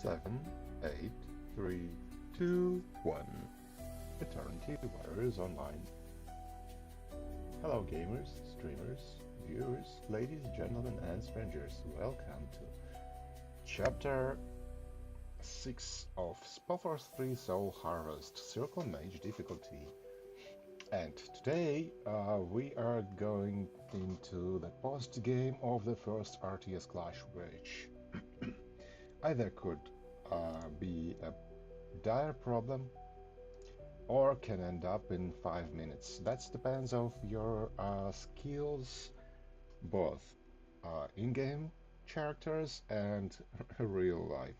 7, 8, 3, 2, 1. Eternity Warriors Online. Hello gamers, streamers, viewers, ladies, gentlemen and strangers. Welcome to Chapter 6 of SpellForce 3 Soul Harvest, Circle Mage difficulty. And today we are going into the post-game of the first RTS clash, which either could be a dire problem or can end up in 5 minutes. That depends of your skills, both in-game characters and real life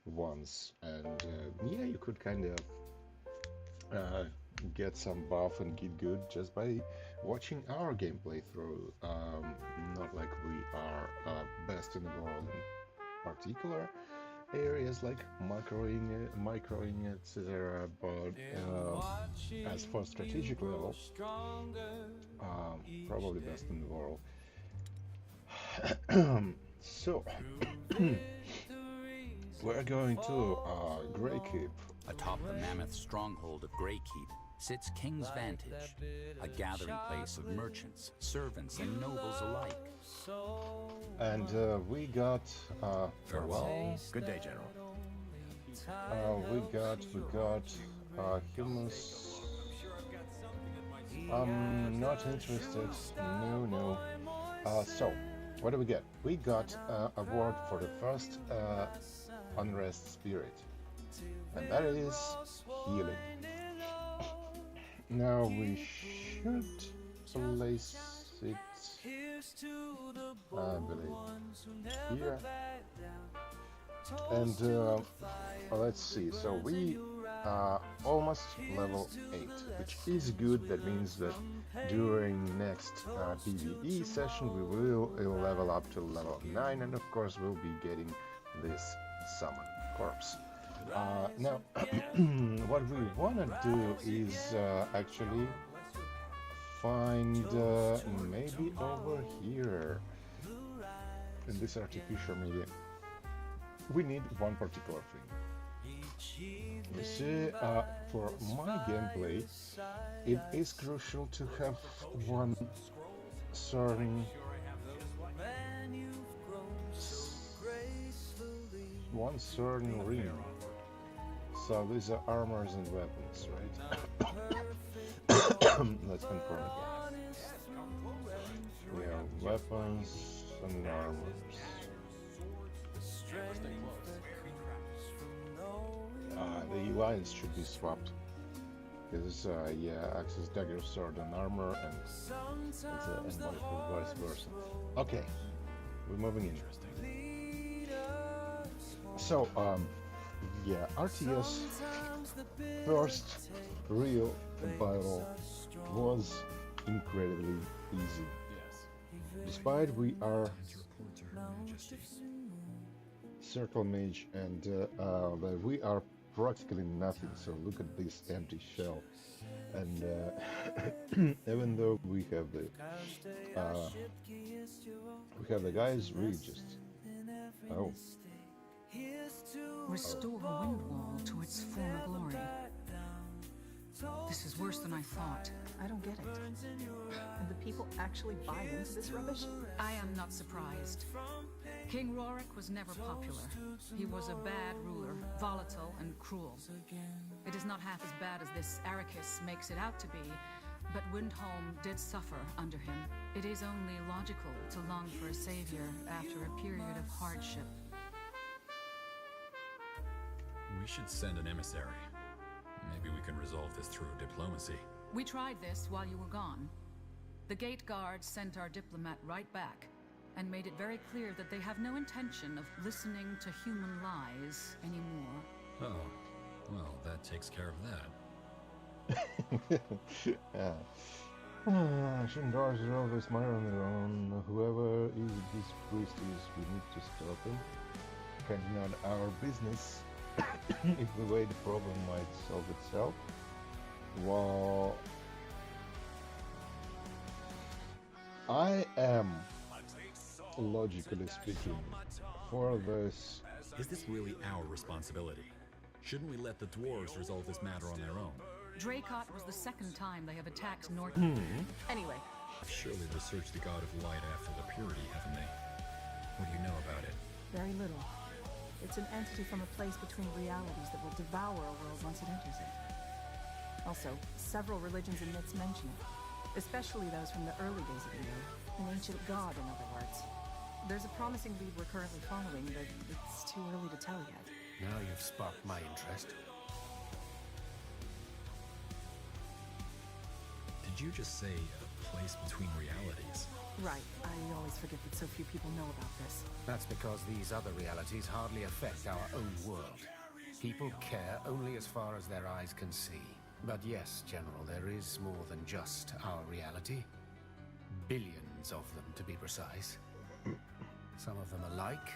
ones. And yeah, you could kind of get some buff and get good just by watching our gameplay through. Not like we are best in the world in particular areas like microing, etc. But as for strategic level, probably best in the world. So we're going to Grey Keep. Atop the mammoth stronghold of Greykeep sits King's Vantage, a gathering place of merchants, servants, and nobles alike. And we got Farewell. Good day, General. we got humans. I'm not interested. No. So what do we get? We got award for the first unrest spirit, and that is healing. Now we should place it, I believe, here. And let's see, so we are almost level 8, which is good. That means that during next PvE session we will level up to level 9, and of course we'll be getting this summon corpse. Now, what we want to do is actually find maybe over here in this artificial media. We need one particular thing. You see, for my gameplay, it is crucial to have one certain ring. So these are armors and weapons, right? Let's confirm again. Yeah, weapons and armors. The lines should be swapped. Because, yeah, Axis dagger, sword, and armor, and vice versa. Okay, we're moving in. So, yeah, RTS first real battle was incredibly easy. Despite we are Circle Mage and we are practically nothing, so look at this empty shell. And even though we have the guys, we just Restore wind wall to its former glory. This is worse than I thought. I don't get it. And the people actually buy into this rubbish? I am not surprised. King Rorik was never popular. He was a bad ruler, volatile and cruel. It is not half as bad as this Arrakis makes it out to be, but Windholm did suffer under him. It is only logical to long for a savior after a period of hardship. We should send an emissary. Maybe we can resolve this through diplomacy. We tried this while you were gone. The gate guards sent our diplomat right back and made it very clear that they have no intention of listening to human lies anymore. Oh, well, that takes care of that. Yeah. Shindars are always smart on their own. Whoever is this priest is, we need to stop him. Kind of not our business. If we wait, the problem might solve itself. Well, I am, logically speaking, for this Is this really our responsibility? Shouldn't we let the dwarves resolve this matter on their own? Dracot was the second time they have attacked North. Anyway, They've surely researched the God of Light after the Purity, haven't they? What do you know about it? very little. It's an entity from a place between realities that will devour a world once it enters it. Also, several religions and myths mention it, especially those from the early days of Eo, an ancient god, in other words. There's a promising lead we're currently following, but it's too early to tell yet. Now you've sparked my interest. Did you just say a place between realities? Right, I always forget that so few people know about this. That's because these other realities hardly affect our own world. People care only as far as their eyes can see. But yes, General, there is more than just our reality. Billions of them, to be precise. Some of them alike,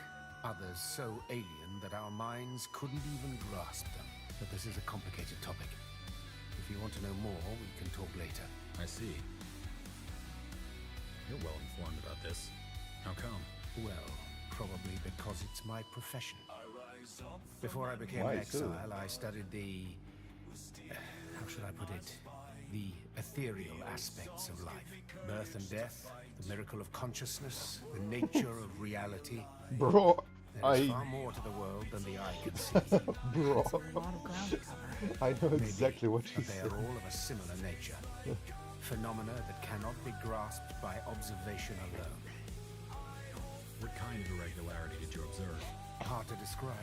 others so alien that our minds couldn't even grasp them. But this is a complicated topic. If you want to know more, we can talk later. I see. You're well informed about this. How come? Well, probably because it's my profession. Before I became Why an so? exile, I studied the... how should I put it? The ethereal aspects of life. Birth and death, the miracle of consciousness, the nature of reality. Bro, There's far more to the world than the eye can see. bro, It's a lot of ground to cover. I know Maybe, exactly what you but they said. are all of a similar nature. Phenomena that cannot be grasped by observation alone. What kind of irregularity did you observe? Hard to describe.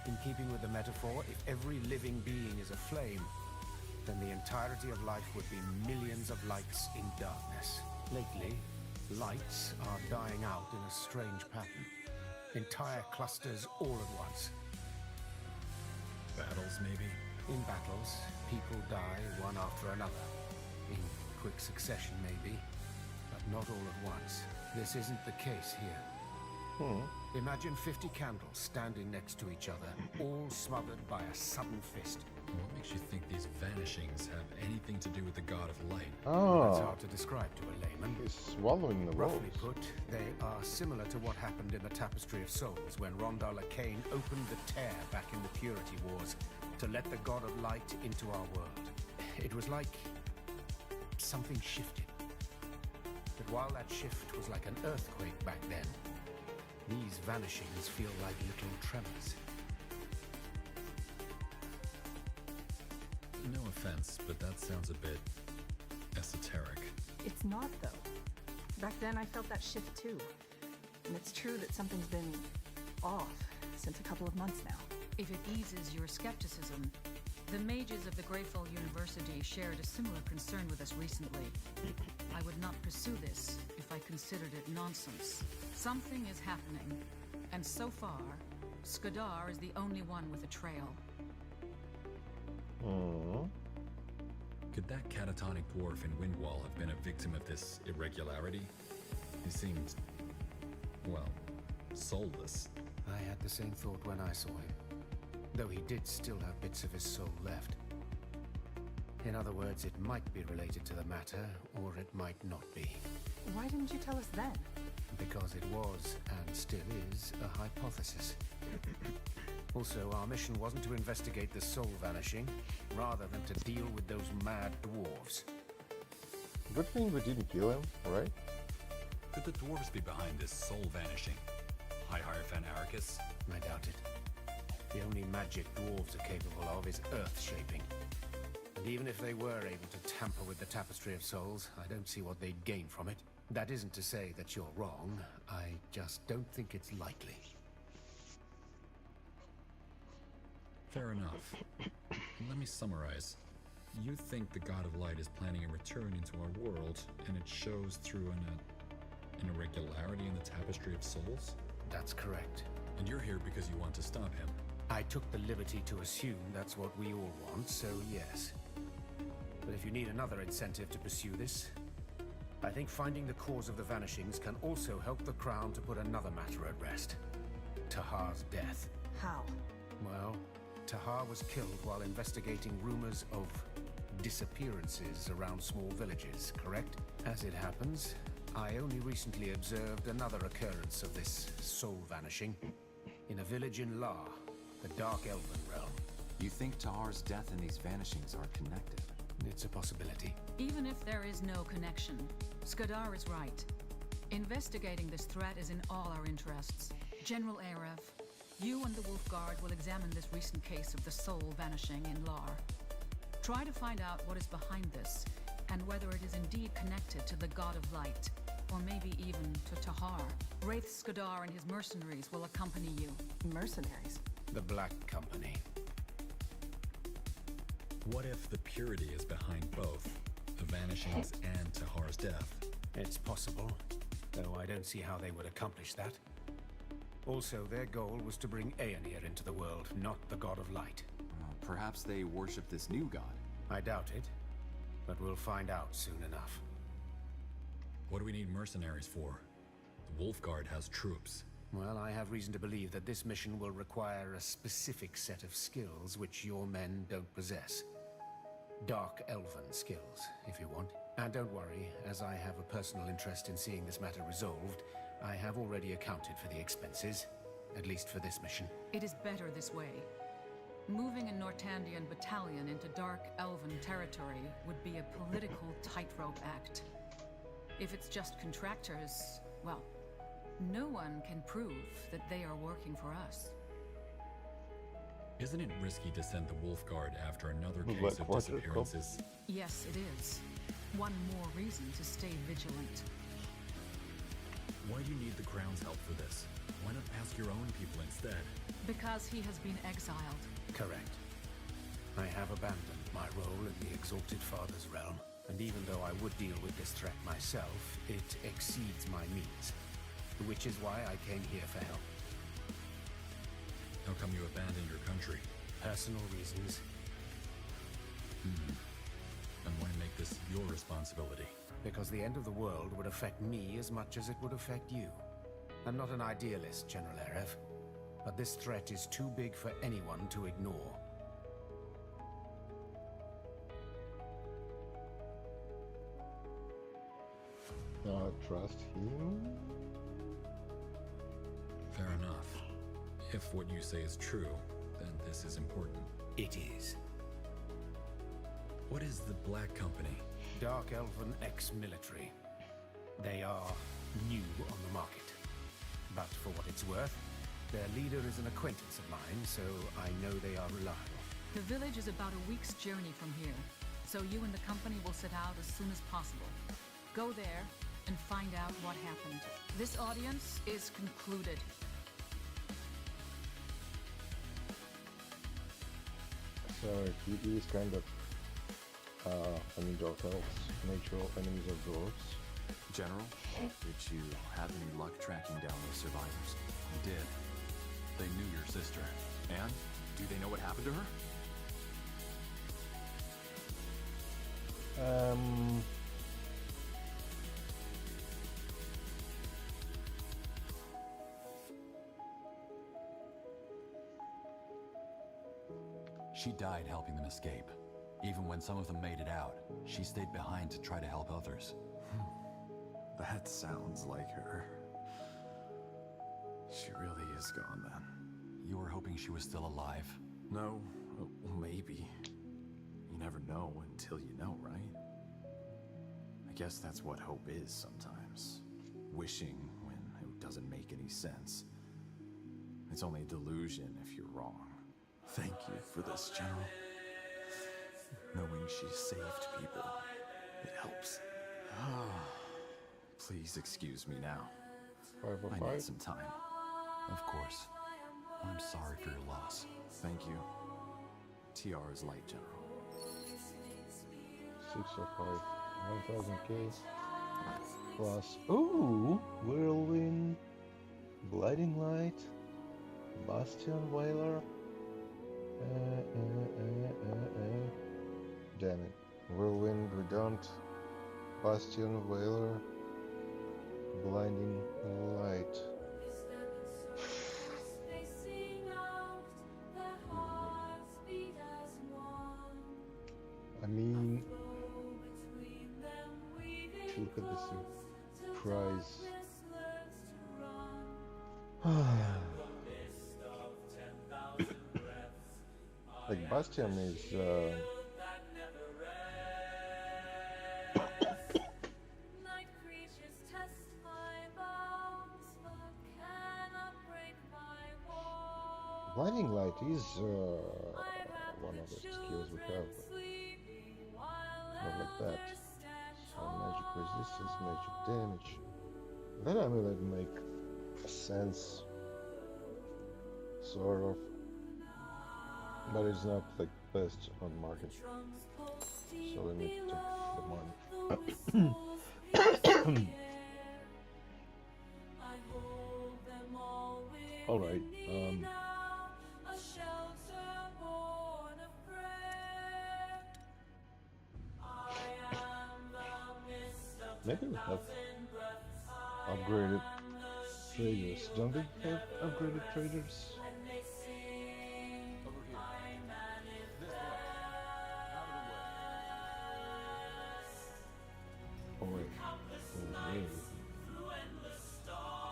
In keeping with the metaphor, if every living being is a flame, then the entirety of life would be millions of lights in darkness. Lately, lights are dying out in a strange pattern. Entire clusters all at once. Battles, maybe? In battles, people die one after another. In quick succession, maybe, but not all at once. This isn't the case here. Imagine 50 candles standing next to each other, all smothered by a sudden fist. What makes you think these vanishings have anything to do with the God of Light? That's Oh, hard to describe to a layman. he's swallowing the Roughly rose. put, they are similar to what happened in the Tapestry of Souls when Rondar Kane opened the tear back in the Purity Wars to let the God of Light into our world. It was like something shifted. But while that shift was like an earthquake back then, these vanishings feel like little tremors. No offense, but that sounds a bit esoteric. It's not, though. Back then, I felt that shift too. And it's true that something's been off since a couple of months now. If it eases your skepticism, the mages of the Greyfall University shared a similar concern with us recently. I would not pursue this if I considered it nonsense. Something is happening, and so far, Skadar is the only one with a trail. Could that catatonic dwarf in Windwall have been a victim of this irregularity? He seemed, well, soulless. I had the same thought when I saw him, though he did still have bits of his soul left. In other words, it might be related to the matter, or it might not be. Why didn't you tell us then? Because it was, and still is, a hypothesis. Also, our mission wasn't to investigate the soul vanishing, rather than to deal with those mad dwarves. Good thing we didn't kill him, right? Could the dwarves be behind this soul vanishing? High Hierophant Arrakis? I doubt it. The only magic dwarves are capable of is earth-shaping. And even if they were able to tamper with the Tapestry of Souls, I don't see what they'd gain from it. That isn't to say that you're wrong. I just don't think it's likely. Fair enough. Let me summarize. You think the God of Light is planning a return into our world, and it shows through an irregularity in the Tapestry of Souls? That's correct. And you're here because you want to stop him. I took the liberty to assume that's what we all want, so yes. But if you need another incentive to pursue this, I think finding the cause of the vanishings can also help the Crown to put another matter at rest. Tahar's death. How? Well, Tahar was killed while investigating rumors of disappearances around small villages, correct? As it happens, I only recently observed another occurrence of this soul vanishing. in a village in Lar, the Dark Elven realm. You think Tahar's death and these vanishings are connected? It's a possibility. Even if there is no connection, Skadar is right. Investigating this threat is in all our interests. General Arev, you and the Wolf Guard will examine this recent case of the soul vanishing in Lar. Try to find out what is behind this, and whether it is indeed connected to the God of Light, or maybe even to Tahar. Wraith Skadar and his mercenaries will accompany you. Mercenaries? The Black Company. What if the Purity is behind both, the vanishings and Tahar's death? It's possible, though I don't see how they would accomplish that. Also, their goal was to bring Aenir into the world, not the God of Light. Perhaps they worship this new god. I doubt it, but we'll find out soon enough. What do we need mercenaries for? The Wolf Guard has troops. Well, I have reason to believe that this mission will require a specific set of skills which your men don't possess. Dark Elven skills, if you want. And don't worry, as I have a personal interest in seeing this matter resolved, I have already accounted for the expenses, at least for this mission. It is better this way. Moving a Nortandian battalion into Dark Elven territory would be a political tightrope act. If it's just contractors, well, no one can prove that they are working for us. Isn't it risky to send the Wolf Guard after another The case Black of Quarter disappearances? Yes, it is. One more reason to stay vigilant. Why do you need the Crown's help for this? Why not ask your own people instead? Because he has been exiled. Correct. I have abandoned my role in the Exalted Father's realm, and even though I would deal with this threat myself, it exceeds my means. Which is why I came here for help. How come you abandoned your country? Personal reasons. And why make this your responsibility? Because the end of the world would affect me as much as it would affect you. I'm not an idealist, General Arev, but this threat is too big for anyone to ignore. Trust him? Fair enough. If what you say is true, then this is important. It is. What is the Black Company? Dark Elven ex-military. They are new on the market. But for what it's worth, their leader is an acquaintance of mine, so I know they are reliable. The village is about a week's journey from here, so you and the company will set out as soon as possible. Go there and find out what happened. This audience is concluded. So these kind of dark elves, natural enemies of dwarves. General, did you have any luck tracking down those survivors? I did. They knew your sister. And? Do they know what happened to her? She died helping them escape. Even when some of them made it out, she stayed behind to try to help others. That sounds like her. She really is gone then. You were hoping she was still alive? No, maybe. You never know until you know, right? I guess that's what hope is sometimes. Wishing when it doesn't make any sense. It's only a delusion if you're wrong. Thank you for this, General. Knowing she saved people, it helps. Please excuse me now. 505? I need some time. Of course. I'm sorry for your loss. Thank you. TR is light, General. 605, 1000k plus. Ooh, Whirlwind, Blinding Light, Bastion Whaler. Damn it. Whirlwind, we don't. Bastion Whaler, Blinding Light. I mean, look at this prize. Like Bastion is Blinding Light is one of the skills we have, but not like that. So magic resistance, magic damage. That amulet make sense, sort of, but it's not like best on market. So let me take the money. All right. Maybe we have upgraded traders. Don't we have upgraded traders? Oh wait.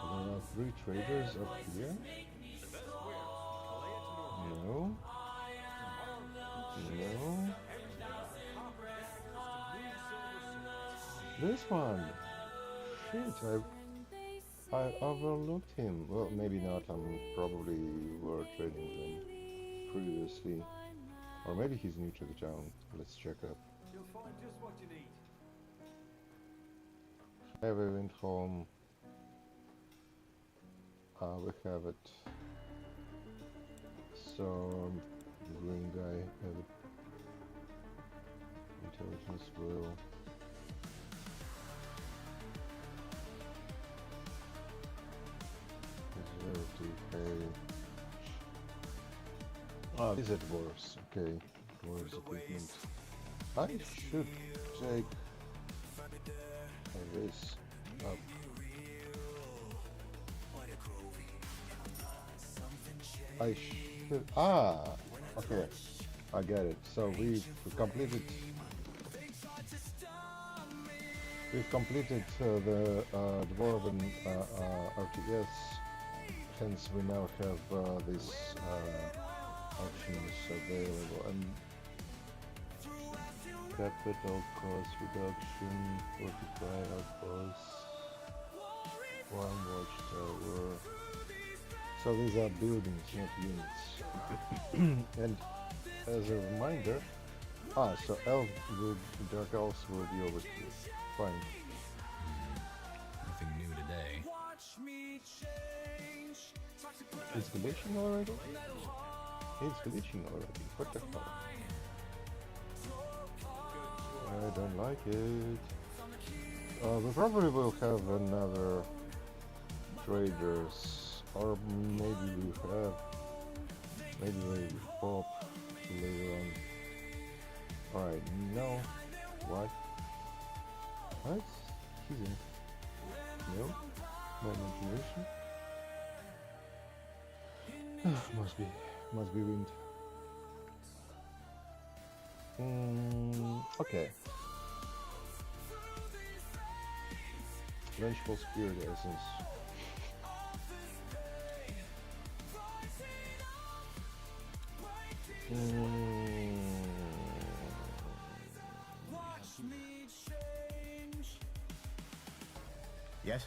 There are 3 traders up here? No. No. This one! Shit, I overlooked him. Well, maybe not. Probably were trading them previously. Or maybe he's new to the town. Let's check up. You'll find just what you need. Heavy wind home. We have it. So, the green guy has it. Intelligence will. Ah, is it worse? Okay, worse equipment. I should take this up. I should. Ah, okay, I get it. So we've completed. We've completed the Dwarven RTS. Hence, we now have these options available, and capital cost reduction, 45 outposts, 1 watchtower. So these are buildings, not units. And as a reminder, so Dark Elves will be over here. Fine. Nothing new today. It's glitching already? It's glitching already. What the hell? I don't like it. We probably will have another traders, or maybe we have. Maybe we pop later on. Alright, no. What? What? He's in. No? No motivation? Must be wind. Okay. Vengeful Spirit Essence. Yes?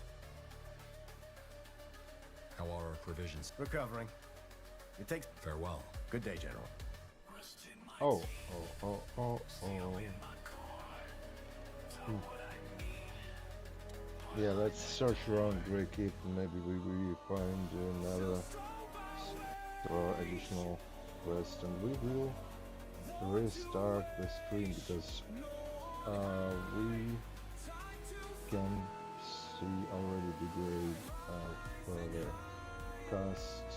How are our provisions? Recovering. It takes... Farewell. Good day, General. Oh. Yeah, let's search around Grey Keep and maybe we will find another additional quest, and we will restart the stream because we can see already the grade for the cast.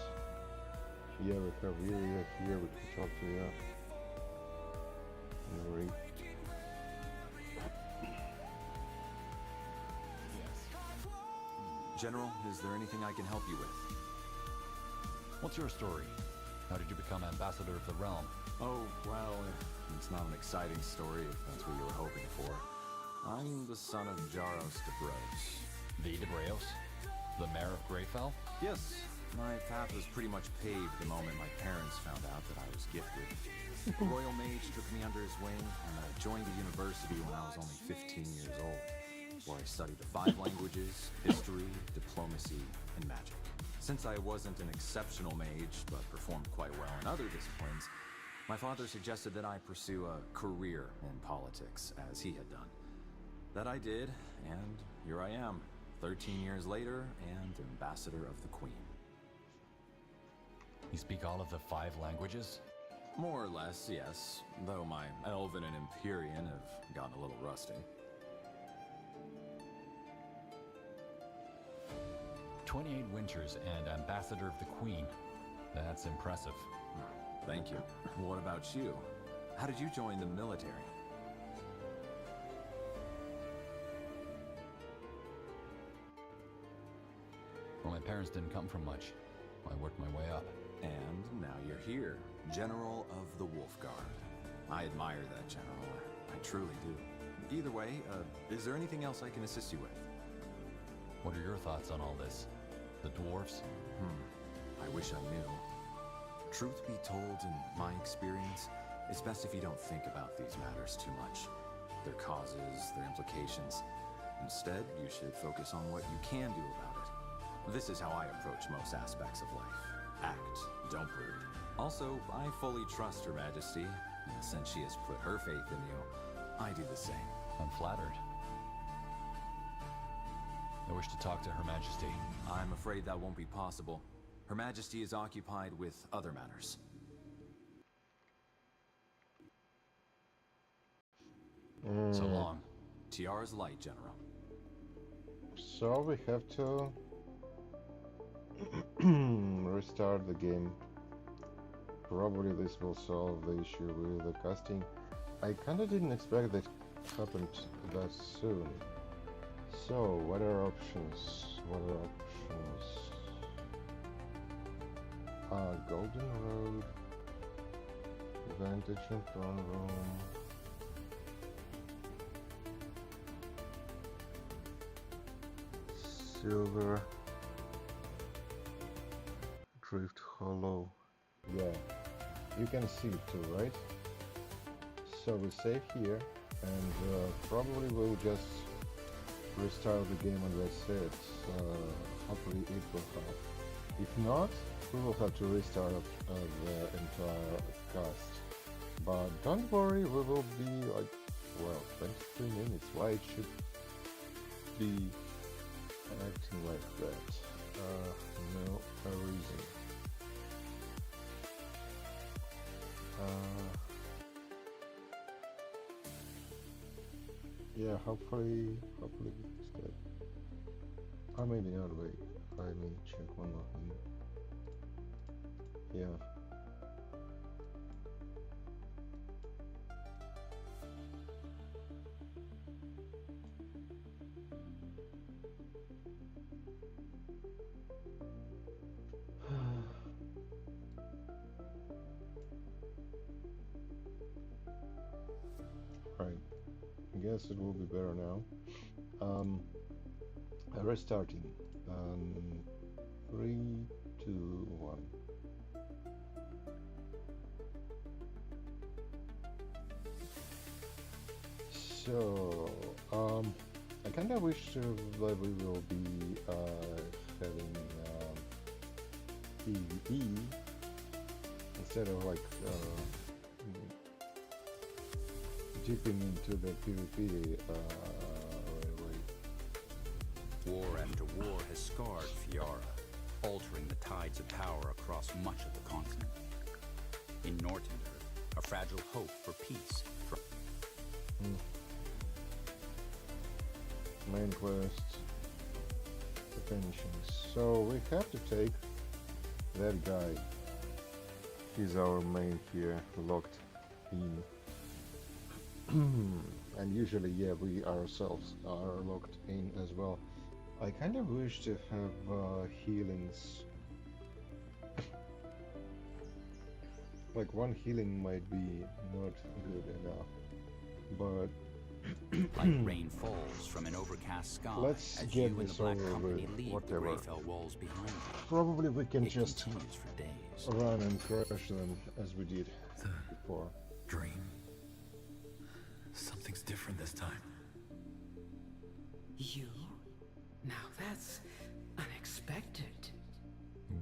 Here we have Iria, here we can talk to you. Great. General, is there anything I can help you with? What's your story? How did you become ambassador of the realm? Oh, well, it's not an exciting story if that's what you were hoping for. I'm the son of Jaros de Bros. The de Breos? The mayor of Greyfell? Yes, my path was pretty much paved the moment my parents found out that I was gifted. The Royal Mage took me under his wing, and I joined the university when I was only 15 years old, where I studied the 5 languages, history, diplomacy, and magic. Since I wasn't an exceptional mage, but performed quite well in other disciplines, my father suggested that I pursue a career in politics, as he had done. That I did, and here I am, 13 years later, and ambassador of the Queen. You speak all of the 5 languages? More or less, yes, though my Elven and Empyrean have gotten a little rusty. 28 winters and ambassador of the Queen. That's impressive. Thank you. What about you? How did you join the military? Well, my parents didn't come from much. I worked my way up. And now you're here, General of the Wolf Guard. I admire that, General. I truly do. Either way, is there anything else I can assist you with? What are your thoughts on all this? The dwarves? I wish I knew. Truth be told, in my experience, it's best if you don't think about these matters too much. Their causes, their implications. Instead, you should focus on what you can do about it. This is how I approach most aspects of life. Act, don't brood. Also, I fully trust Her Majesty, and since she has put her faith in you, I do the same. I'm flattered. I wish to talk to Her Majesty. I'm afraid that won't be possible. Her Majesty is occupied with other matters. So long. Tiara's light, General. So we have to restart the game. Probably this will solve the issue with the casting. I kinda didn't expect that happened that soon. So, what are options? What are options? Golden Road, Vantage in Throne Room, Silver, Drift Hollow. Yeah, you can see it too, right? So we save here, and probably we'll just restart the game and that's it. Hopefully it will help. If not, we will have to restart the entire cast. But don't worry, we will be like, well, 23 minutes. Why it should be acting like that? No reason. Yeah, hopefully it's that. Or maybe not, wait. I may check one more thing. Yeah. Right. I guess it will be better now. Restarting. 3, 2, 1. So, I kind of wish that we will be having PvE instead of like dipping into the PvP right away. War after war has scarred Fiara, altering the tides of power across much of the continent. In Nortender, a fragile hope for peace. Main quest, the finishing. So we have to take that guy. He's our main here, locked in. And usually, yeah, we ourselves are locked in as well. I kind of wish to have healings. Like one healing might be not good enough, but Like rain falls from an overcast sky Let's as get you and the this Black over Company with. leave the Whatever. Greyfell walls behind you. Probably we can It just continues for days. run and crush them as we did before. Dream. Something's different this time. You? Now that's unexpected.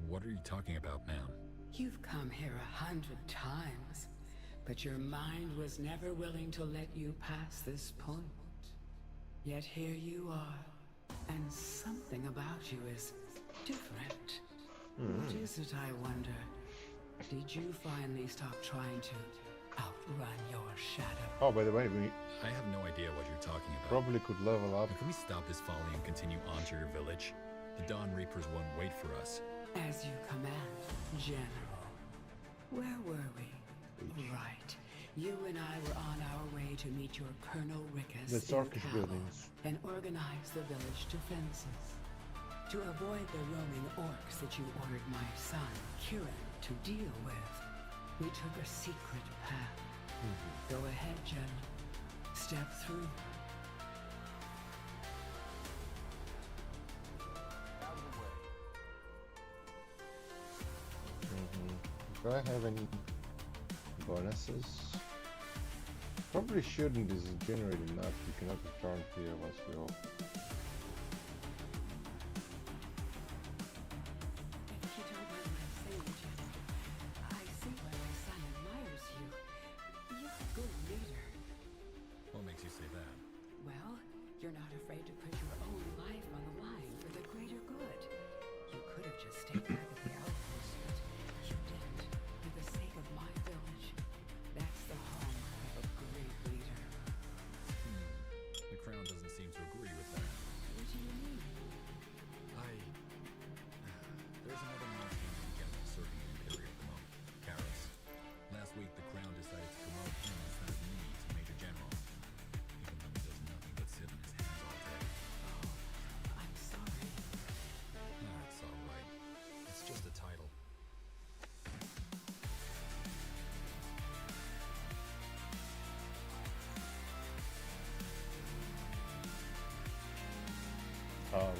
What are you talking about, ma'am? You've come here 100 times, but your mind was never willing to let you pass this point. Yet here you are, and something about you is different. What is it, I wonder? Did you finally stop trying to outrun your shadow? Oh, by the way, we I have no idea what you're talking about. probably could level up. Can we stop this folly and continue on to your village? The Dawn Reapers won't wait for us. As you command, General. Where were we? Right. You and I were on our way to meet your Colonel Rickus The in Sarkish Calais buildings. and organize the village defenses. To avoid the roaming orcs that you ordered my son, Kieran, to deal with, we took a secret path. Go ahead, General. Step through. Do I have any bonuses? Probably shouldn't. This is generated enough. You cannot return here once we all. If you don't mind my saying, General, I see why my son admires you. You're a good leader. What makes you say that? Well, you're not afraid to put your own life on the line for the greater good. You could have just stayed back at the outpost, but you didn't, for the sake of my village. That's the hallmark of a great leader. The Crown doesn't seem to agree with that. What do you mean? There's another Martian general serving in Imperial at the moment, Karas. Last week, the Crown decided to promote him instead of me to Major General, even though he does nothing but sit on his hands all day. I'm sorry. It's all right. It's just a title.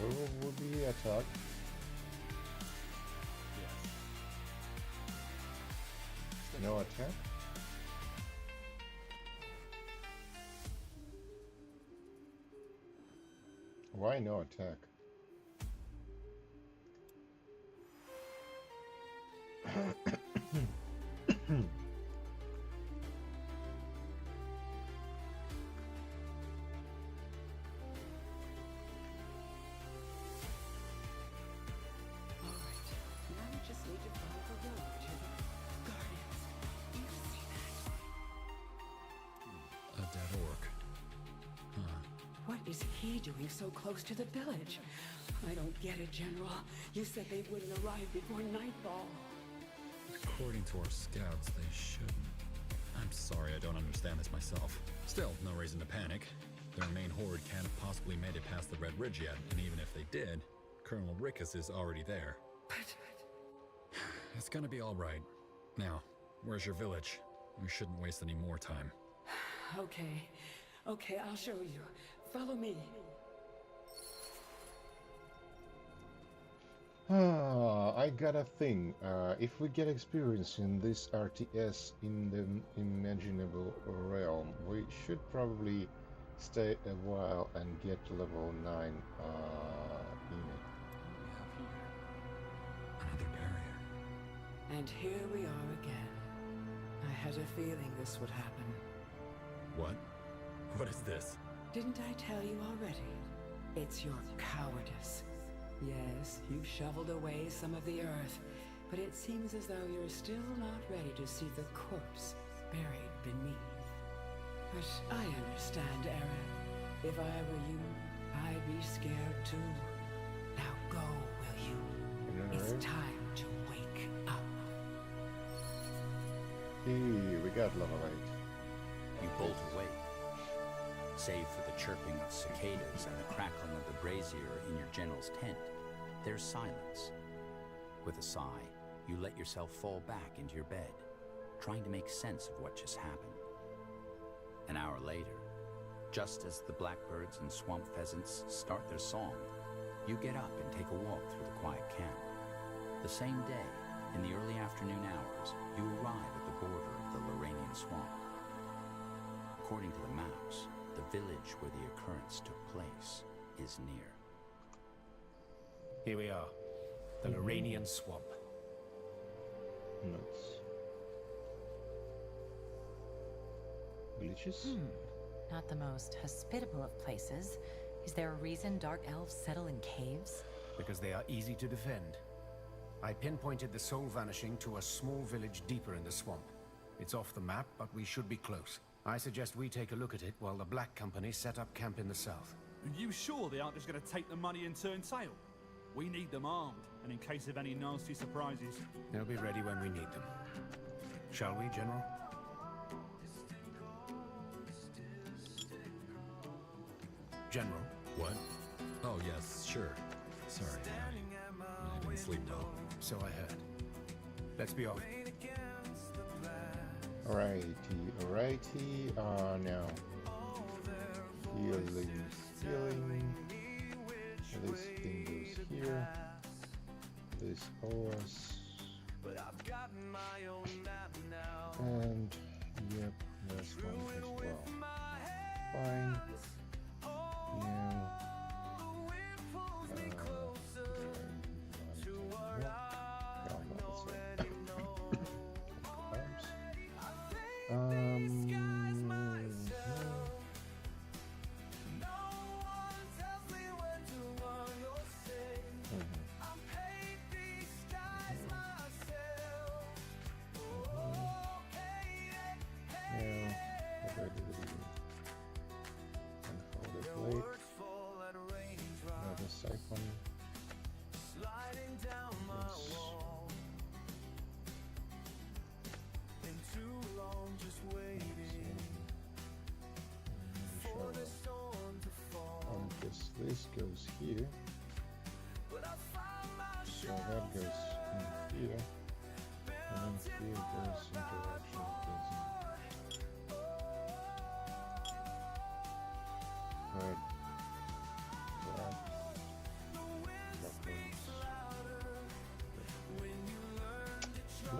We will be attacked. No attack? Why no attack? All right. Now we just need to follow the road to the Guardians. You see that? A dead orc. What is he doing so close to the village? I don't get it, General. You said they wouldn't arrive before nightfall. According to our scouts, they shouldn't. I'm sorry, I don't understand this myself. Still, no reason to panic. Their main horde can't have possibly made it past the Red Ridge yet, and even if they did, Colonel Rickus is already there. But It's gonna be all right. Now, where's your village? We shouldn't waste any more time. okay, I'll show you. Follow me. I got a thing. If we get experience in this RTS in the imaginable realm, we should probably stay a while and get to level 9 in it. Another barrier. And here we are again. I had a feeling this would happen. What? What is this? Didn't I tell you already? It's your cowardice. Yes, you've shoveled away some of the earth, but it seems as though you're still not ready to see the corpse buried beneath. But I understand, Aaron. If I were you, I'd be scared too. Now go, will you? It's time to wake up. Hey, we got level 8. You bolt away. Save for the chirping of cicadas and the crackling of the brazier in your general's tent, there's silence. With a sigh, you let yourself fall back into your bed, trying to make sense of what just happened. An hour later, Just as the blackbirds and swamp pheasants start their song, you get up and take a walk through the quiet camp. The same day, in the early afternoon hours, you arrive at the border of the Lorrainian swamp. According to the maps, the village where the occurrence took place is near. Here we are, the Lorrainian swamp. Nuts. Glitches? Not the most hospitable of places. Is there a reason dark elves settle in caves? Because they are easy to defend. I pinpointed the soul vanishing to a small village deeper in the swamp. It's off the map, but we should be close. I suggest we take a look at it while the Black Company set up camp in the south. Are you sure they aren't just going to take the money and turn tail? We need them armed, and in case of any nasty surprises. They'll be ready when we need them. Shall we, General? General? What? Oh, yes, sure. Sorry, I didn't sleep well. So I heard. Let's be off. Alrighty. Now. Healing. This thing goes here. This horse. And, yep, this one as well. Fine. This goes here, so that goes in here, and then here goes into action. Right.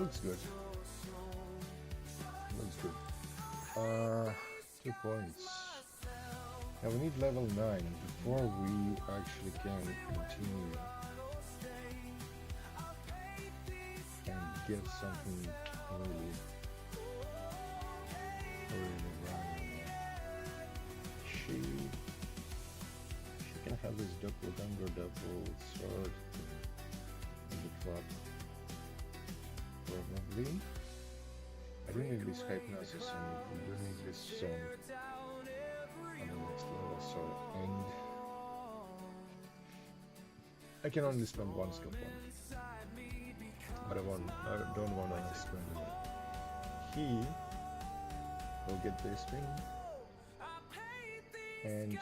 Looks good. Looks good. 2 points. Now we need level 9 before we actually can continue and get something really right. She can have this double sword in the trap. Probably. I don't need this hypnosis and I don't need this song on the next level, so and I can only spend one skill point. But I don't want to spend it. He will get this thing and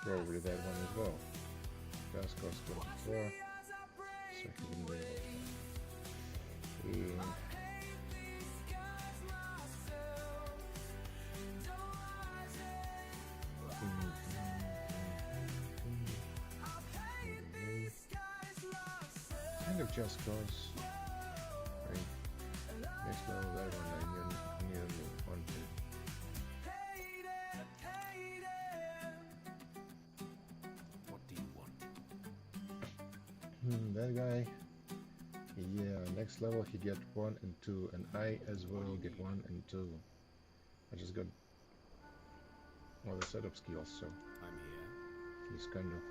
probably that one as well. Gas cost 24, so he can be able to. Kind of just cause right next level that one I nearly want to. What do you want? That guy, yeah, next level he get 1 and 2, and I as well get 1 and 2. I just got all the setup skills, so I'm here. he's kind of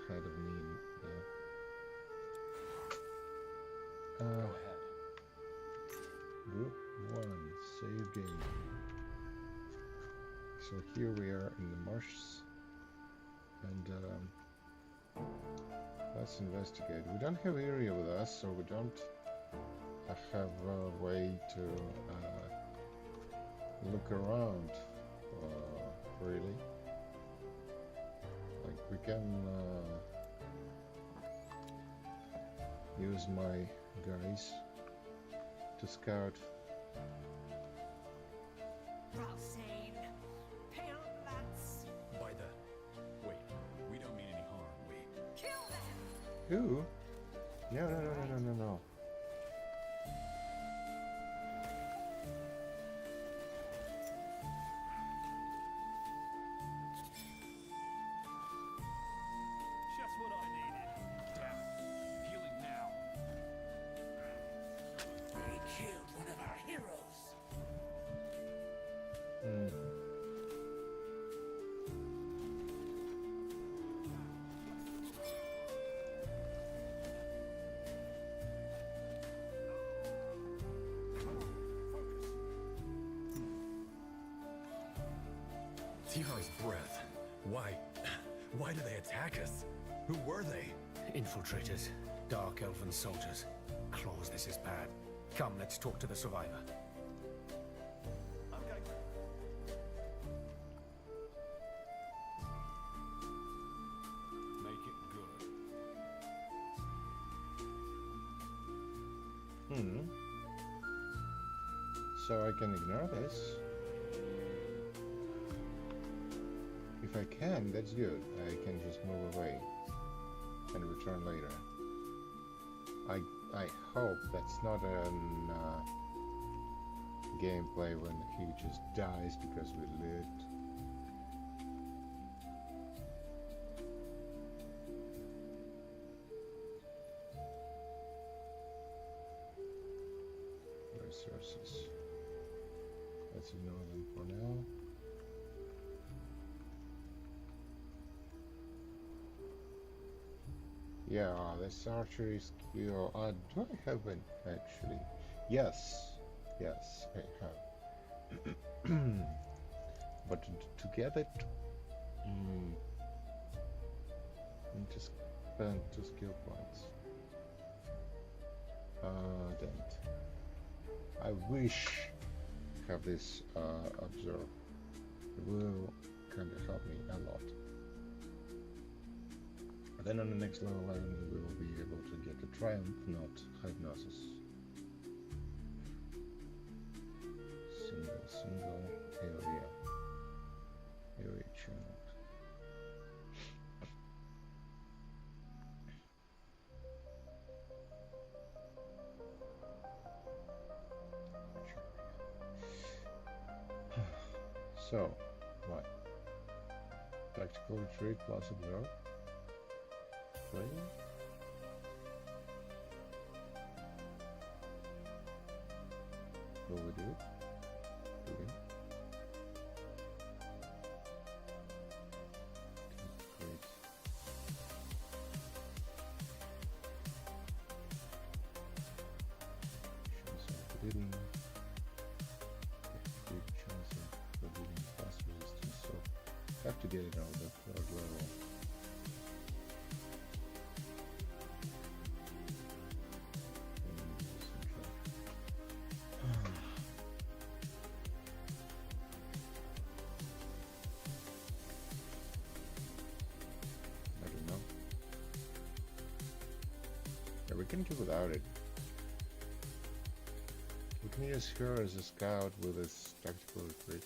ahead of me there. Go ahead. Group 1, save game. So here we are in the marshes, and let's investigate. We don't have area with us, so we don't have a way to look around, really. Like we can use my guys to scout. Ooh. No, no, no, no, no, no, no. Just what I needed. Yeah. Healing now. They killed one of our heroes. Tihar's breath. Why did they attack us? Who were they? Infiltrators. Dark elven soldiers. Claws, this is bad. Come, let's talk to the survivor. Okay. Make it good. So I can ignore this. If I can, that's good. I can just move away and return later. I hope that's not an gameplay when he just dies because we lived. Resources. Let's ignore them for now. Yeah, this archery skill. Do I have one actually? Yes, yes, I have. But to get it, I need to spend 2 skill points. Damn it. I wish to have this observe. It will kind of help me a lot. But then on the next level we will be able to get the Triumph, not Hypnosis. Single area. Area channeled. So, what? Tactical retreat plus observe? Really? Will we do it? Do we? Great. Chance of bleeding. Big chance of bleeding fast resistance, so have to get it out of the 3rd level. We can do without it. We can use her as a scout with his tactical retreat.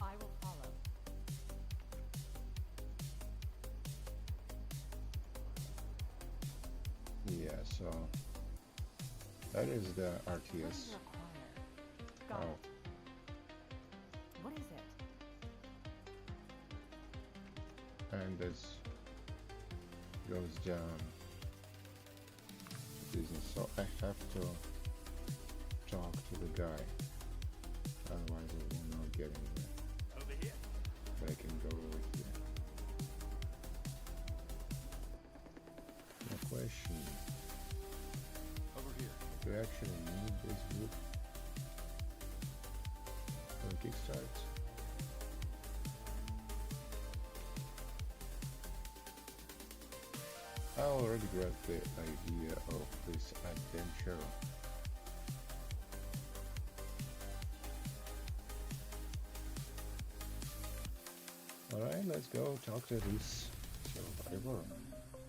I will follow. Yeah, so that is the RTS. Got Oh. it. What is it? And this goes down to business, so I have to talk to the guy, otherwise I will not get anywhere. Over here. But I can go over here. No question. Over here. Do I actually need this group for the kickstart? I already grabbed the idea of this adventure. Alright, let's go talk to this survivor.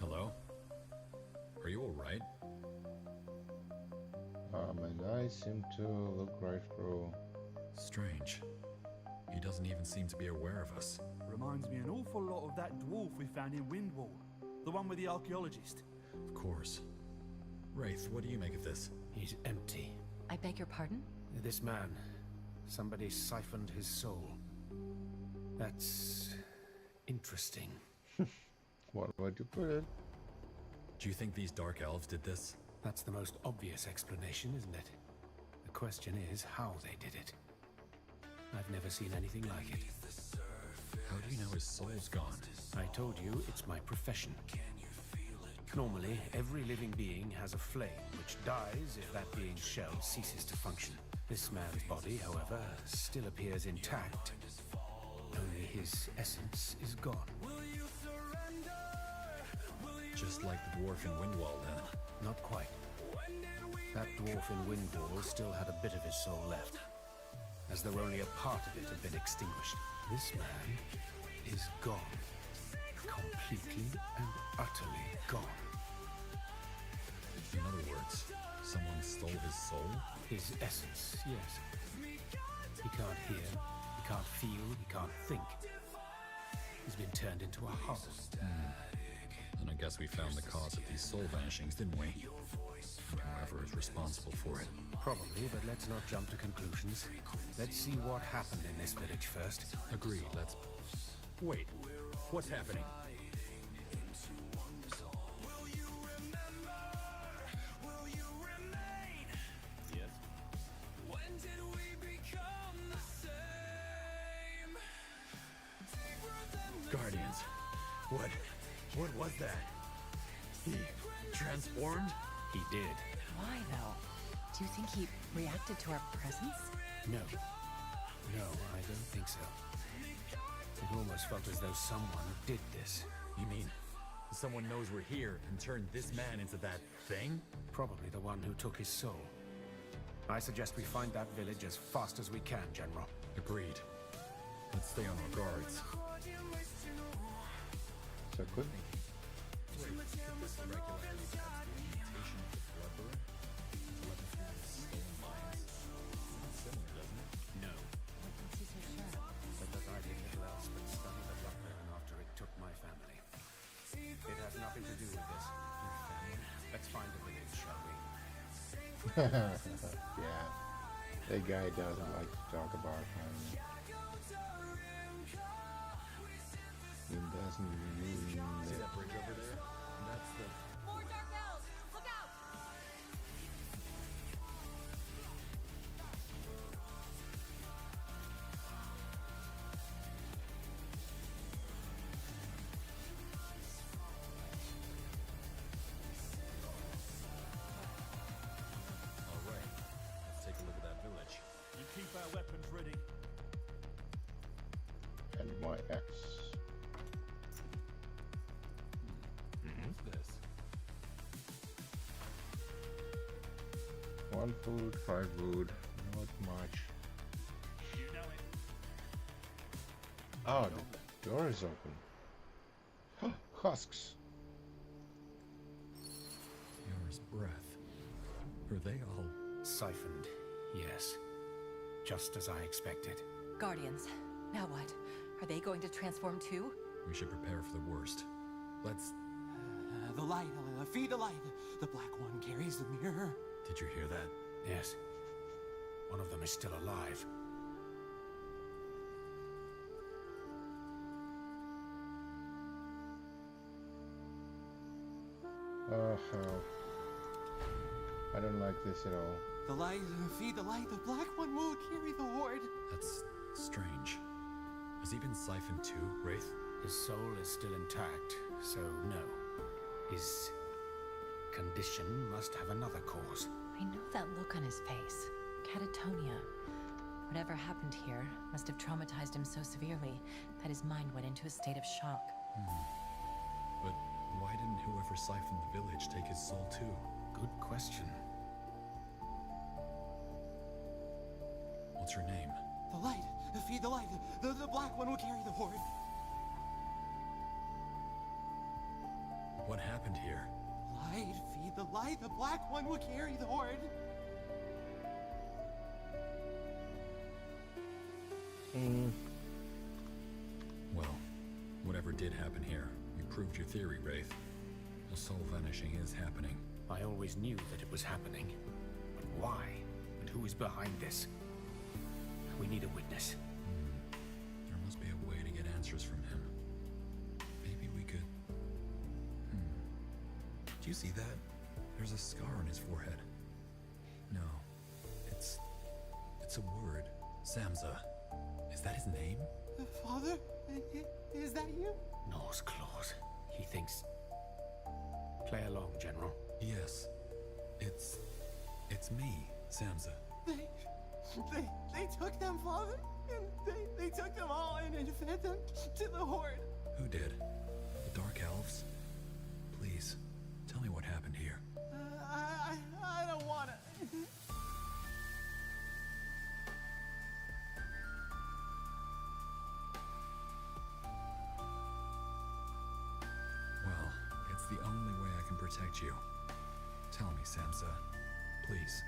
Hello? Are you alright? And I seem to look right through. Strange. You doesn't even seem to be aware of us. Reminds me an awful lot of that dwarf we found in Windwall. The one with the archaeologist. Of course. Wraith, what do you make of this? He's empty. I beg your pardon? This man, somebody siphoned his soul. That's interesting. What would you put it? Do you think these Dark Elves did this? That's the most obvious explanation, isn't it? The question is how they did it. I've never seen anything like it. How do you know his soul's gone? I told you, it's my profession. Normally, every living being has a flame, which dies if that being's shell ceases to function. This man's body, however, still appears intact. Only his essence is gone. Just like the dwarf in Windwall, then? Not quite. That dwarf in Windwall still had a bit of his soul left, as though only a part of it had been extinguished. This man is gone. Completely and utterly gone. In other words, someone stole his soul? His essence, yes. He can't hear, he can't feel, he can't think. He's been turned into a hull. And I guess we found the cause of these soul vanishings, didn't we? Whoever is responsible for it. Probably, but let's not jump to conclusions. Let's see what happened in this village first. Agreed, let's... Wait, what's happening? Yes? Guardians. What was that? He transformed? He did. Why, though? Do you think he reacted to our presence? No. No, I don't think so. It almost felt as though someone did this. You mean someone knows we're here and turned this man into that thing? Probably the one who took his soul. I suggest we find that village as fast as we can, General. Agreed. Let's stay on our guards. So good. No. Because I did little else but study the blood ribbon after it took my family. It has nothing to do with this. Your family? Let's find a village, shall we? Yeah. That guy doesn't like to talk about family. He doesn't really mean See that bridge over there? That's the... More Dark Elves! Look out! Alright, let's take a look at that village. You keep our weapons ready. and my X. What's this? 1 food, 5 wood, not much. You know it. Oh, the door is open. Husks. Yours breath. Are they all... Siphoned, yes. Just as I expected. Guardians. Now what? Are they going to transform too? We should prepare for the worst. Let's... The light, feed the light. The black one carries the mirror. Did you hear that? Yes. One of them is still alive. Oh, hell. I don't like this at all. The light, feed the light. The black one will carry the horde. That's strange. Has he been siphoned too, Wraith? His soul is still intact, so no. His condition must have another cause. I know that look on his face. Catatonia. Whatever happened here must have traumatized him so severely that his mind went into a state of shock. But why didn't whoever siphoned the village take his soul too? Good question. What's her name? The light, feed the light. The black one will carry the horde. What happened here? Light, feed the light. The black one will carry the horde. Whatever did happen here, you proved your theory, Wraith. The soul vanishing is happening. I always knew that it was happening. But why? And who is behind this? We need a witness. There must be a way to get answers from him. Maybe we could... Do you see that? There's a scar on his forehead. No. It's a word. Samza. Is that his name? Father? Is that you? Nose claws. He thinks... Play along, General. Yes. It's me, Samza. They took them, Father, and they took them all and fed them to the Horde. Who did? The Dark Elves? Please, tell me what happened here. I don't wanna. Well, it's the only way I can protect you. Tell me, Samsa. Please.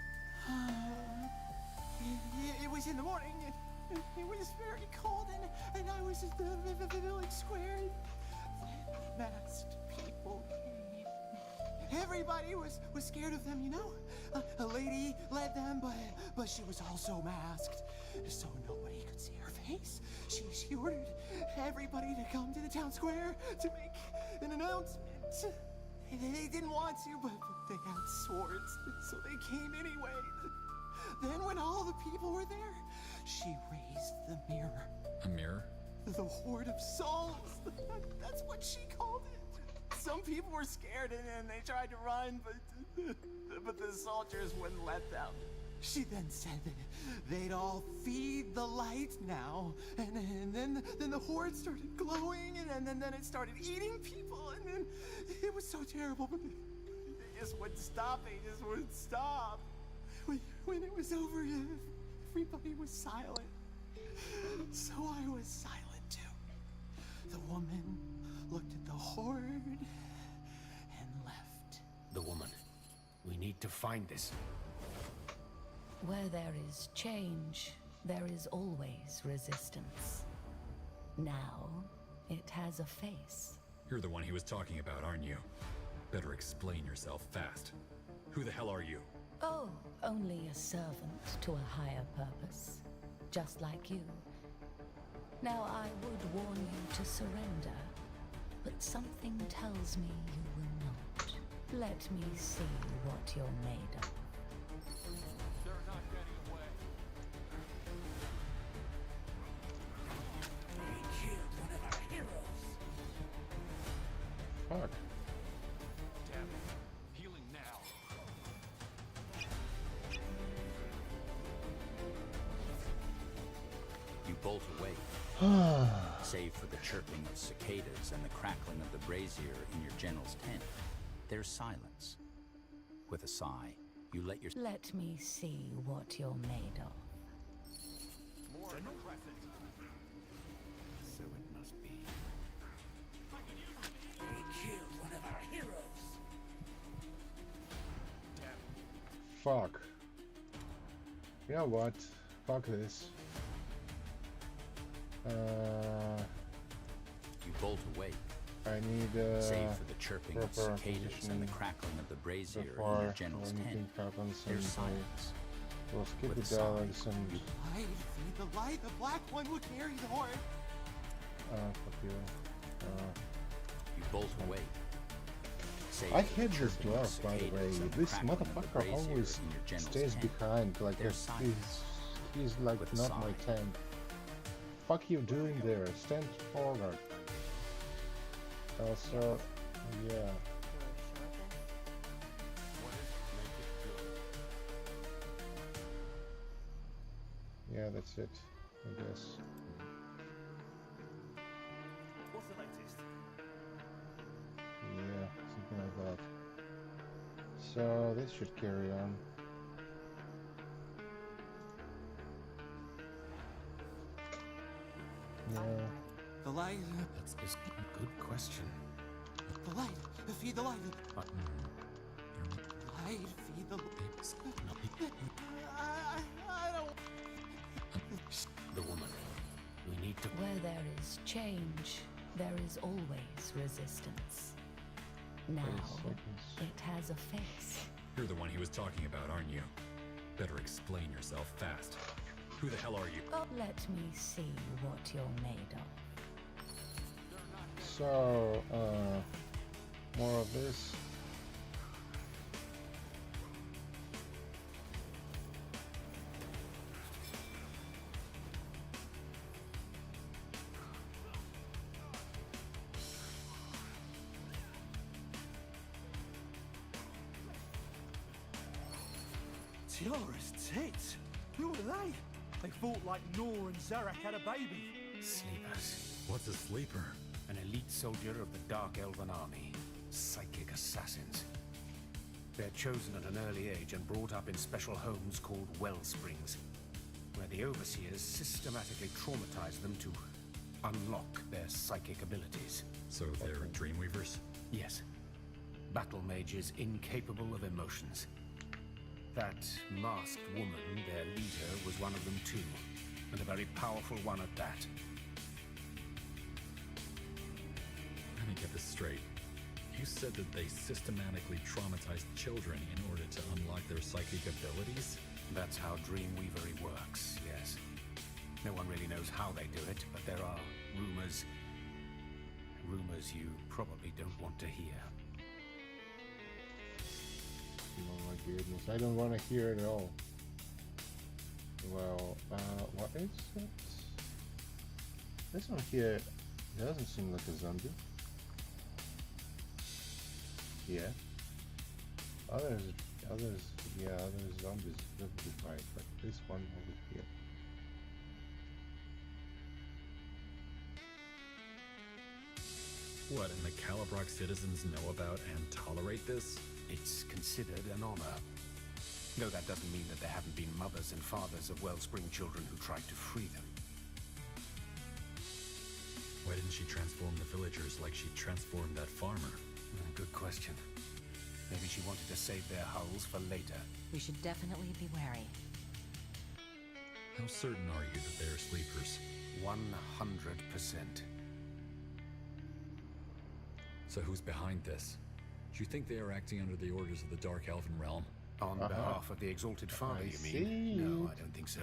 It was in the morning. It was very cold, and I was at the village square. Masked people came. Everybody was scared of them, you know. A lady led them, but she was also masked, so nobody could see her face. She ordered everybody to come to the town square to make an announcement. They didn't want to, but they had swords, so they came anyway. Then when all the people were there, she raised the mirror. A mirror? The Horde of Souls. That's what she called it. Some people were scared and they tried to run, but the soldiers wouldn't let them. She then said that they'd all feed the light now, and then the Horde started glowing, and then it started eating people, and then it was so terrible, but they just wouldn't stop. They just wouldn't stop. When it was over, everybody was silent. So I was silent too. The woman looked at the Horde and left. The woman. We need to find this. Where there is change, there is always resistance. Now, it has a face. You're the one he was talking about, aren't you? Better explain yourself fast. Who the hell are you? Oh, only a servant to a higher purpose. Just like you. Now, I would warn you to surrender, but something tells me you will not. Let me see what you're made of. They're not getting away. They killed one of our heroes. Fuck. Damn it. Healing now. You bolt away, save for the chirping of cicadas and the crackling of the brazier in your general's tent. There's silence. With a sigh, you let your... Let me see what you're made of. More crescent. So it must be. They killed one of our heroes. Damn. Fuck. You know what? Fuck this. You bolt away, I need save for the chirping of proper cicadas and the positioning crackling of the brazier in before your general's anything tent. happens, and There's silence. we'll skip With the a dialogues sigh, and Light, feed the light. The black one will carry the Horde. fuck you. You bolt away. Save I for the hate this chirping of dwarf, by the way. cicadas and the This crackling of the motherfucker brazier always in your general's stays tent. behind, like There's he's silence. like With a not my sigh. tank. Fuck you doing there? Stand forward. Also, yeah. Yeah, that's it, I guess. What's the latest? Yeah, something like that. So this should carry on. Yeah. The light. That's a good question. The light. Feed the light. But Light. Feed the light. I don't. the woman. We need to. Where there is change, there is always resistance. Now, it has a face. You're the one he was talking about, aren't you? Better explain yourself fast. Who the hell are you? Oh, let me see what you're made of. So, more of this. Tiara's tits? Who are they? They fought like Nor and Zarek had a baby. Sleepers. What's a sleeper? An elite soldier of the Dark Elven army. Psychic assassins. They're chosen at an early age and brought up in special homes called Wellsprings, where the overseers systematically traumatize them to unlock their psychic abilities. So they're Dreamweavers? Yes. Battle mages incapable of emotions. That masked woman, their leader, was one of them too, and a very powerful one at that. Let me get this straight. You said that they systematically traumatized children in order to unlock their psychic abilities? That's how Dreamweavery works, yes. No one really knows how they do it, but there are rumors. Rumors you probably don't want to hear. Oh my goodness, I don't want to hear it all. Well, what is it? This one here doesn't seem like a zombie. Yeah. Others, yeah, other zombies look to fight, but this one over here. What, and the Calibrock citizens know about and tolerate this? It's considered an honor. Though that doesn't mean that there haven't been mothers and fathers of Wellspring children who tried to free them. Why didn't she transform the villagers like she transformed that farmer? Good question. Maybe she wanted to save their hulls for later. We should definitely be wary. How certain are you that they're sleepers? 100%. So who's behind this? Do you think they are acting under the orders of the Dark Elven realm? On behalf of the Exalted Father, you mean? No, I don't think so.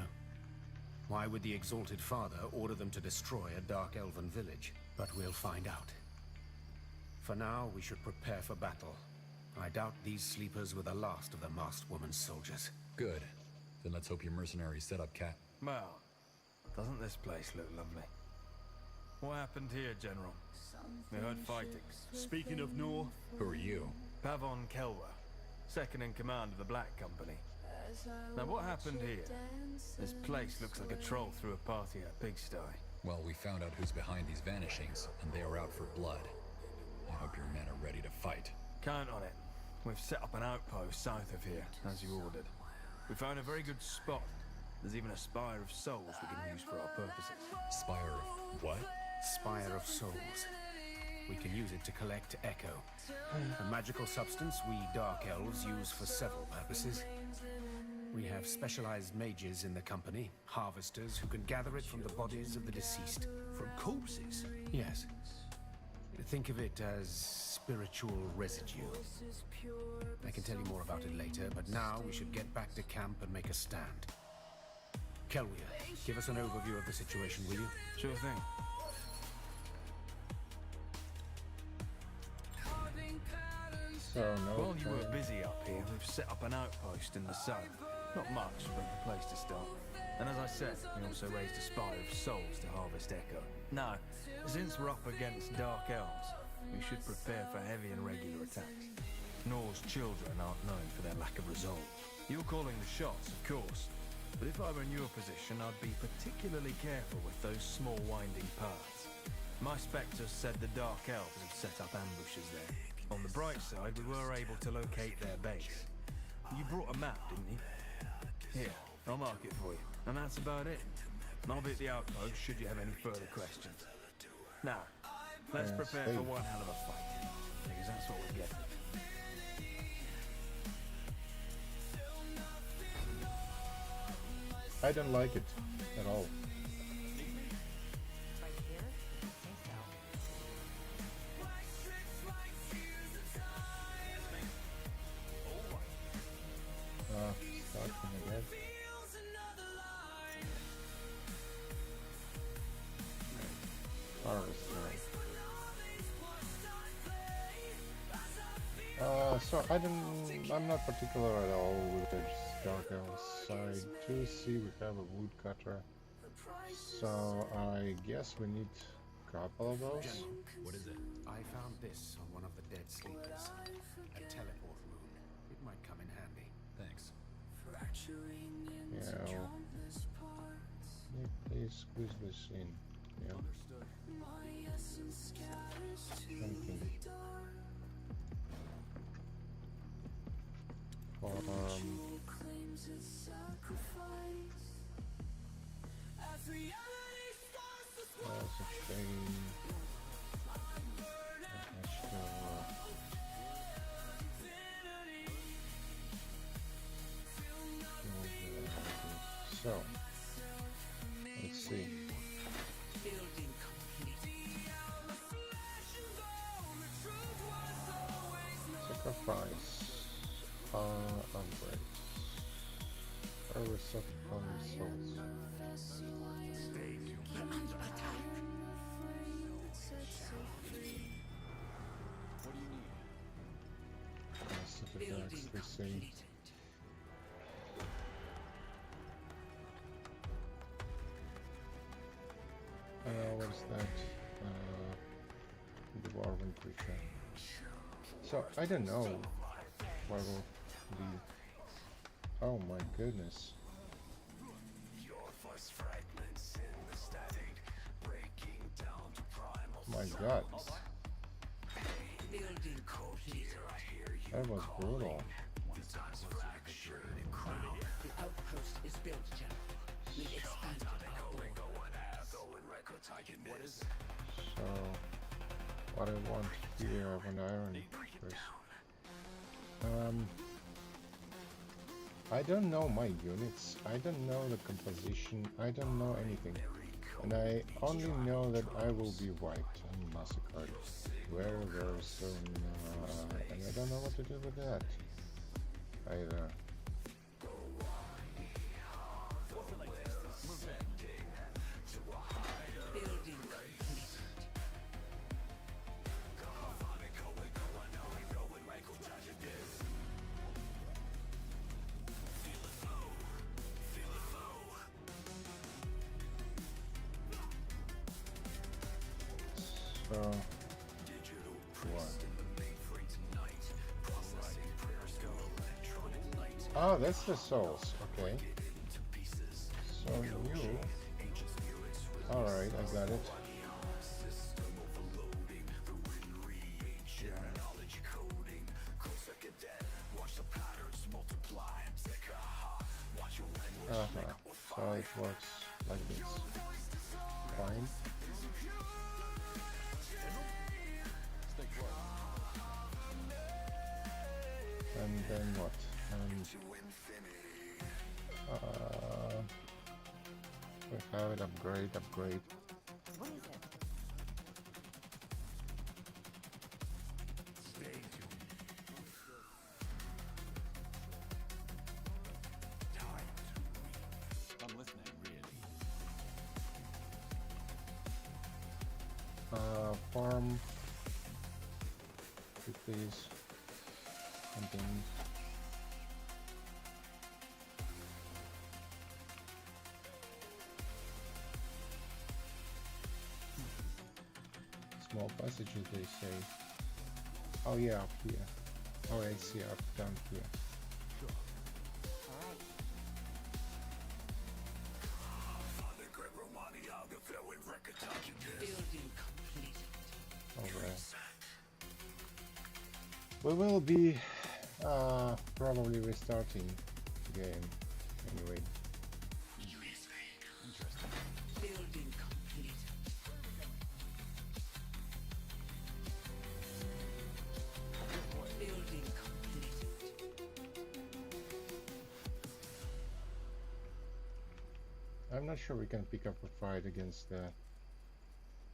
Why would the Exalted Father order them to destroy a Dark Elven village? But we'll find out. For now, we should prepare for battle. I doubt these sleepers were the last of the masked woman soldiers. Good. Then let's hope your mercenaries set up Cat. Well, doesn't this place look lovely? What happened here, General? We heard fighting. Speaking of Nor, who are you? Pavon Kelwer, second in command of the Black Company. Now what happened here? This place looks like a troll threw a party at a pigsty. Well, we found out who's behind these vanishings, and they are out for blood. I hope your men are ready to fight. Count on it. We've set up an outpost south of here, as you ordered. We found a very good spot. There's even a Spire of Souls we can use for our purposes. Spire of what? Spire of Souls. We can use it to collect Echo, a magical substance we Dark Elves use for several purposes. We have specialized mages in the company, harvesters who can gather it from the bodies of the deceased. From corpses? Yes. Think of it as spiritual residue. I can tell you more about it later, but now we should get back to camp and make a stand. Kelwier, give us an overview of the situation, will you? Sure thing. So, no While you were busy up here, we've set up an outpost in the south. Not much, but a place to start. And as I said, we also raised a Spire of Souls to harvest Echo. Now, since we're up against Dark Elves, we should prepare for heavy and regular attacks. Nor's children aren't known for their lack of resolve. You're calling the shots, of course. But if I were in your position, I'd be particularly careful with those small winding paths. My spectres said the Dark Elves have set up ambushes there. On the bright side, we were able to locate their base. You brought a map, didn't you? Here, I'll mark it for you. And that's about it. I'll be at the outpost should you have any further questions. Now, let's prepare for one hell of a fight. Because that's what we're getting. I don't like it at all. So I'm not particular at all with the Dark Elves side. To see, we have a woodcutter. So I guess we need a couple of those. What is it? I found this on one of the dead sleepers. A teleport rune. It might come in handy. Thanks. Yeah. Please squeeze this in. Yeah. Something. That's a shame. So, let's see. Sacrifice. Upgrades. Early sacrifice souls. Let's see. What is that? Dwarven creature. So, I don't know what will be. Oh my goodness. My god. That was brutal. The outpost is built, General. We expanded our So, what I want here, I want iron first. I don't know my units, I don't know the composition, I don't know anything. And I only know that I will be wiped and massacred very, very soon. And I don't know what to do with that either. Oh, that's the souls, okay. So you... Alright, I got it. So it works like this. Fine. And then what? We have it, upgrade. What is it? I'm listening, really. Farm. Please. Something. Small passages, they say. Oh yeah, up here. Oh, I see, up down here. Alright. We will be probably restarting the game anyway. I'm not sure we can pick up a fight against the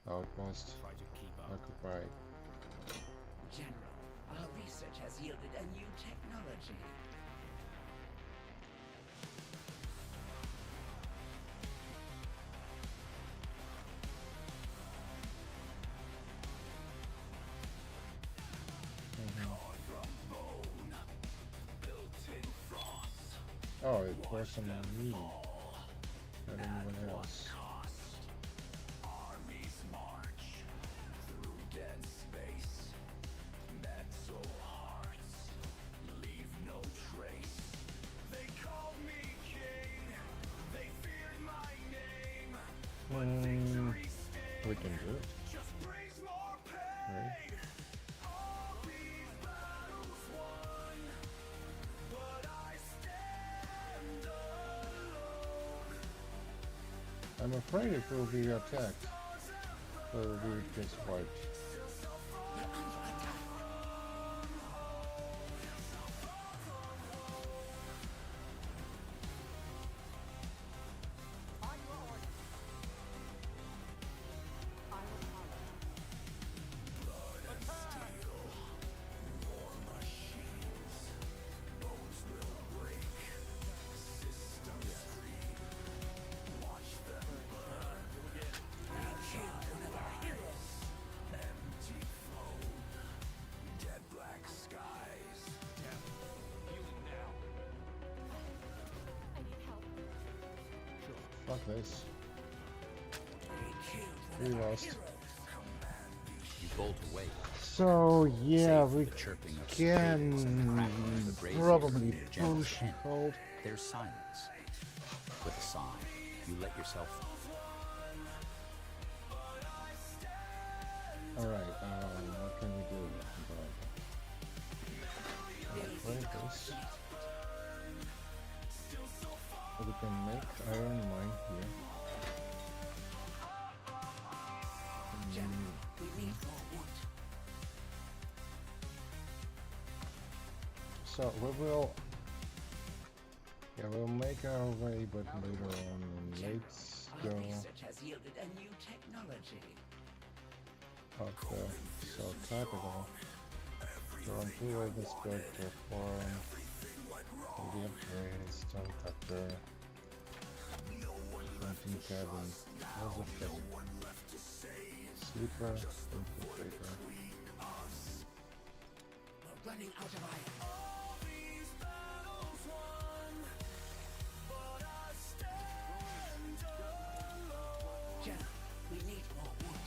outpost occupied. General, our research has yielded a new technology. Oh, it wasn't on me. Not anyone else. We can do it. Right. I'm afraid if we'll be attacked, we'll be just wiped. Fuck this. We lost. You bolt away. So yeah, we Chirping of can cicadas and the crackling of the brazier probably in your general's push tent. hold. There's silence. With a sigh, you let yourself. Alright, what can we do? This. We can make iron mine here. So we will, we'll make our way, but later on. Let's go has yielded a new technology. up the South Capital. From two of the spectre form, the upgrades, stone cutter, hunting cabin, house of cabin, sleeper, infiltrator. We're running out of iron. We need more wood.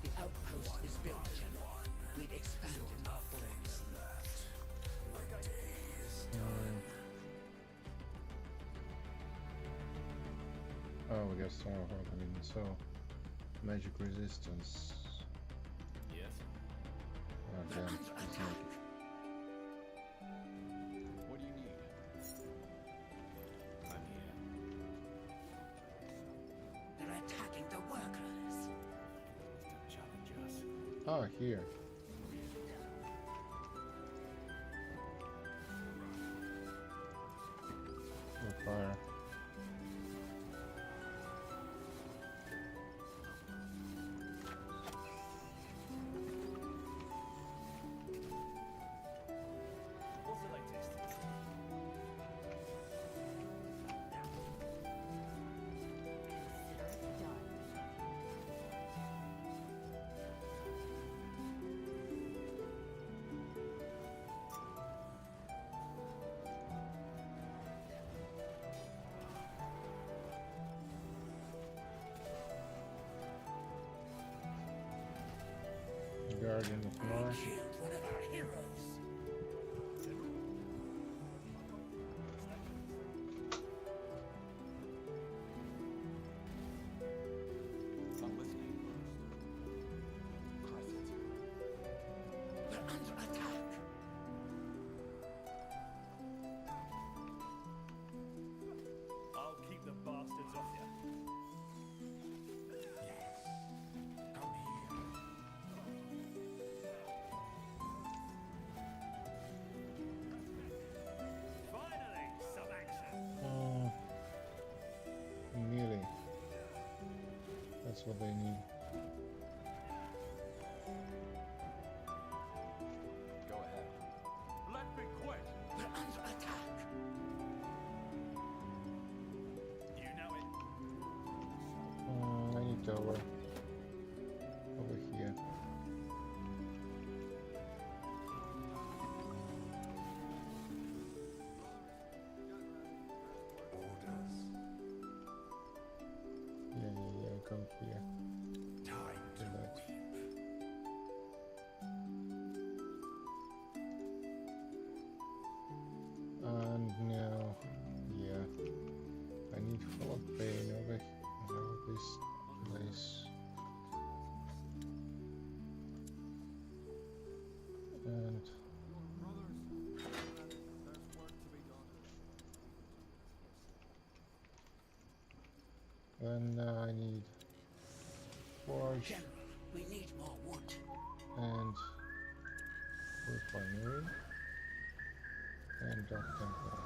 The outpost is built, General. We've expanded our force. Oh, we got Star happening, so magic resistance. Yes. Oh damn, it's magic. What do you need? I'm here. They're attacking the workers. Challenge us. Ah, here. Fire. What's the latest? Guardian of Mars. One of our heroes. I'm listening. We're under attack. I'll keep the bastards off you. Finally, some action. Nearly. That's what they need. Go ahead. Let And now I need forge. General, we need more wood. And refinery. And dock temple.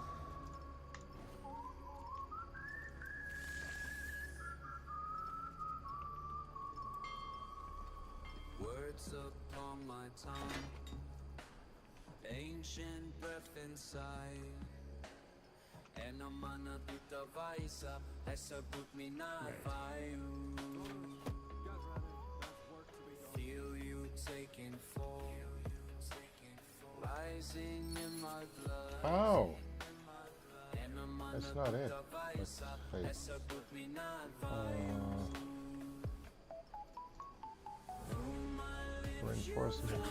Words upon my tongue, ancient breath inside. And I'm gonna put the vice up, that's a book me not fire. Feel you taking form, rising in my blood. Oh! That's not it. That's reinforcements.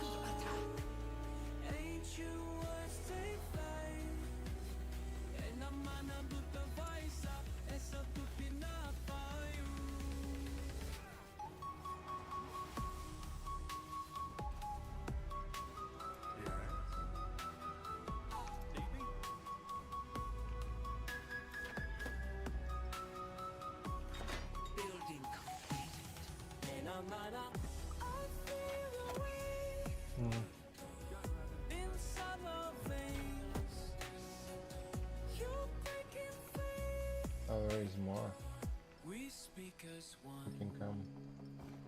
Oh, there is more. We speak as one. You can come.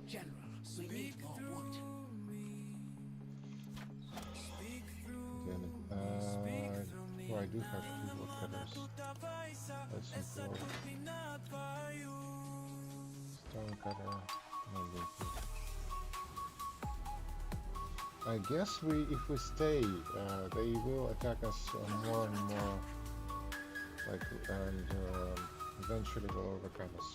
General, we need more wood. Then, oh, I do have 2 woodcutters. That's important. Stone cutter. No good. I guess if we stay, they will attack us more and more. Like, and eventually will overcome us.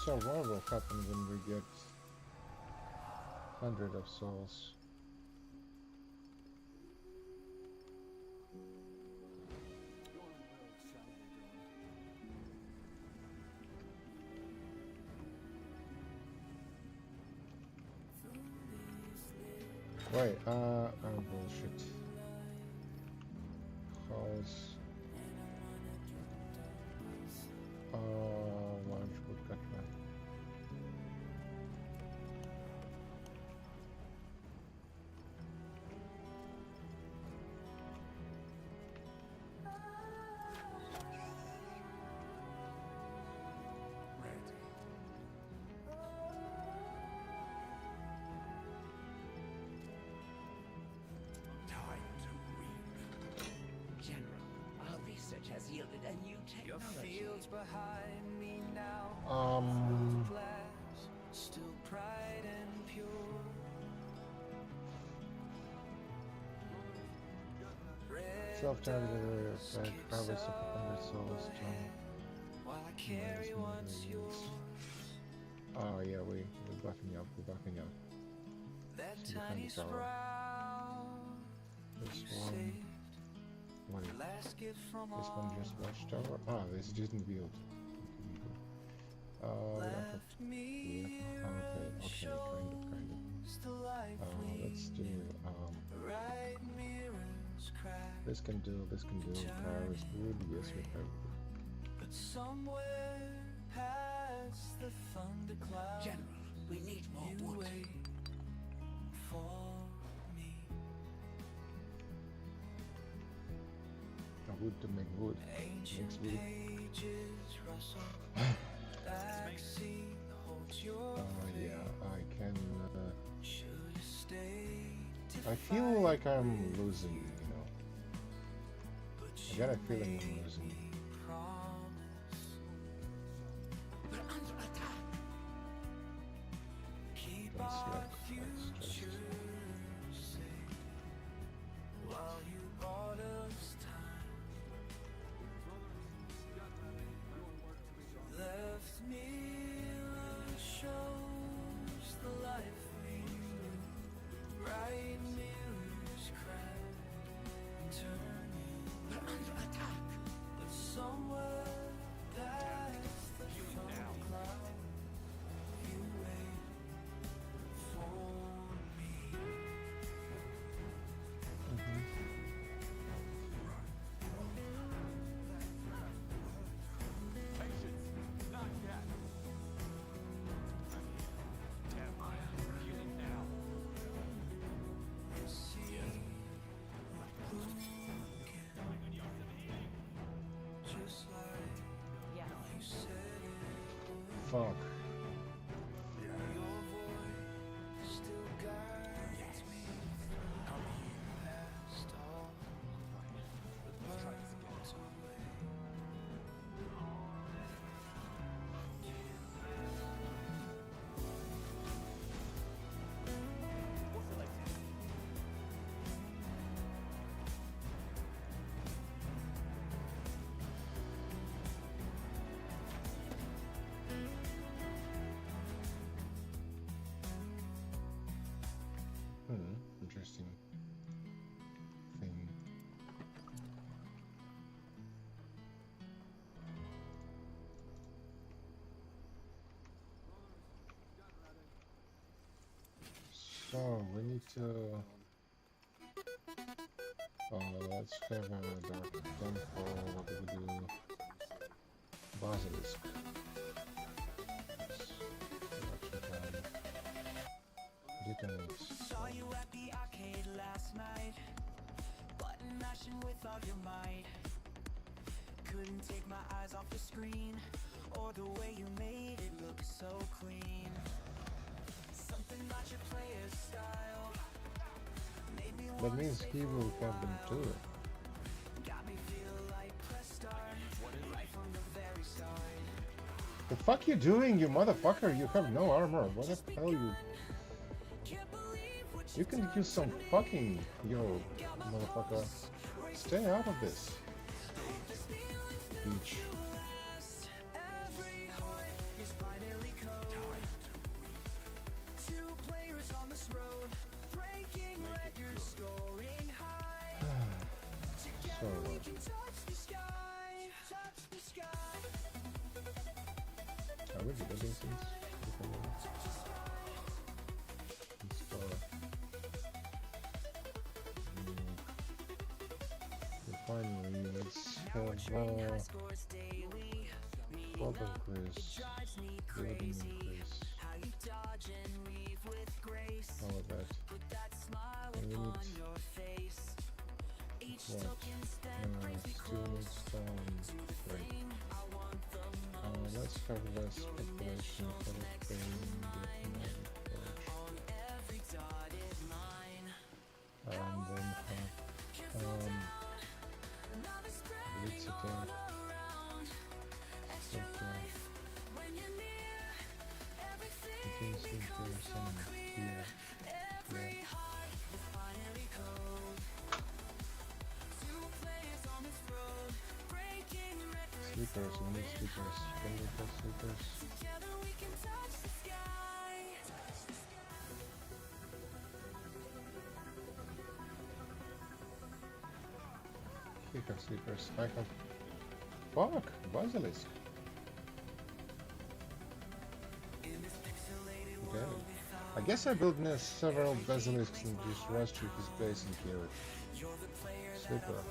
So what will happen when we get 100 of souls? Wait, oh bullshit. House. Large woodcut man. Has yielded a new technology. Your fields behind me now. Glass, still pride and pure. Self-targeted harvest of 100 souls. While I carry what's yours. Oh yeah, we're buffing up. We're buffing up. That tiny sprout. This one. What is this one? Just watchtower. Ah, this didn't build. We don't have. Yeah. Okay, kind of. Let's do. This can do. Harvest wood. Yes, we have. But somewhere past the thundercloud, General, we need more wood. For wood to make wood. Makes wood. Yeah, I can. I feel like I'm losing, you know. I got a feeling I'm losing. Fuck. Interesting thing. So we need to let's have a dark temple. What do we do? Basilisk. Saw you at the arcade last night, button mashing with all your might. Couldn't take my eyes off the screen, or the way you made it look so clean. Something about your player's style made me That means he will have them too. got me feel like press start right from the very start. The fuck you doing, you motherfucker? You have no armor. What the hell you? You can use some fucking, yo, motherfucker. Stay out of this. Beach. So are we building things? Finally, let's have pop increase, building increase. How about that? And we need what? Steel, stone, right. Let's have less population for the pain, and then have blitz attack. Continuously there's some here. Yeah. Sleepers, we need sleepers. Can we get sleepers? He have sleepers. I have. Fuck! Basilisk! Okay. I guess I built several basilisks and just rushed to his base and kill it. Sleeper.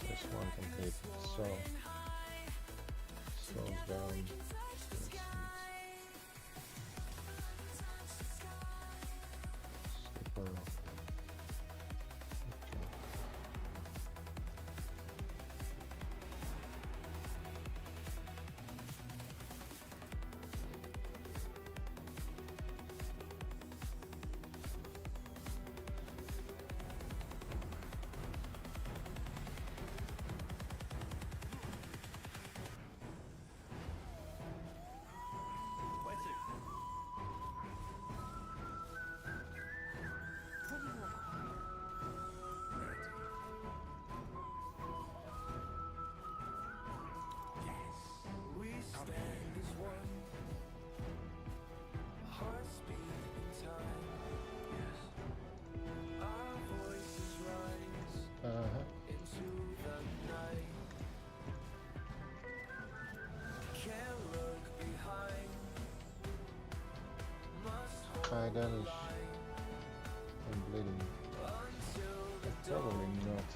This one complete. So down. Sleeper. High damage. I'm bleeding. Probably not.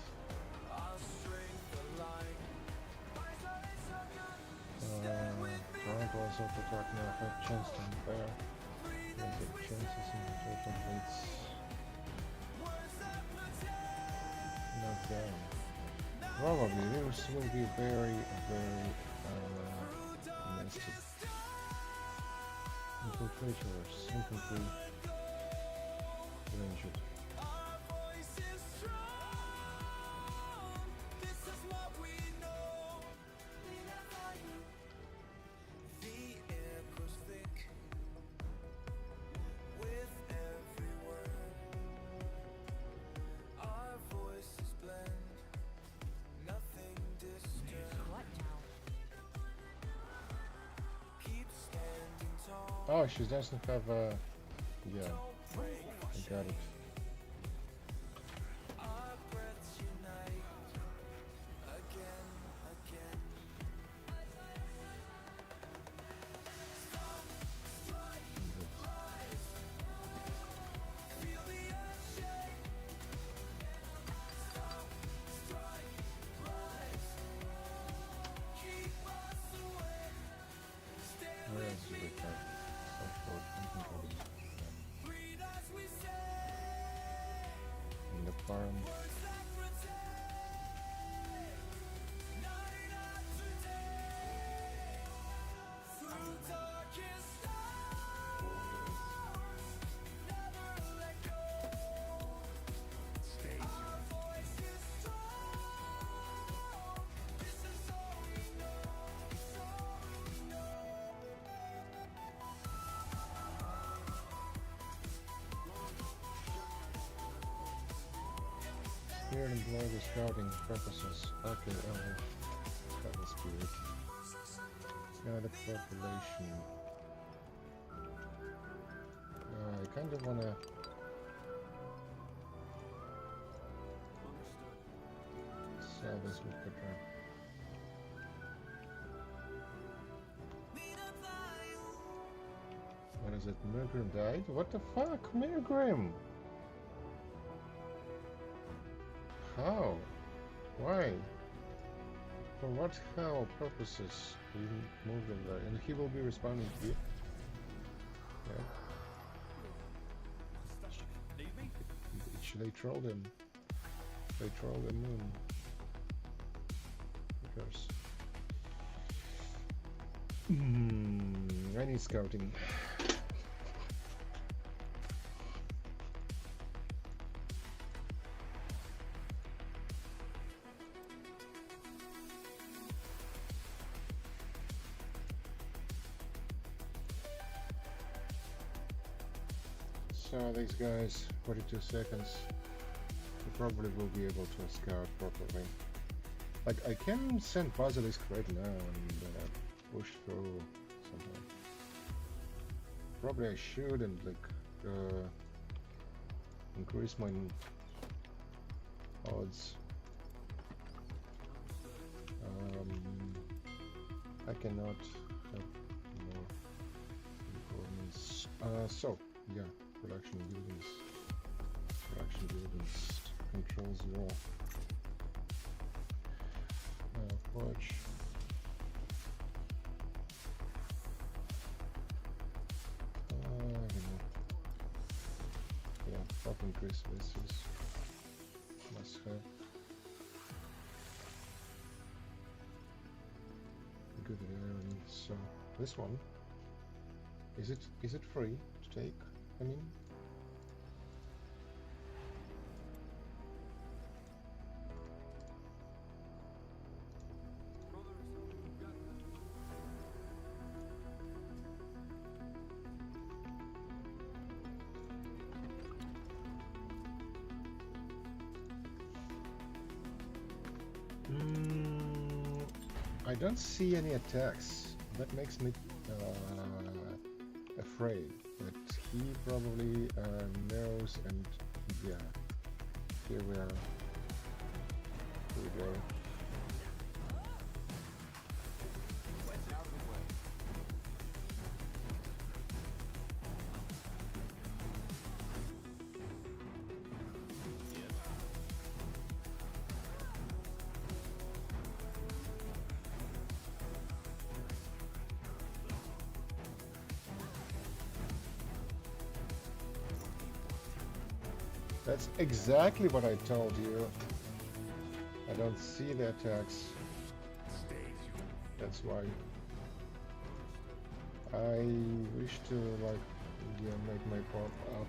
Triangle is auto attack now. Have chance to impair. chances in the total hits. Not down. Probably this will be very nasty. Infiltrators, infantry, ranged. Oh, she doesn't have a... yeah, I got it. Farm. Here and below the scouting purposes. Okay, that was good. Now the population. I kind of wanna sell this woodcutter. What is it? Milgrim died? What the fuck? Milgrim! How? Why? For what hell purposes? We moved him there, and he will be responding to you. Yeah. They trolled him. They trolled the moon. Because I need scouting. So these guys, 42 seconds, you probably will be able to scout properly. Like, I can send Basilisk right now and push through somehow. Probably I should and like increase my odds. I cannot have more improvements. So yeah. Production buildings. Production buildings. Control 0. Watch. Yeah, pop increase this is must have. Good iron. So this one. Is it free to take? I mean, I don't see any attacks. That makes me afraid that he probably knows, and yeah, here we are. Here we go. That's exactly what I told you. I don't see the attacks. That's why I wish to like make my pop up.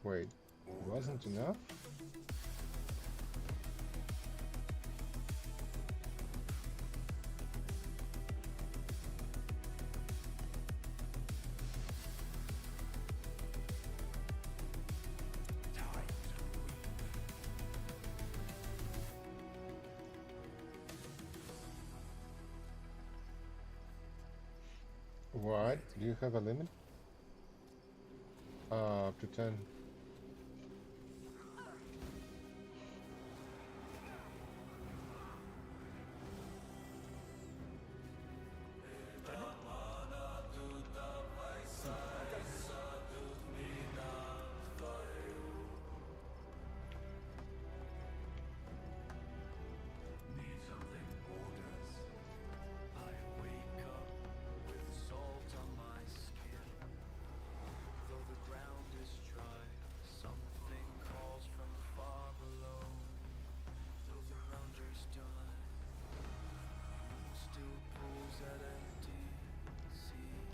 Wait, it wasn't enough? What? Do you have a limit? Up to 10.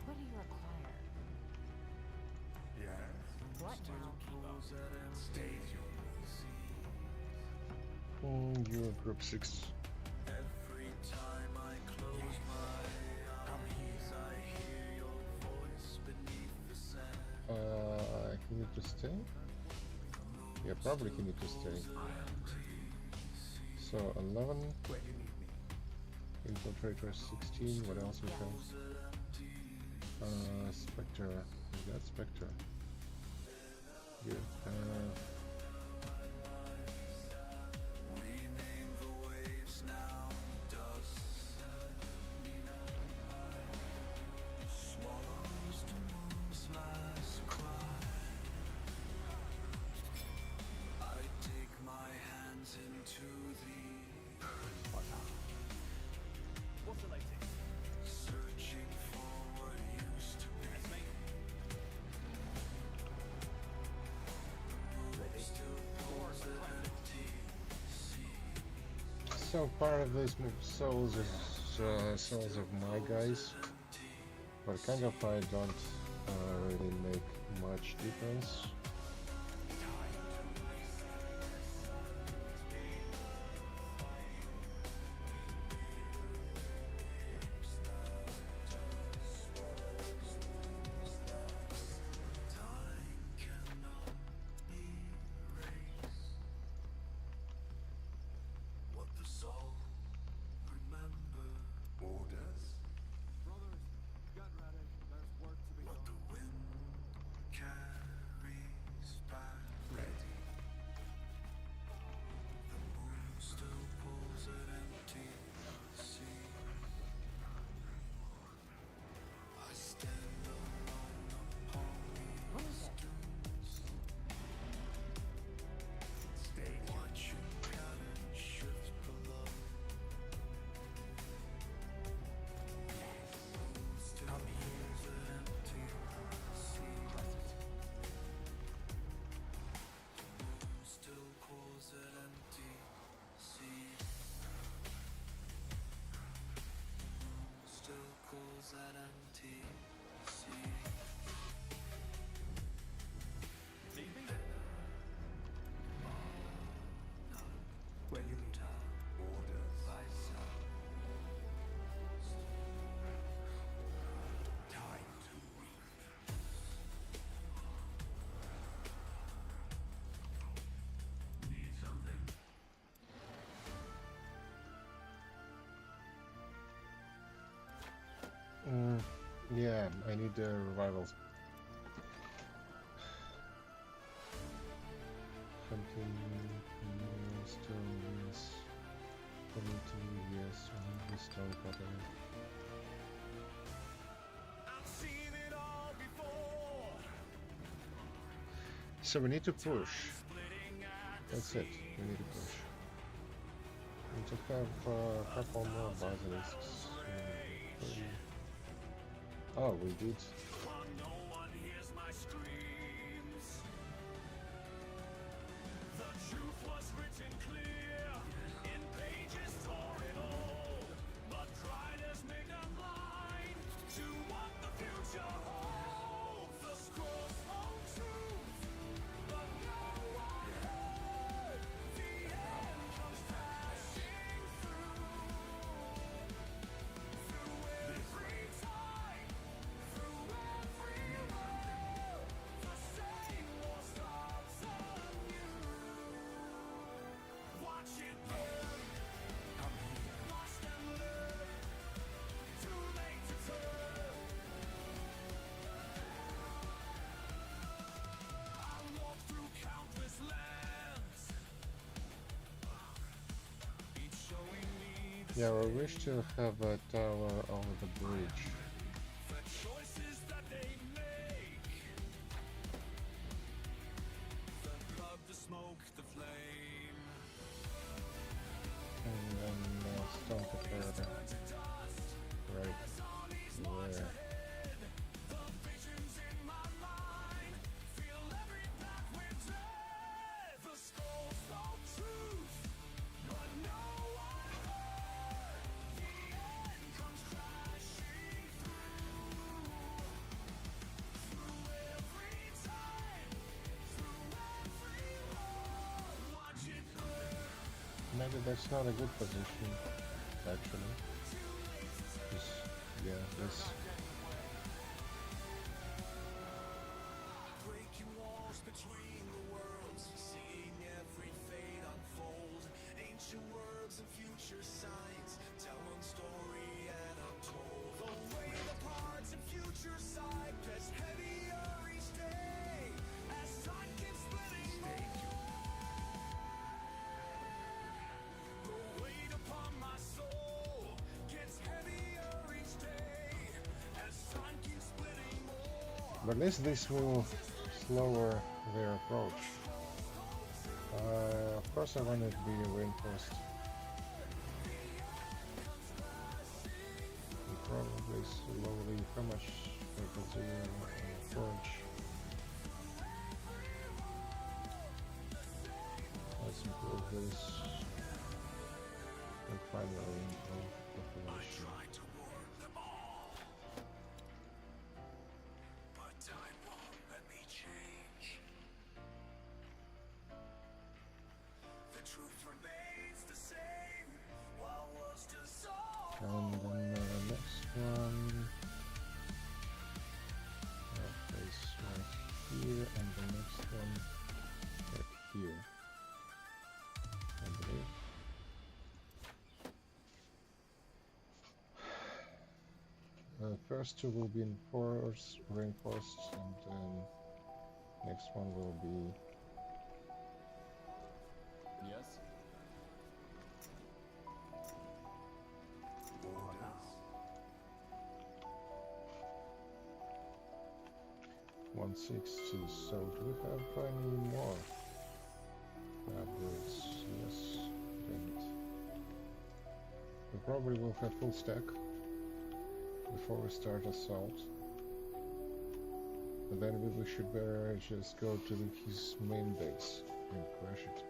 What do you require? What now? You're group 6. Every time I close my eyes, I hear your voice beneath the sand. He need to stay? Yeah, probably he need to stay. So 11. Infiltrator 16. What else we have? Spectre. Is that Spectre? You have. So part of this souls is souls of my guys, but kind of I don't really make much difference. Yeah, I need revivals. Hunting, stone, yes. Community, yes. I need the stone cutter. So we need to push. That's it. We need to push. to have a couple more basilisks. Oh, we did. Yeah, we wish to have a tower over the bridge. And then stomp it further. Right there. Maybe that's not a good position, actually. Yeah, this. Breaking walls between the worlds, seeing every fate unfold. Ancient words and future signs tell one story and untold. The weight of parts and future side gets heavier each day as time keeps splitting more. But at least this will slower their approach. Of course I want it to be reinforced. And probably slowly, how much frequency approach? Let's improve this. And finally improve population. And then the next one is right here, and the next one right here, I believe. First two will be reinforced, and then next one will be. Yes. 160. So do we have any more upgrades? Yes, and we probably will have full stack before we start assault. And then we should better just go to his main base and crash it.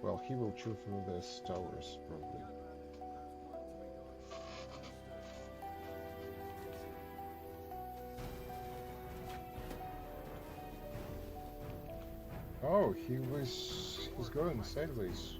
Well, he will chew through these towers probably. Oh, he's going sideways.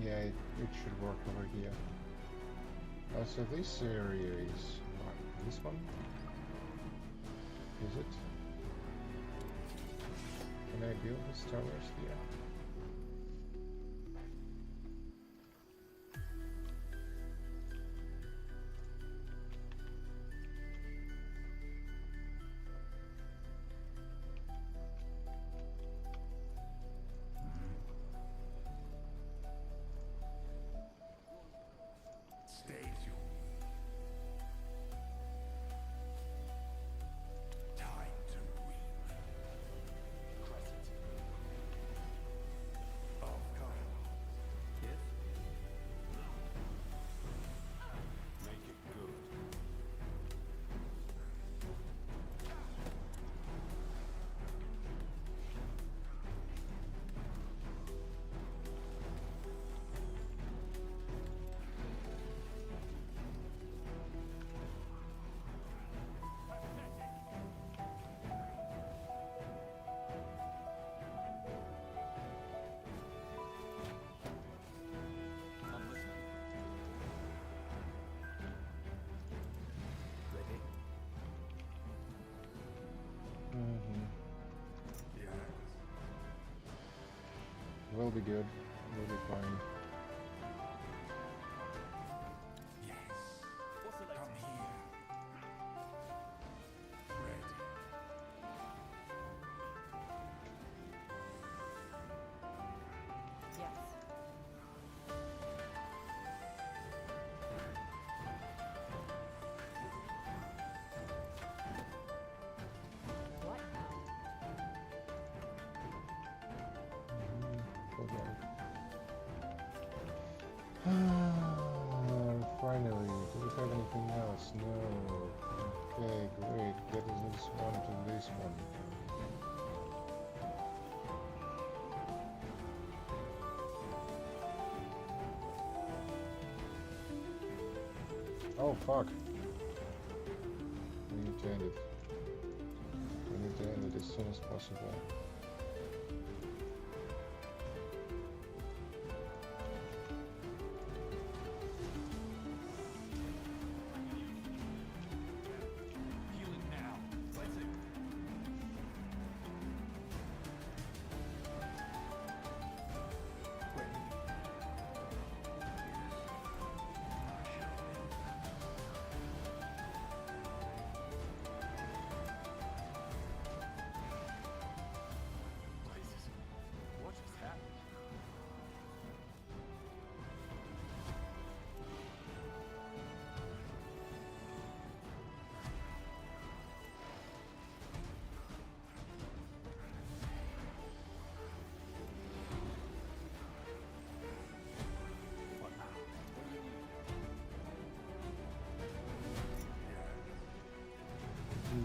Yeah, it should work over here. So this area is what? This one? Is it? Can I build these towers here? Will be good. Will be fine. Finally, do we have anything else? No. Okay, great. Get this one to this one. Oh fuck. We need to end it. We need to end it as soon as possible.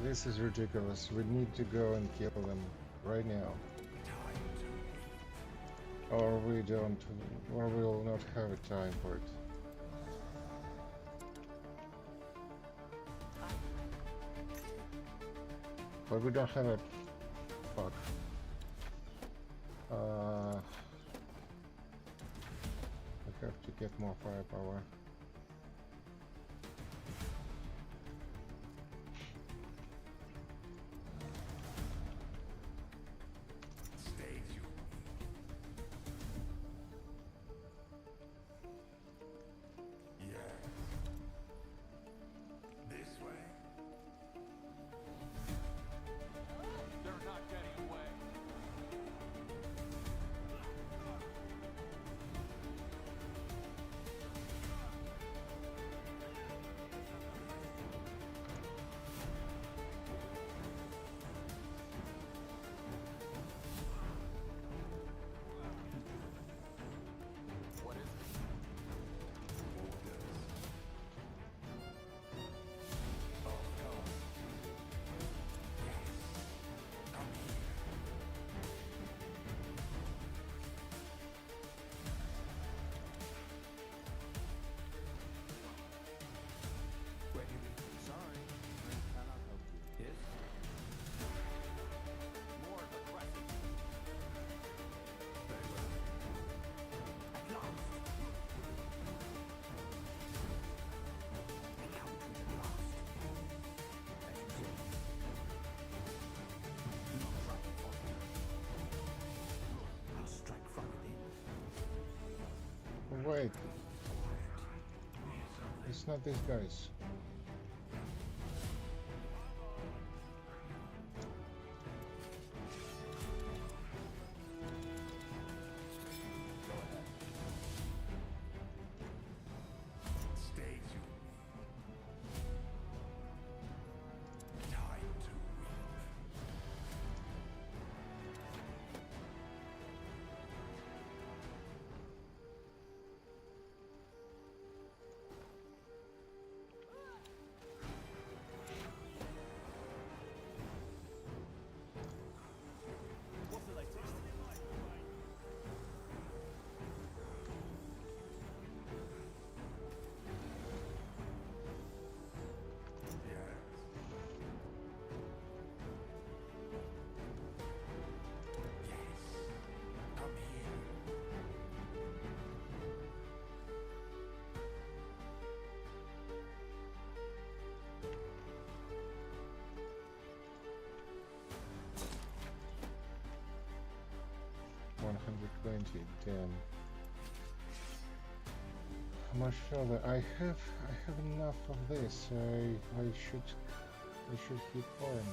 This is ridiculous. We need to go and kill them right now. Or we don't, or we will not have a time for it. But we don't have a... fuck. We have to get more firepower. wait. It's not these guys. Damn. I'm not sure that I have enough of this. I should keep going.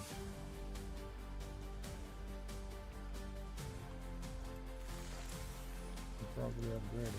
Probably upgrade it.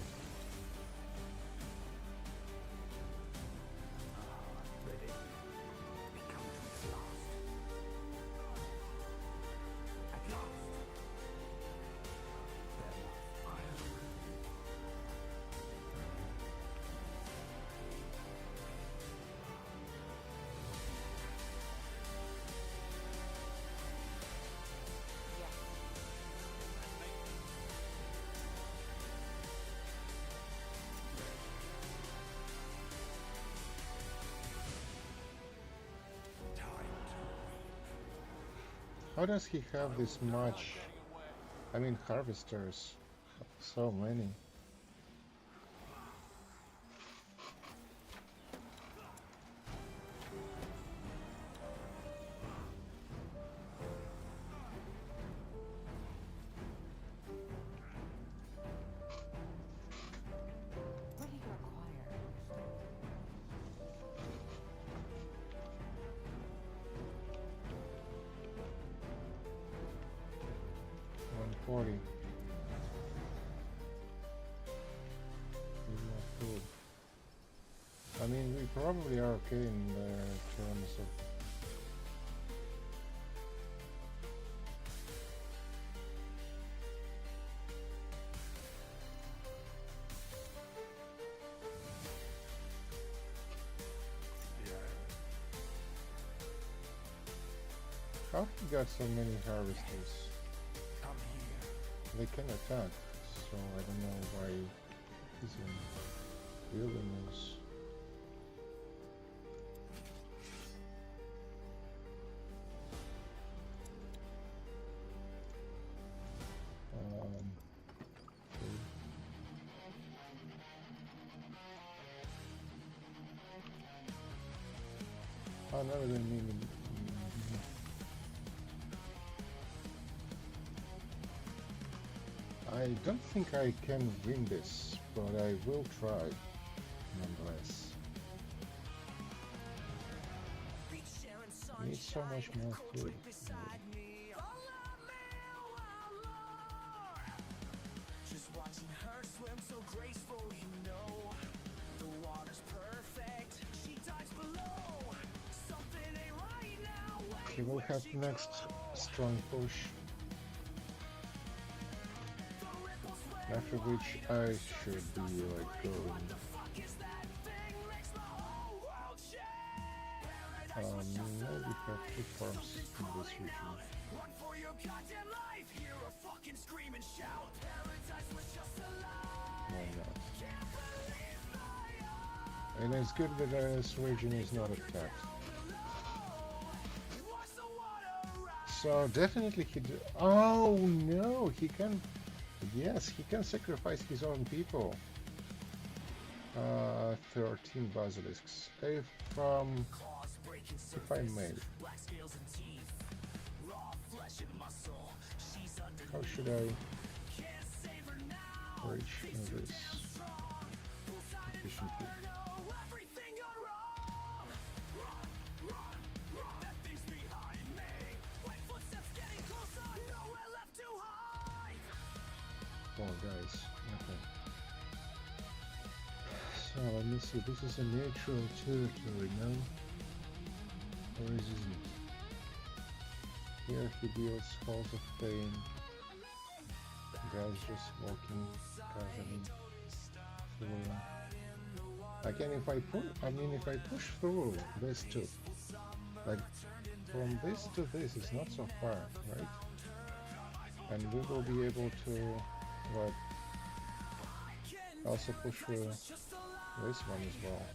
How does he have this much? I mean, harvesters. So many. What do you acquire? 140. Food. I mean, we probably are okay in terms of. How he got so many harvesters? They can attack, so I don't know why he's in wilderness. Oh, no, I didn't mean. I don't think I can win this, but I will try, nonetheless. I need so much more food. Just watching her swim so graceful, you know. The water's perfect. She dives below. Something ain't right now. He will have next strong push. After which I should be like going. Maybe have 2 farms in this region. Why not? And it's good that this region is not attacked. So definitely he do. Oh no, he can. Yes, he can sacrifice his own people. 13 basilisks. If I may. How should I reach this? efficiently. Oh guys, okay. So let me see, this is a natural territory now, or is it? Here he deals halls of pain. Guys just walking casually through. Again, if I push through this too, like from this to this is not so far, right? And we will be able to also push through this one as well.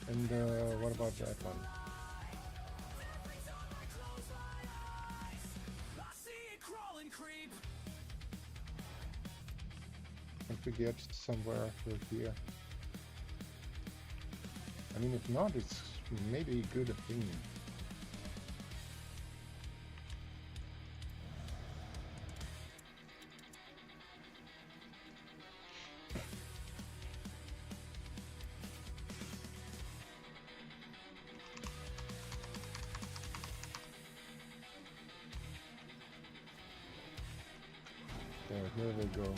And what about that one? If we get somewhere through here. I mean, if not, it's maybe a good thing. Here we go.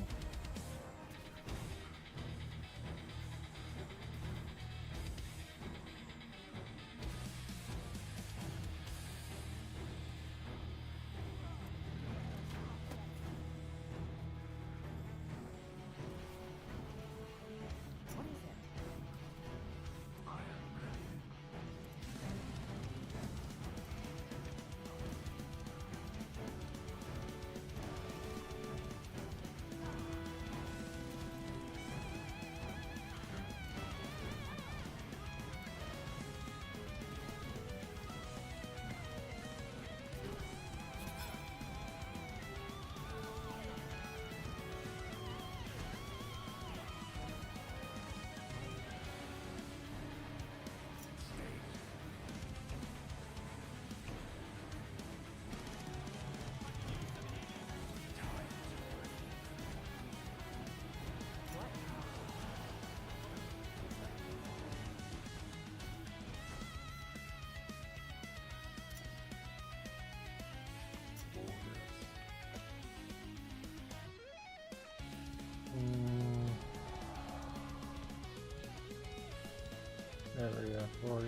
Area 40.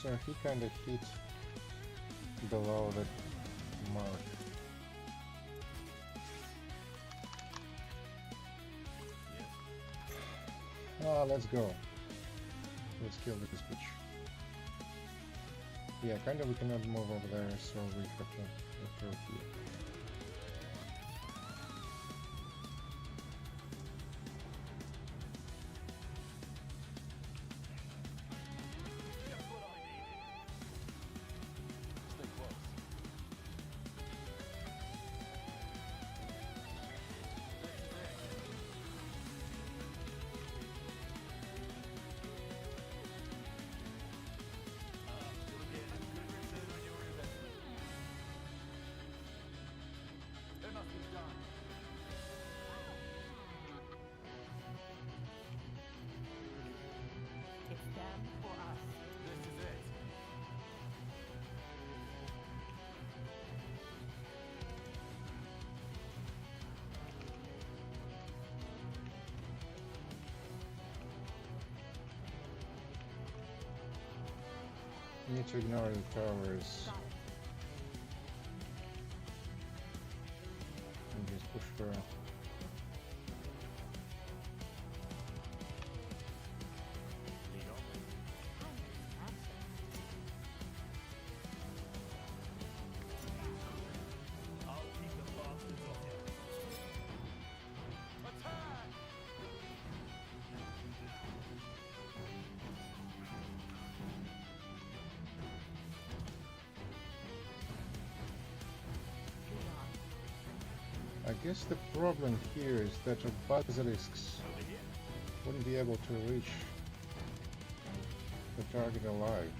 So he kind of hit below the mark. Let's go. Let's kill this bitch. Yeah, kind of we cannot move over there, so we have to go through here. You need to ignore the towers and just push through. guess the problem here is that the basilisks wouldn't be able to reach the target alive.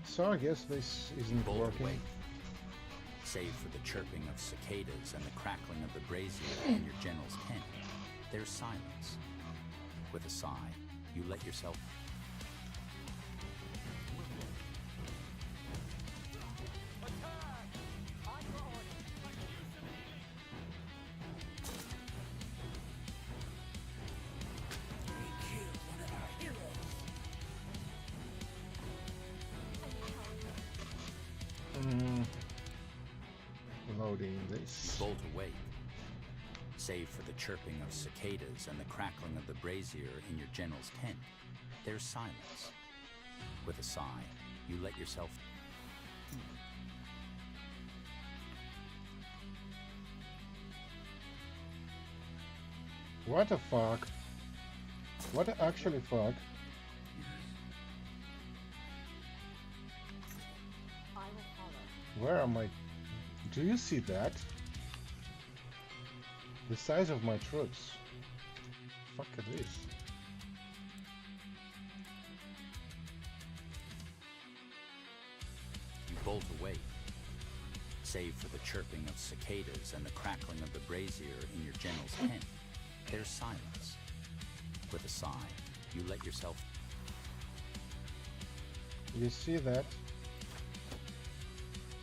So I guess this isn't working. Away. Save for the chirping of cicadas and the crackling of the brazier in your general's tent, there's silence. With a sigh, you let yourself... Loading this. Bolt away. Save for the chirping of cicadas and the crackling of the brazier in your general's tent, there's silence. With a sigh, you let yourself... What the fuck? What the actually fuck? Where am I? Do you see that? The size of my troops. Fuck it is. You bolt away. Save for the chirping of cicadas and the crackling of the brazier in your general's tent, there's silence. With a sigh, you let yourself... You see that?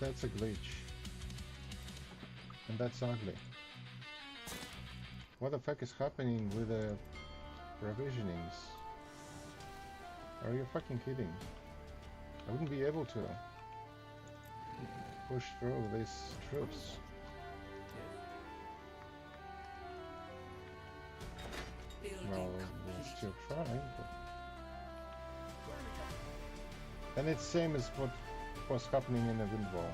That's a glitch. And that's ugly. What the fuck is happening with the provisionings? Are you fucking kidding? I wouldn't be able to push through these troops. Well, we'll still try, but... And it's same as what was happening in the wind wall.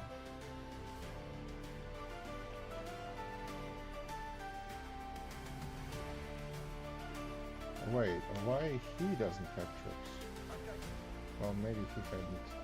Wait, why he doesn't have troops? Well, maybe he hadn't.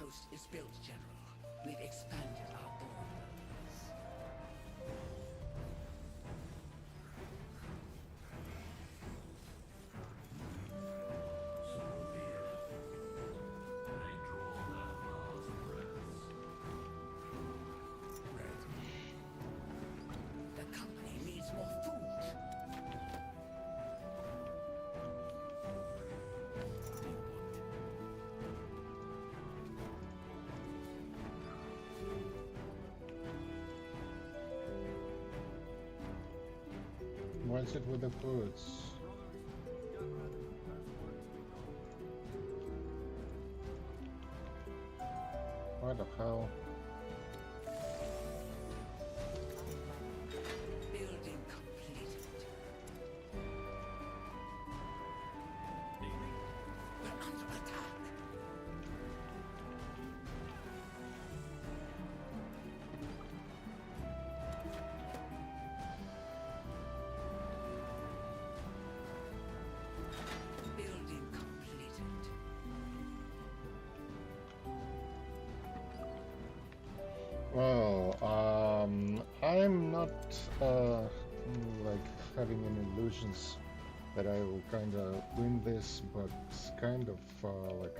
outpost is built, General. We've expanded our borders. The company needs more food. What's it with the foods? What the hell? Building completed. We're under attack. Building completed. Well, I'm not like having any illusions that I will kind of win this, but it's kind of like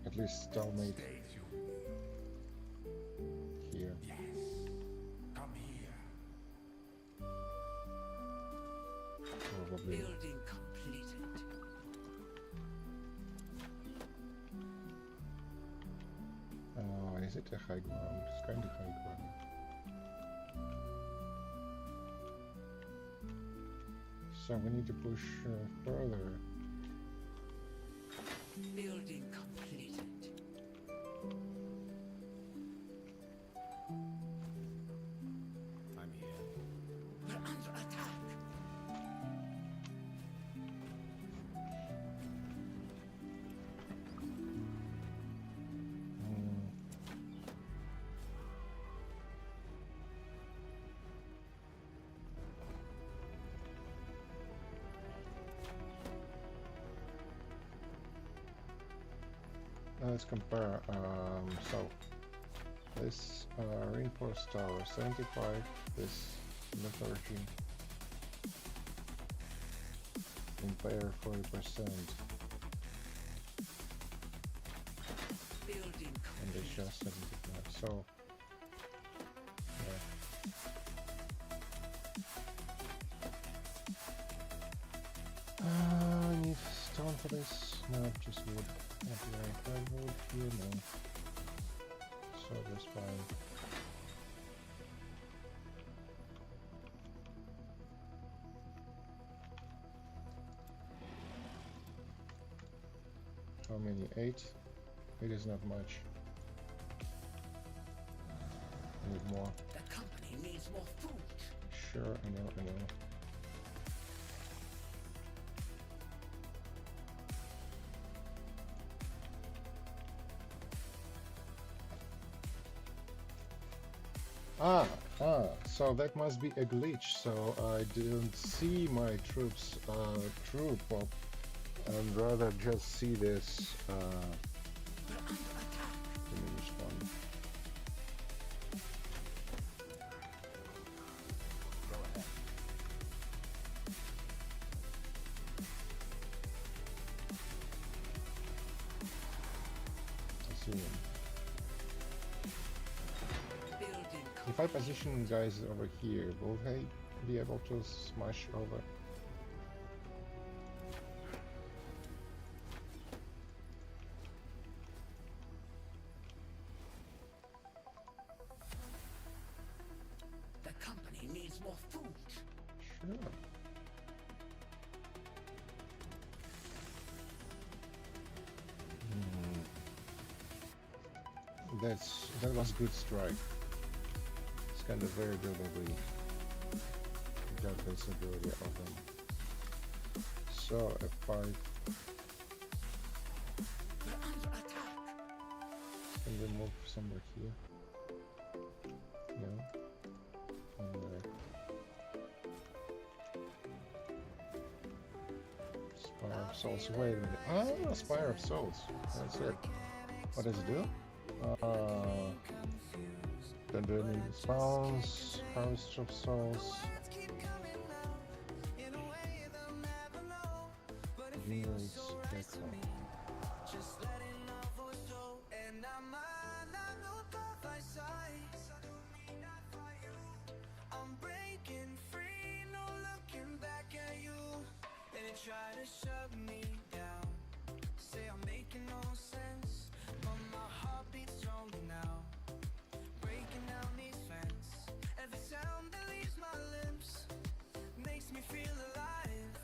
at least stalemate here. Come here. Probably. Building completed. Is it a high ground? It's kind of high ground. So we need to push further. Building completed. I'm here. We're under attack. Let's compare. So this reinforced tower 75, this lethargy, impair 40%, Building and it's just 75. So I need stone for this. No, just wood. Okay, I wood here now. So that's fine. How many? 8? It is not much. I need more. The company needs more food. Sure, I know. So that must be a glitch, so I didn't see my troops troop up and rather just see this diminished one. Go ahead. I see him. Building If I position guys over here, will they be able to smash over? The company needs more food. Sure. That was good strike. It's kind of very good that we got this ability of them. So F5. We're under attack. Can we move somewhere here? No. And Spire of Souls. Wait a minute. Ah, Spire of Souls. That's it. What does it do? Don't do any spells, harvest of souls. Generates echo. Try to shut me down, say I'm making no sense, but my heart beats stronger now, breaking down these fence. Every sound that leaves my lips makes me feel alive.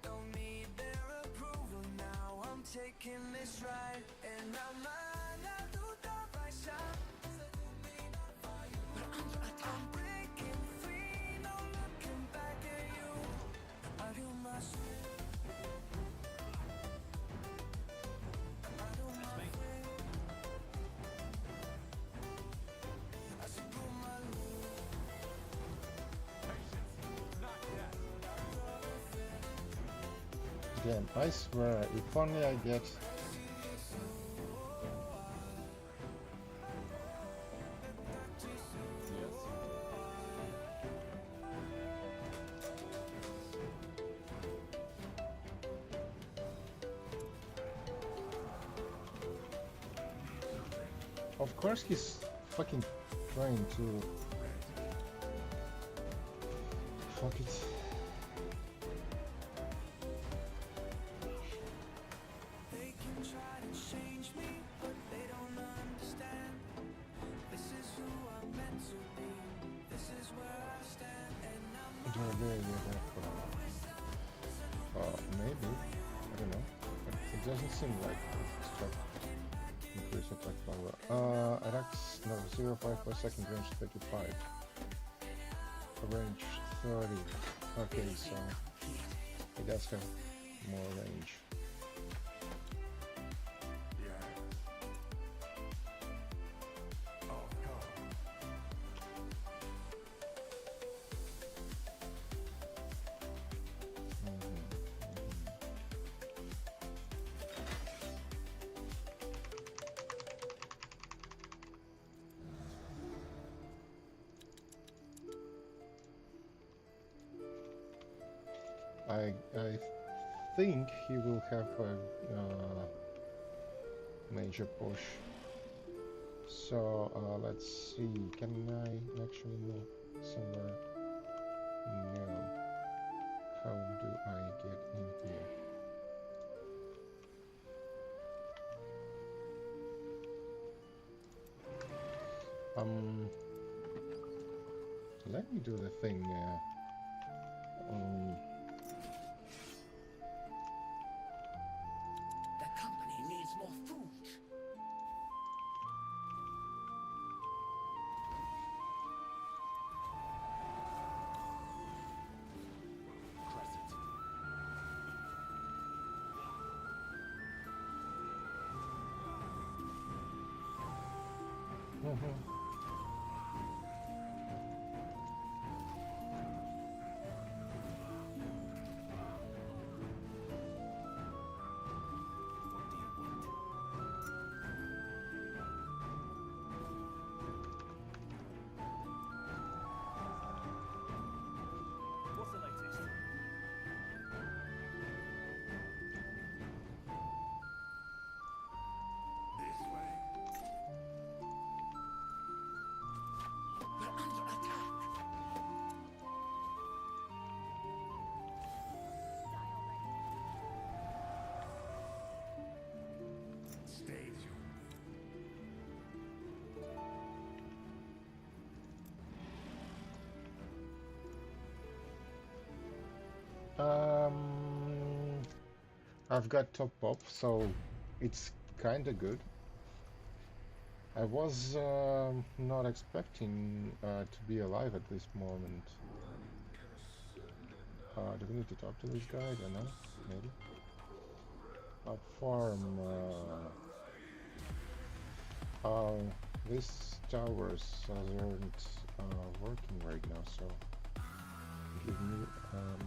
Don't need their approval now. I'm taking this ride, and I'm la duda paisa. I'm breaking free, no looking back at you. I do my Again, I swear, if only I get... Of course he's fucking trying to... Fuck it. Maybe, I don't know. It doesn't seem like it's increase attack power. Attacks no 0.5 per second, range 35. Range 30. Okay, so it does have more range. I think he will have a major push. So let's see, can I actually move somewhere? No. How do I get in here? Let me do the thing now. I've got top pop, so it's kinda good. I was not expecting to be alive at this moment. Do we need to talk to this guy? I don't know. Maybe. Farm. These towers aren't working right now, so give me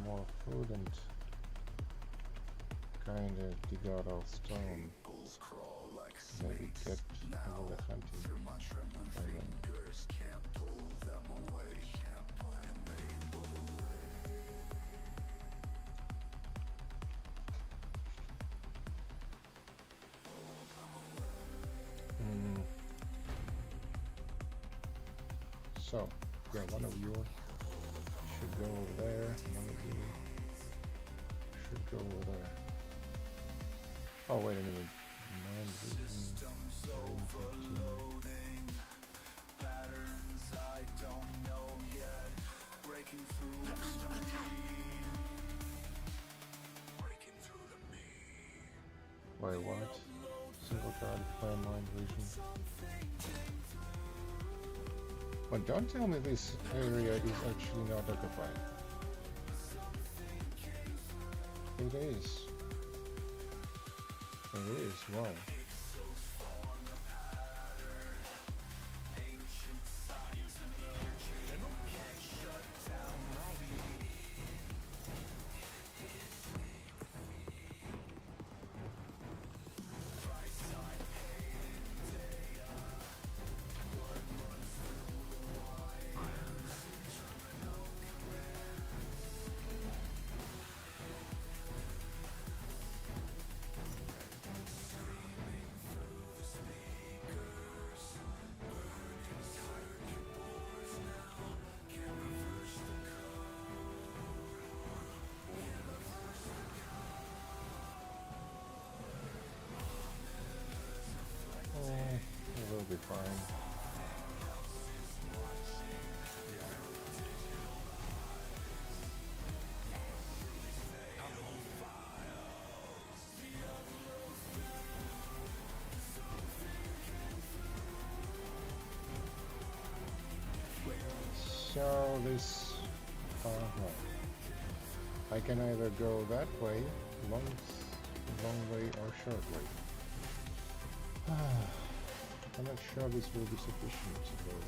more food and kinda dig out all stone. maybe get a little bit hunting by then. So, yeah, one of you should go over there, one of you should go over there. Oh, wait a minute. Wait, what? Single target fire mind vision. But don't tell me this area is actually not occupied. It is. It is, wow. It will be fine. So this, I can either go that way, long way, or short way. I'm not sure this will be sufficient though.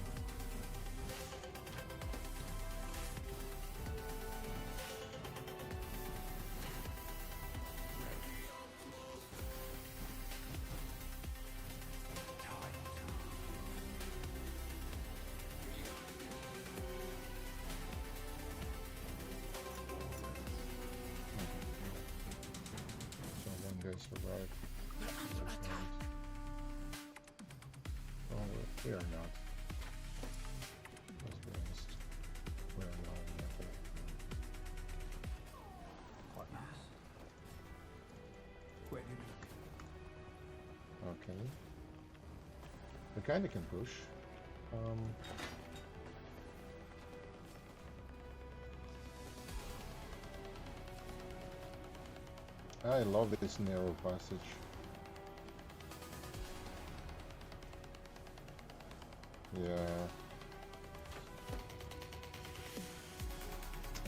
So one goes to right. We are not. Let's be honest. We are not nothing. Quite nice. Where do you Okay. We kinda can push. I love this narrow passage. Yeah,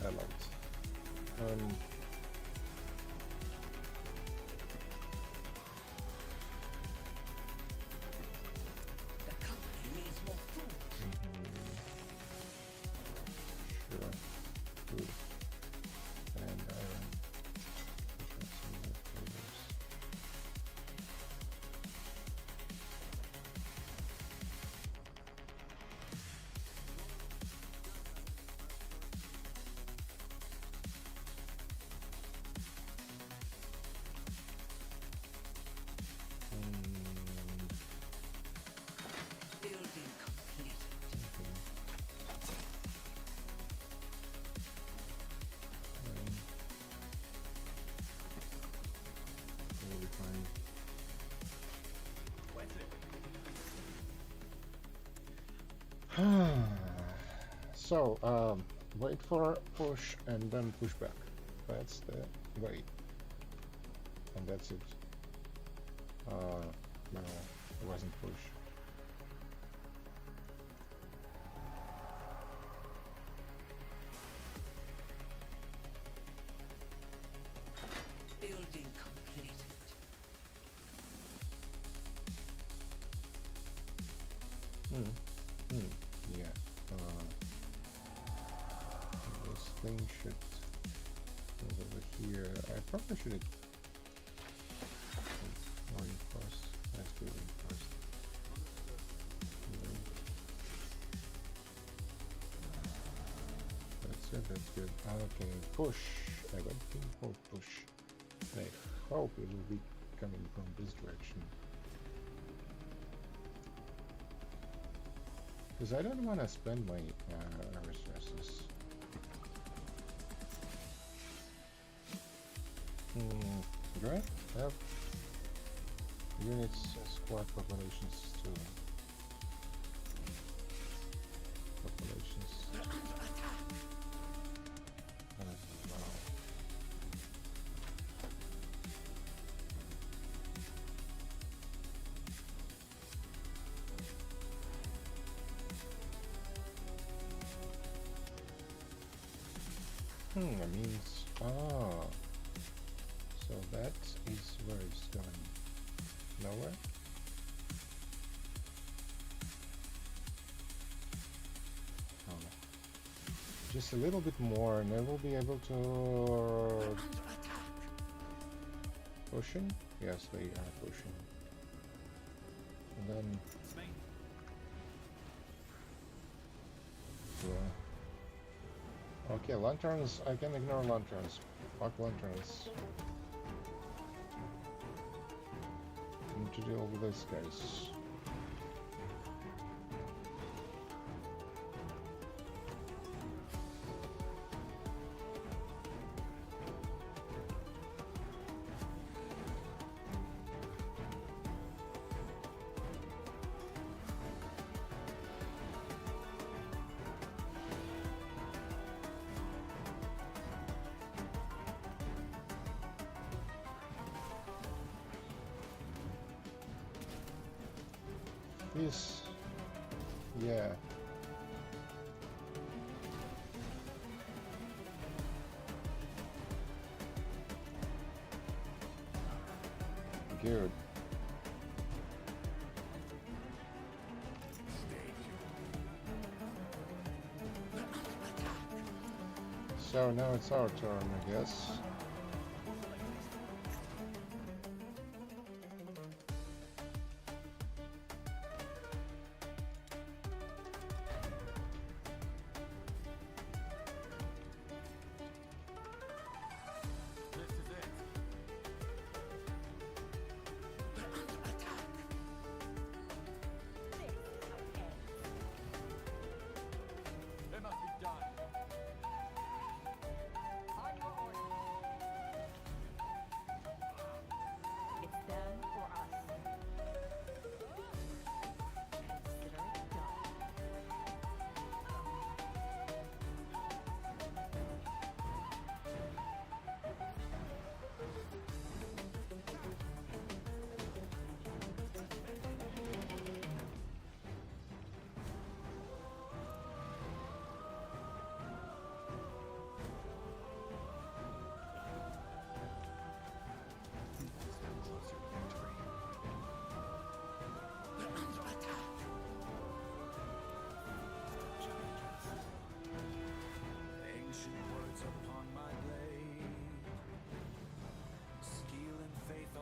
I like it. The company needs more food. Sure, food and iron. Building complete. We'll be fine. So, wait for push and then push back. That's the way. And that's it. No, it wasn't push. Building completed. Yeah. This thing should move over here. I probably should reinforce that building. that's good. Okay, push. I went for push. I hope it will be coming from this direction. Because I don't want to spend my resources. Do I have units squad populations too? Populations. That means, so that is where it's going. Nowhere? Oh, just a little bit more and I will be able to... Pushing? Yes, they are pushing. And then... Yeah. Okay, lanterns, I can ignore lanterns. Fuck lanterns. Need to deal with these guys. This, yeah. Good. So now it's our turn, I guess.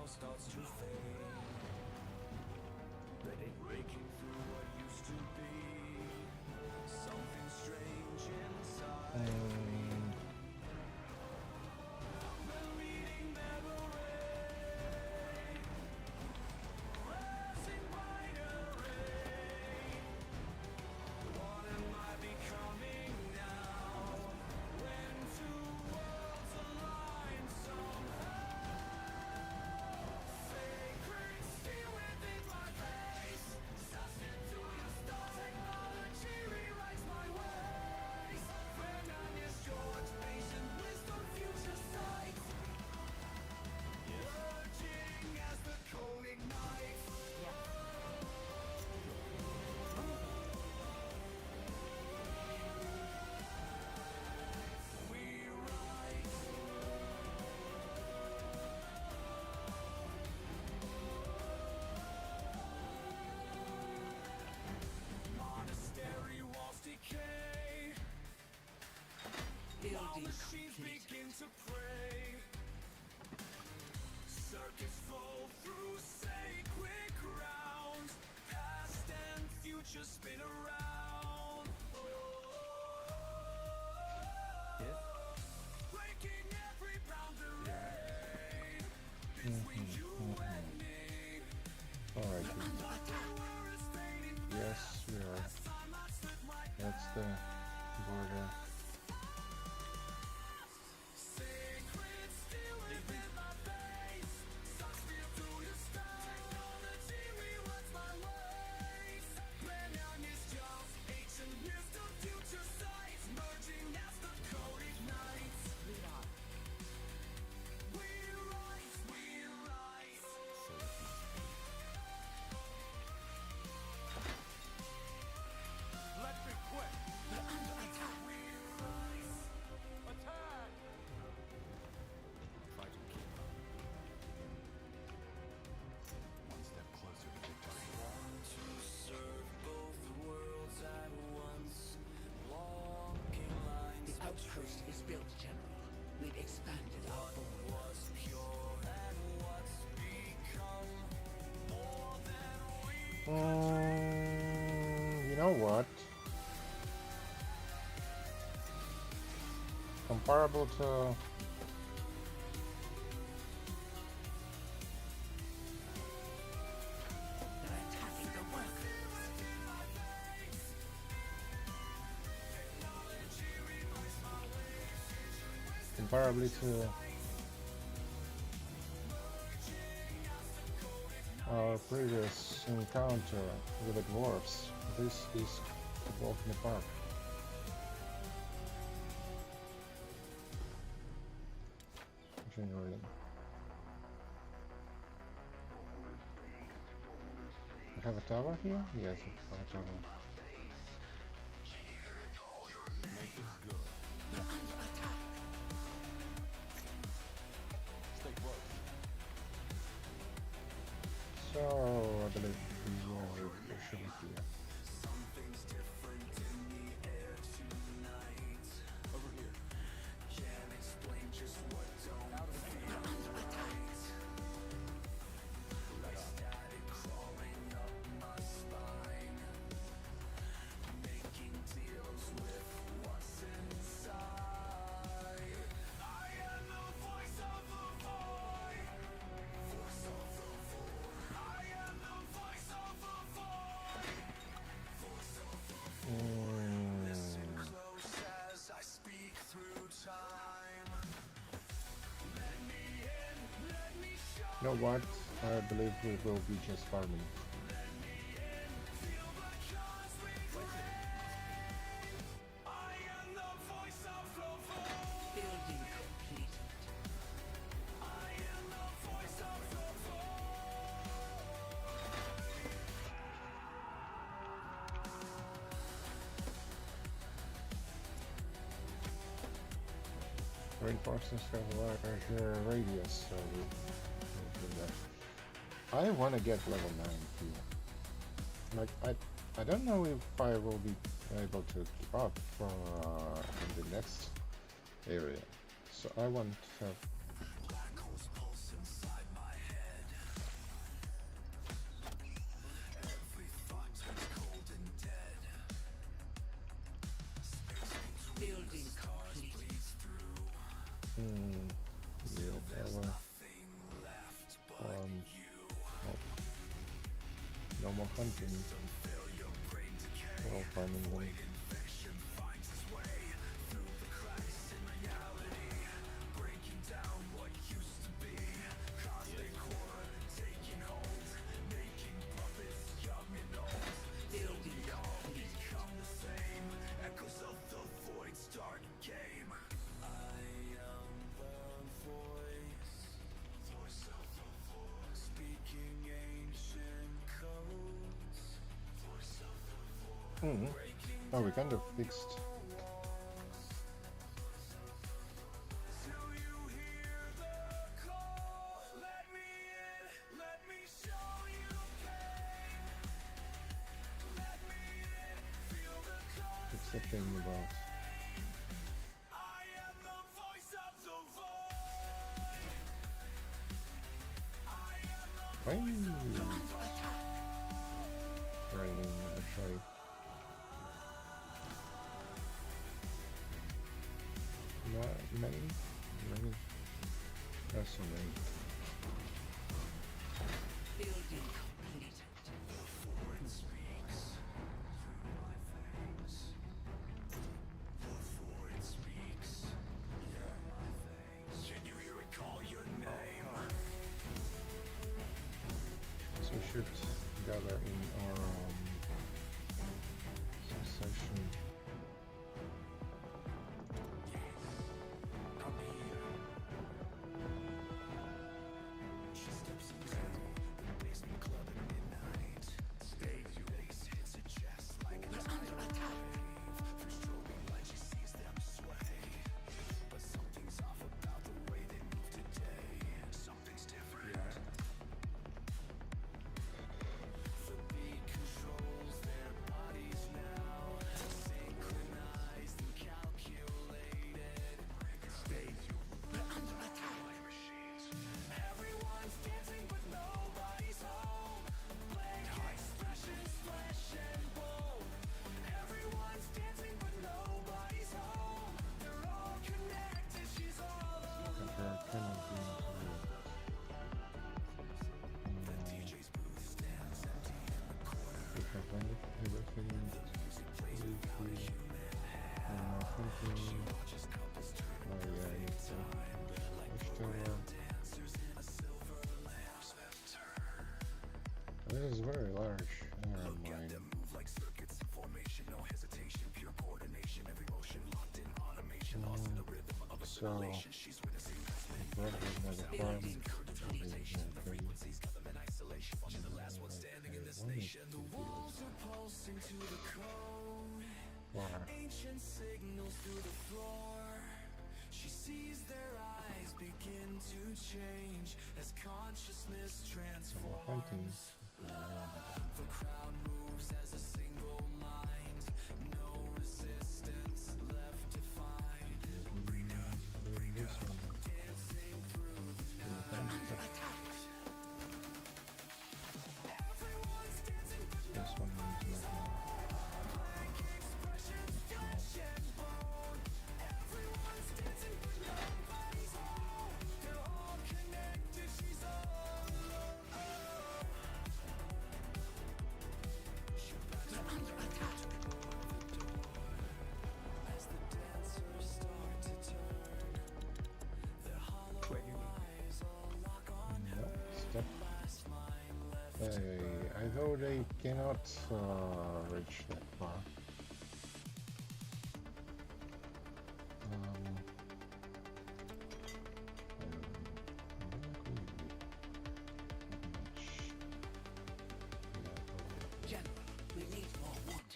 Starts to fade, but it breaking through what used to be something strange inside. The reading memory, rising brighter ray. What am I becoming now? When two worlds align somehow. While machines begin to pray, circuits flow through sacred ground, past and future spin around. the border. Outpost is built, General. We've expanded our borders. You know what? Comparable to comparably to our previous encounter with the dwarves, this is a walk in the park. Generally. I have a tower here? Yes, I have a tower. So, I believe we will push him here. Something's different in the air tonight. Over here. Can't explain just what don't feel right. Like static crawling up my spine. Making deals with what's inside. I am the voice of the void. Voice of the void. I am the voice of the void. Voice of the void. Listen close as I speak through time. Let me in, let me show. You know what? I believe we will be just farming. Let me in, feel the cosmic wave. I am the voice of the void. Building completed. I am the voice of the void. Reinforcements have a larger radius, so we'll do that. I want to get level 9 here. Like, I don't know if I will be able to keep up in the next area. So I want to have Black holes pulse inside my head. Every thought turns cold and dead. Space between Building the stars complete. bleeds through. real There's power. nothing left but you. No more hunting. Don't feel your brain decay. Well, finding them. Infection finds its way through the cracks in reality, breaking down what used to be. Cosmic horror taking hold, making puppets young and old. Till we all become the same, echoes of the void's dark game. I am the voice, voice of the void, speaking ancient codes, voice of the void. Oh, we kind of fixed. Do you hear the call? Let me in, let me show you pain. Let me in, feel the call. Fix the thing about. I am the voice of the void. I am the Raining, actually. Many. That's so many. Building completed. void speaks through my veins. So we should gather in our session. This is very large. So, ancient signals through the floor. She sees their eyes begin to change as consciousness transforms. The crowd moves as a single mind. No resistance left to find. Dancing through the night. Everyone's dancing but nobody's home. Blank expressions, flesh and bone. Everyone's dancing but nobody's home. They're all connected, she's all alone. They're under attack. As the dancers start to turn, their hollow eyes all lock on her. Last line left. I thought they cannot reach that far. General, we need more wood.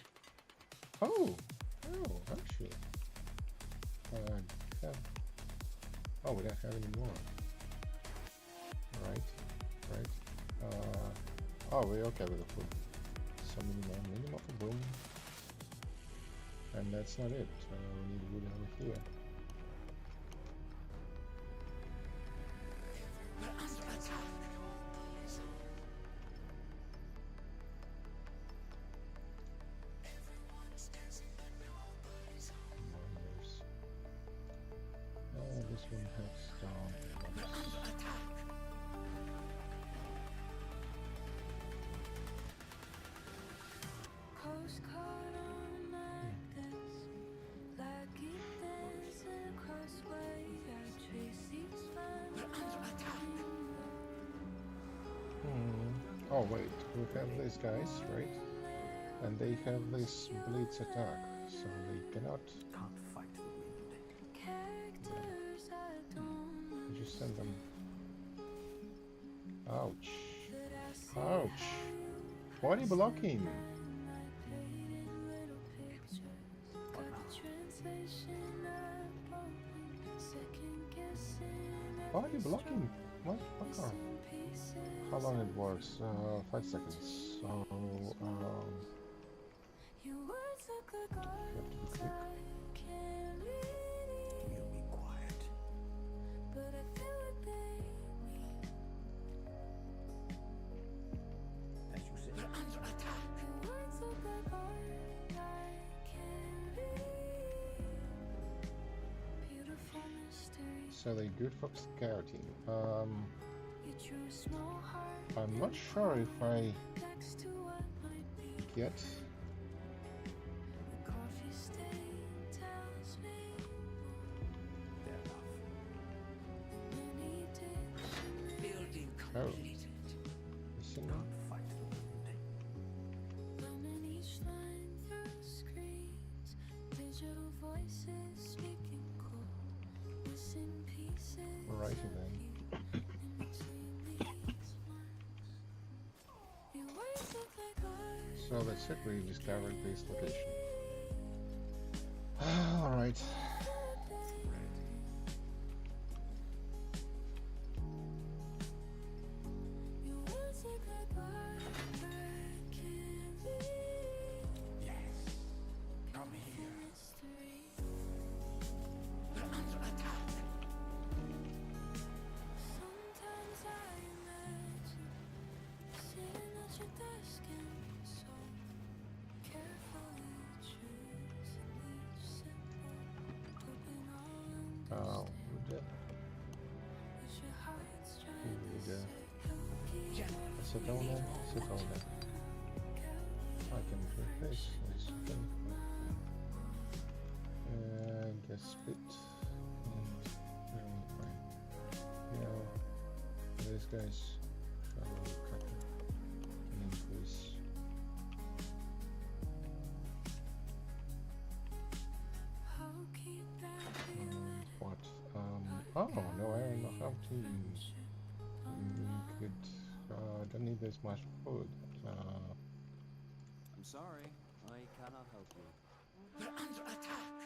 Oh, actually. Oh, we don't have any more. Right. Oh, we're okay with the food. Some minimum of a boom. And that's not it. We need wood over here. We're under attack. Miners. Oh, this one has stone. We're under attack. Postcard on a necklace, like it dancing across way. I trace these fine Oh wait, we have these guys, right? And they have this blitz attack, so they cannot. Can't fight the wind. characters I don't Just send them. Ouch! that I see Ouch! Body blocking. painted little pictures. Got the translation up open, second guessing Body blocking. Motherfucker. pieces. How long it works? 5 seconds. So Your words look like art. click. I can't read it, You be quiet. but I feel what they mean. As you said. We're under attack. Your words look like art. I can't read. Beautiful mystery. so they good for scouting. You drew a small heart I'm not sure if I next to what might be. get. The coffee stain tells me They're enough. many dictionaries. Building Oh. completed. Missing Alrighty then. So that's it, we discovered this location. Alright. Sedona. I can replace this thing. And a spit. And yeah, these guys travel cutting and increase. What? Oh no, I don't know how to use. Could. Don't need this much food. I'm sorry, I cannot help you. We're under attack.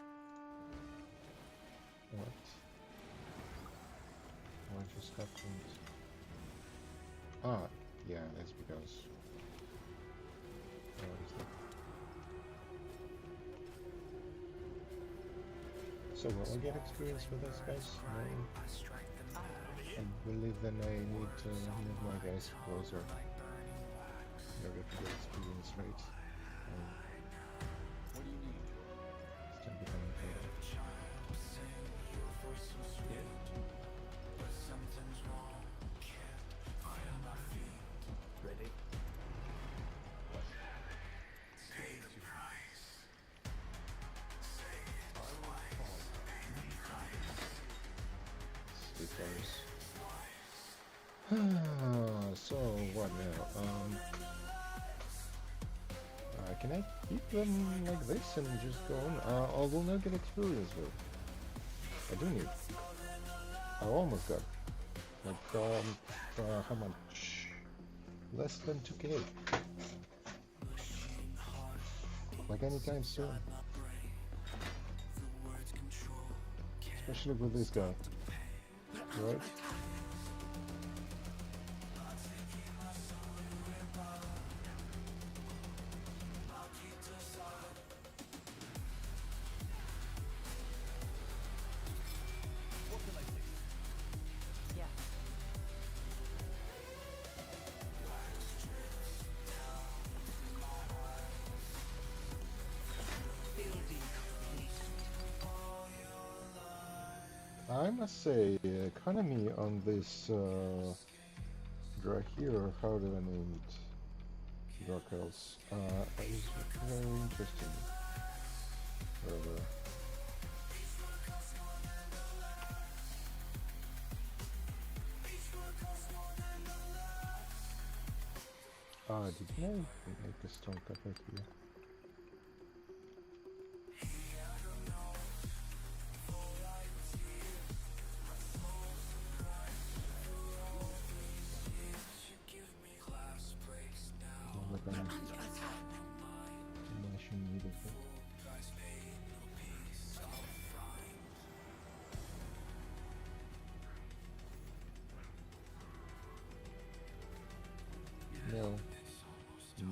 What? What just happened? Ah, yeah, that's because. What is that? So will I get experience with this, guys? No. I believe then I need to move my guys closer in order to get experience rate. What do you need? Still becoming better. Ready? So what now? Can I keep them like this and just go on? I will not get experience though. I do need. I almost got. Like how much? Less than 2k. Like anytime soon. Especially with this guy. Right? I must say, economy on this drug here, how do I name it? Drug else, is very interesting. Rather. Did I make a stone cutter here?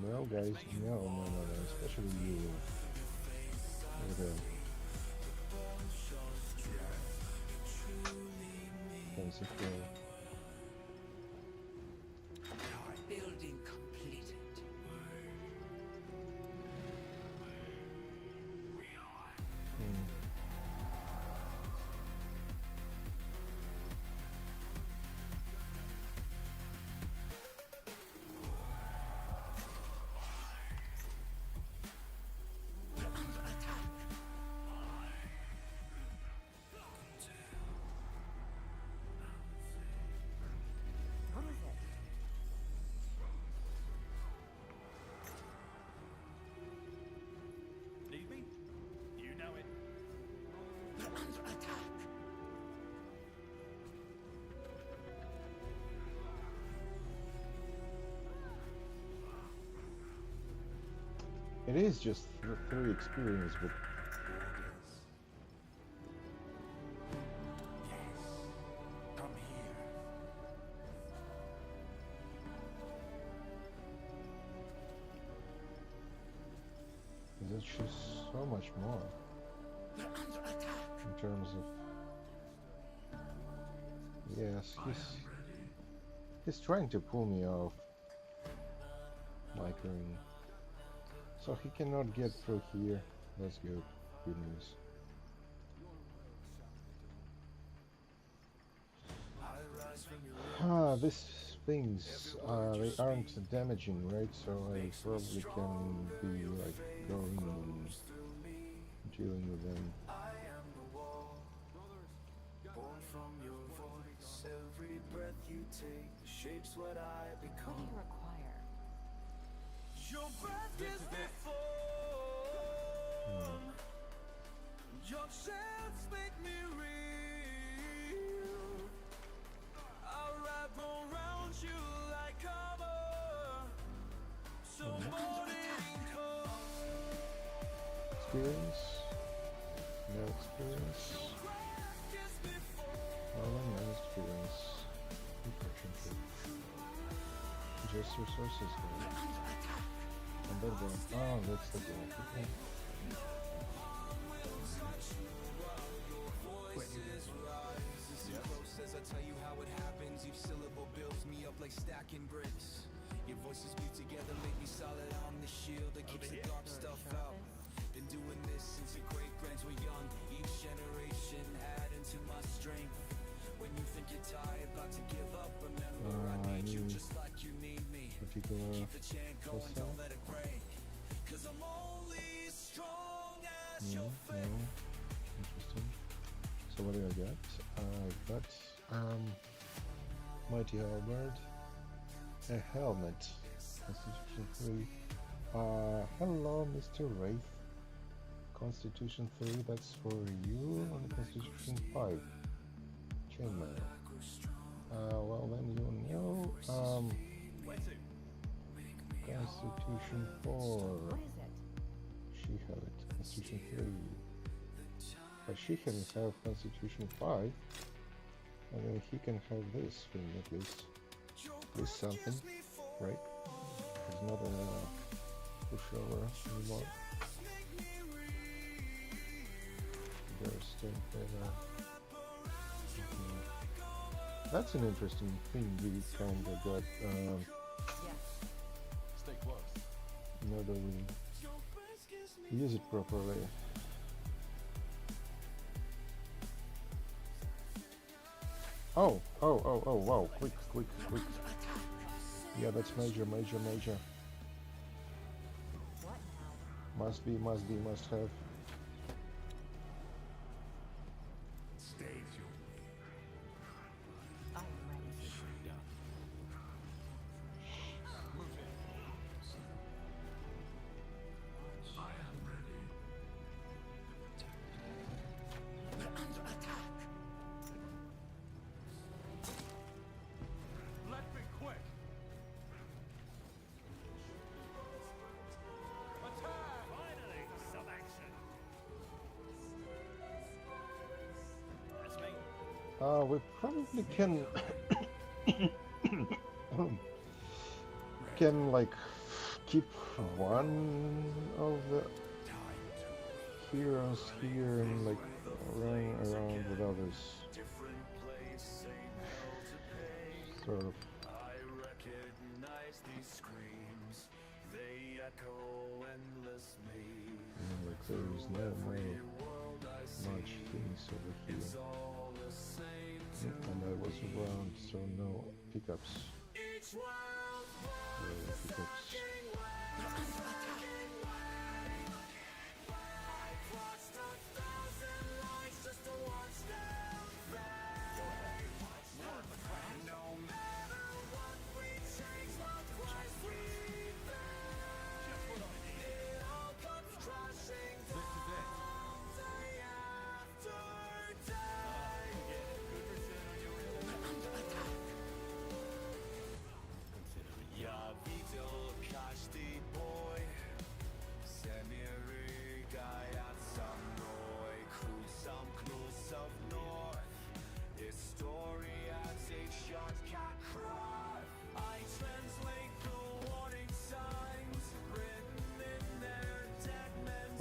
No, guys, no, especially you. Over there. Fancy flow. Building completed. It is just 3 experience, but Come here. there's just so much more in terms of. Yes, he's trying to pull me off my ring, so he cannot get through here. That's good. Good news. These things, they aren't damaging, right? So I probably can be like going and dealing with them. Every breath you take shapes what I become. What do you require? Your breath gives me form. Your chants make me real. I'll wrap around you like armor. So morning comes. Experience? No experience. No experience. Impression kit. Just resources there. And then go. Oh, that's the goal. Okay. As I tell you how it happens, each syllable builds me up like stacking bricks. Your voices beat together, make me solid. I'm the shield that keeps the dark stuff out. Been doing this since your great-grands were young. Each generation adding to my strength. When you think you're tired, about to give up, remember I need you just like you need me. Keep the chant going, don't let it break. Cause I'm only as strong as your faith. Interesting. So what do I got? I got Mighty Halberd, a helmet, Constitution 3. Hello, Mr. Wraith. Constitution 3, that's for you, and Constitution 5. Chainmail. Well then you know, Constitution 4. What is it? She had it, Constitution 3. But she can have Constitution 5, and then he can have this thing at least. At least something, right? It's not a pushover anymore. There's still better. That's an interesting thing we kind of got. Stay close. Not that we use it properly. Oh, wow, quick. Yeah, that's major. What now? Must have. I'm ready. Let me quick. Attack! Finally, some action. That's me. We probably can like keep one of the heroes here and like run around with others. Sort of. I recognize these screams. They echo endless maze. Like there's no much things over here. And I was around, so no pickups. No pickups.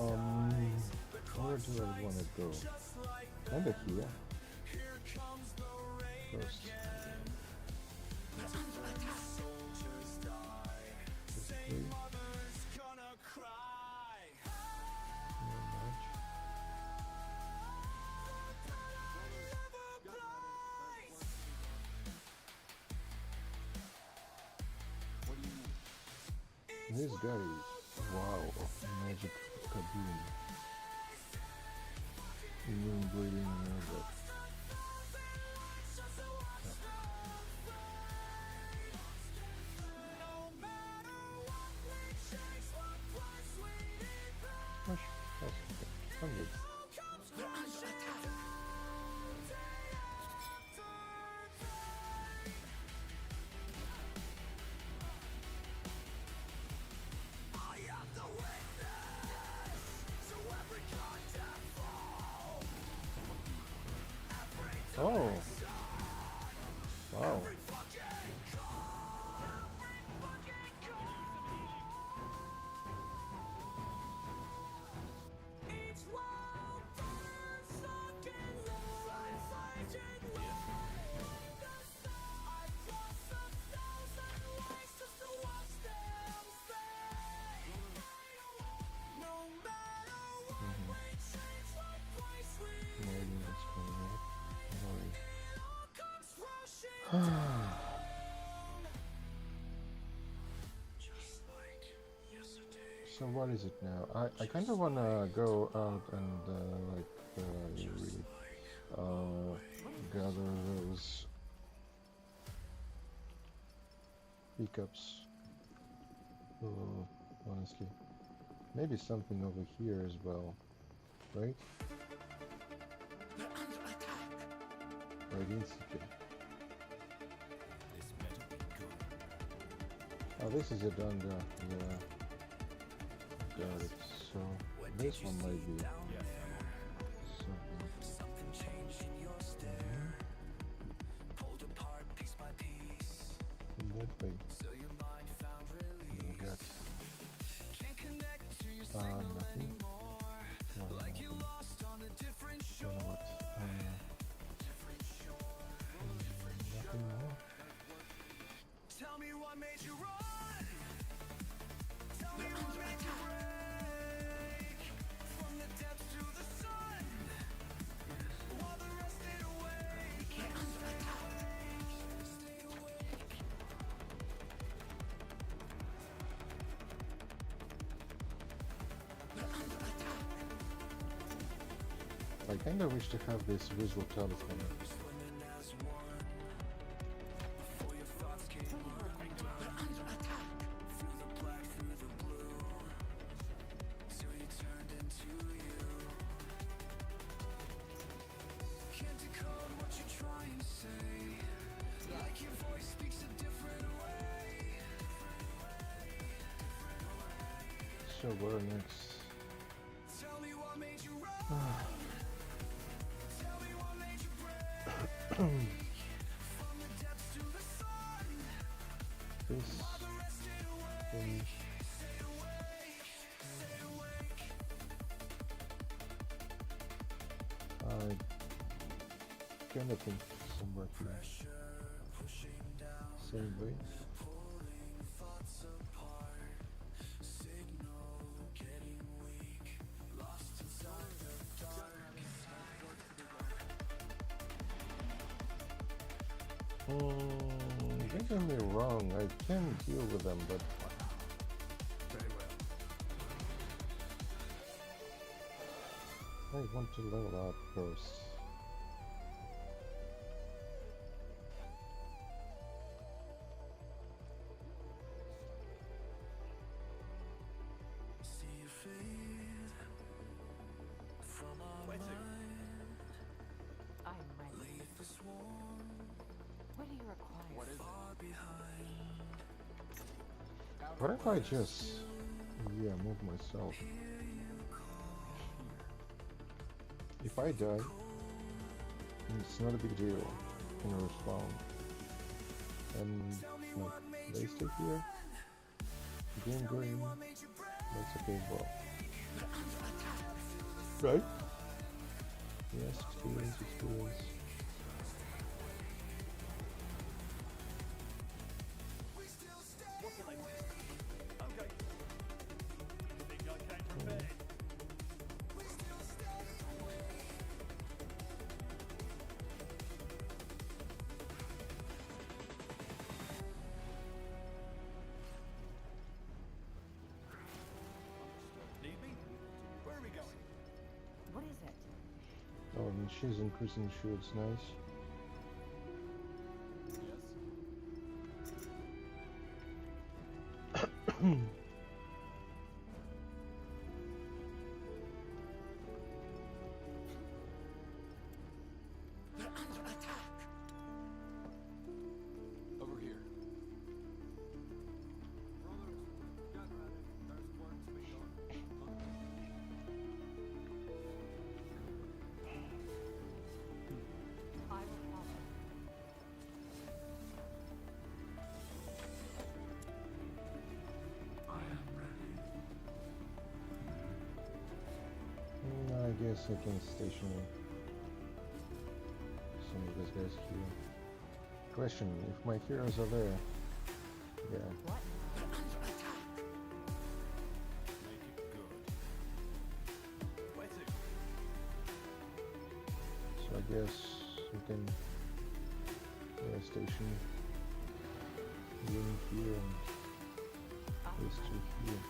Where do I want to go? Kinda here. First. This guy is wow of magic kaboom. Immune bleeding and all that. Gosh, that's okay. I'm good. Oh, wow. So what is it now? I kind of want to go out and gather those pickups. Oh, honestly, maybe something over here as well, right? Radiant Seeker. Oh, this is a Dunda, yeah. Got it. So this one might be something changed in your stare. Pulled apart piece by piece. In that way. So your mind found relief. Can't connect to your signal anymore. Like you lost on a different shore. Different shore. Nothing more. Tell me what made you run. Tell me what made you run. I kinda wish to have this visual talisman. So where next? This thing. I kinda think somewhere here. Same way. Don't get me wrong, I can deal with them, but I want to level up first. What if I just, move myself? If I die, it's not a big deal. I'm gonna respawn. And they stay here. Green, that's okay as well. Right? Yes, experience, experience. What is it? Oh, and she's increasing shields, nice. Over here. I guess I can station some of these guys here. Question, if my heroes are there. Yeah. So I guess we can station unit here and these two here.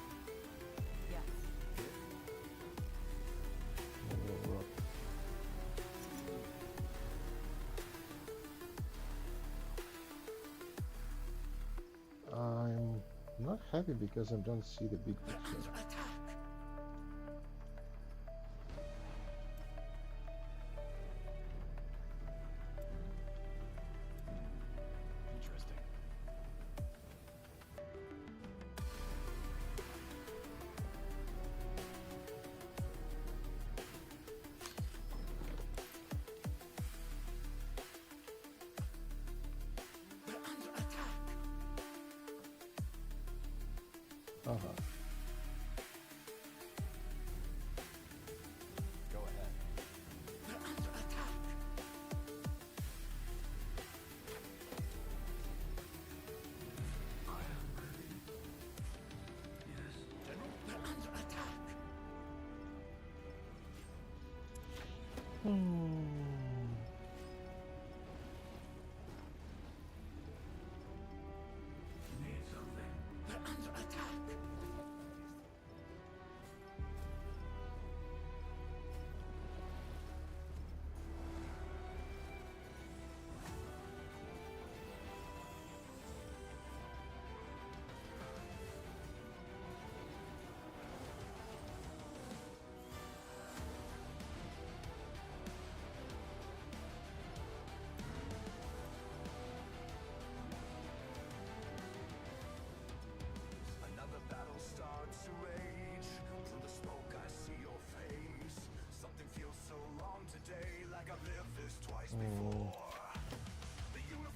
I'm not happy because I don't see the big picture. Interesting. Uh-huh. Go ahead.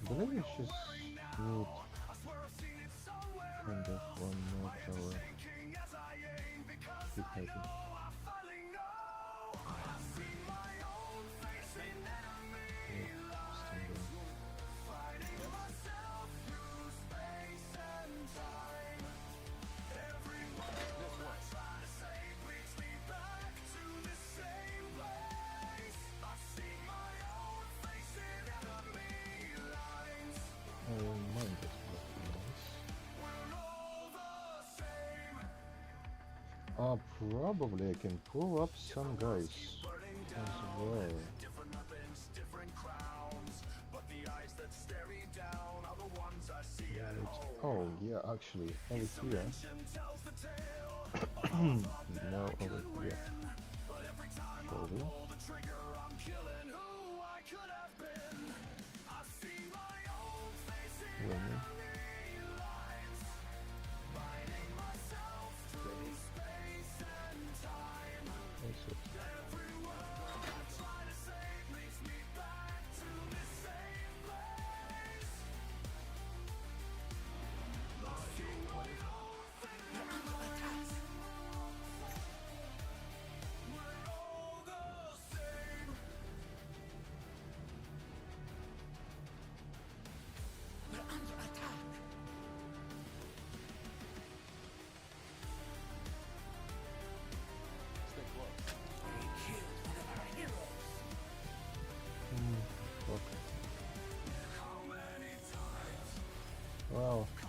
I believe it's just need kind of one more tower. Keep heavy. Probably I can pull up some guys as well. Oh yeah, actually, over here. No, over here. Probably. Women.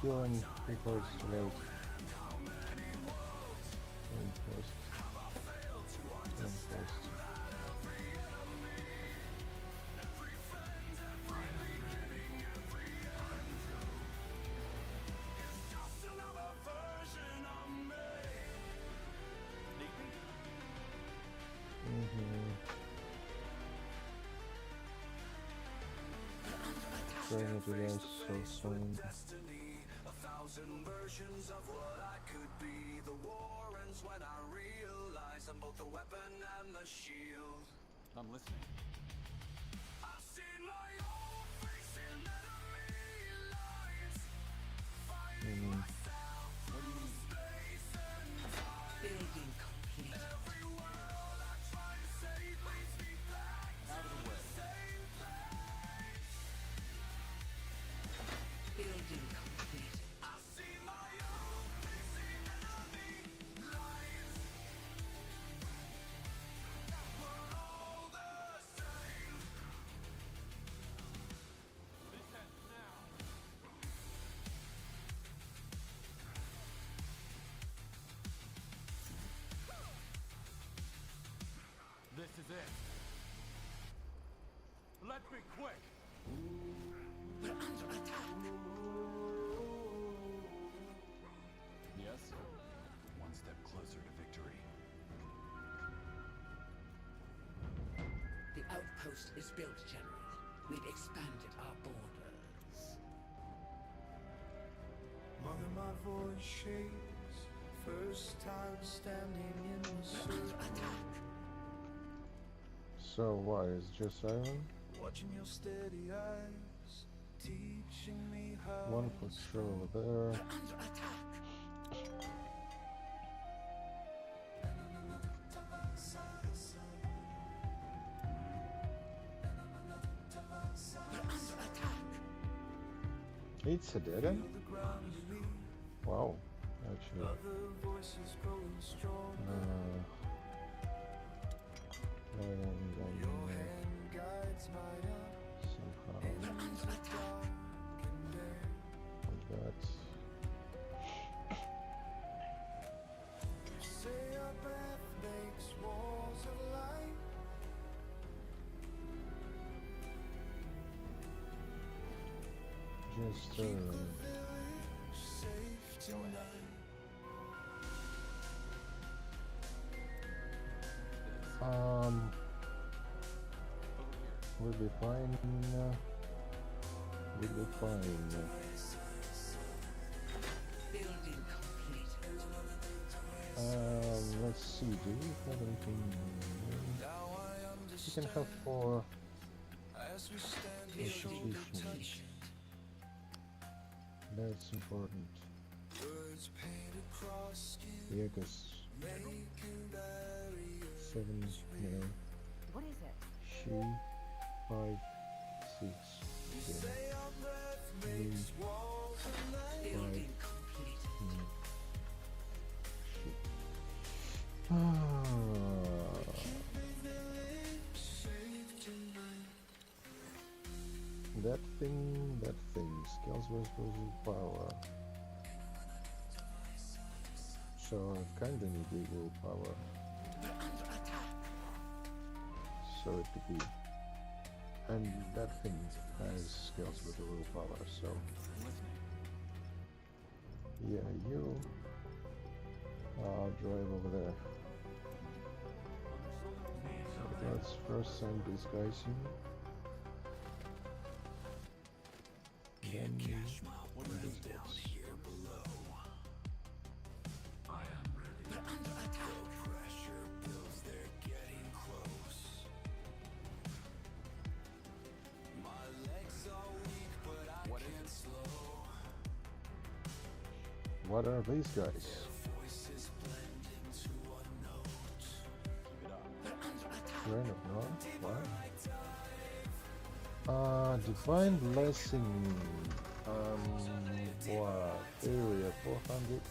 join before it's too late. Join first. Join first. Trying to do this so soon. A thousand versions of what I could be. The war ends when I realize I'm both the weapon and the shield. I'm listening. I've seen my own face in enemy lines. Fighting myself through space and time. Building complete. Every world I try to save leads me back to the same place. Building complete. I see my own face in enemy lines. We're all the same. This ends now. This is it. Let's be quick. We're under attack. Yes? One step closer to victory. The outpost is built, General. We've expanded our borders. Mother, my voice shakes. First time standing in the We're under attack. So what, is just island? Watching your steady eyes, teaching me how. One for sure over there. We're under attack. We're under attack. It's a dead end? Wow, actually. Other voices growing strong. And Your hand guides my up. somehow We're under attack. like that. Say our breath makes walls of light. Just Safe tonight. we'll be fine. We'll be fine. Building complete. Let's see, do we have anything? We can have 4 As we stand Building institutions. complete. That's important. Words painted across skin, Yeah, because making barriers. 7, no. What is it? She, 5, 6, Say our breath 3, makes walls of light. Building complete. Safe tonight. That thing, skills versus power. So I kinda need the willpower. We're under attack. So it could be. And that thing has skills with the willpower, so. Yeah, you. Drive over there. So let's first send these guys in. Then these guys. We're under attack. Pressure builds, they're getting close. My legs are weak, but I can't slow. What are these guys? Voices blend into a note. We're under attack. Rain of North? What? Divine Blessing. What? Area 400.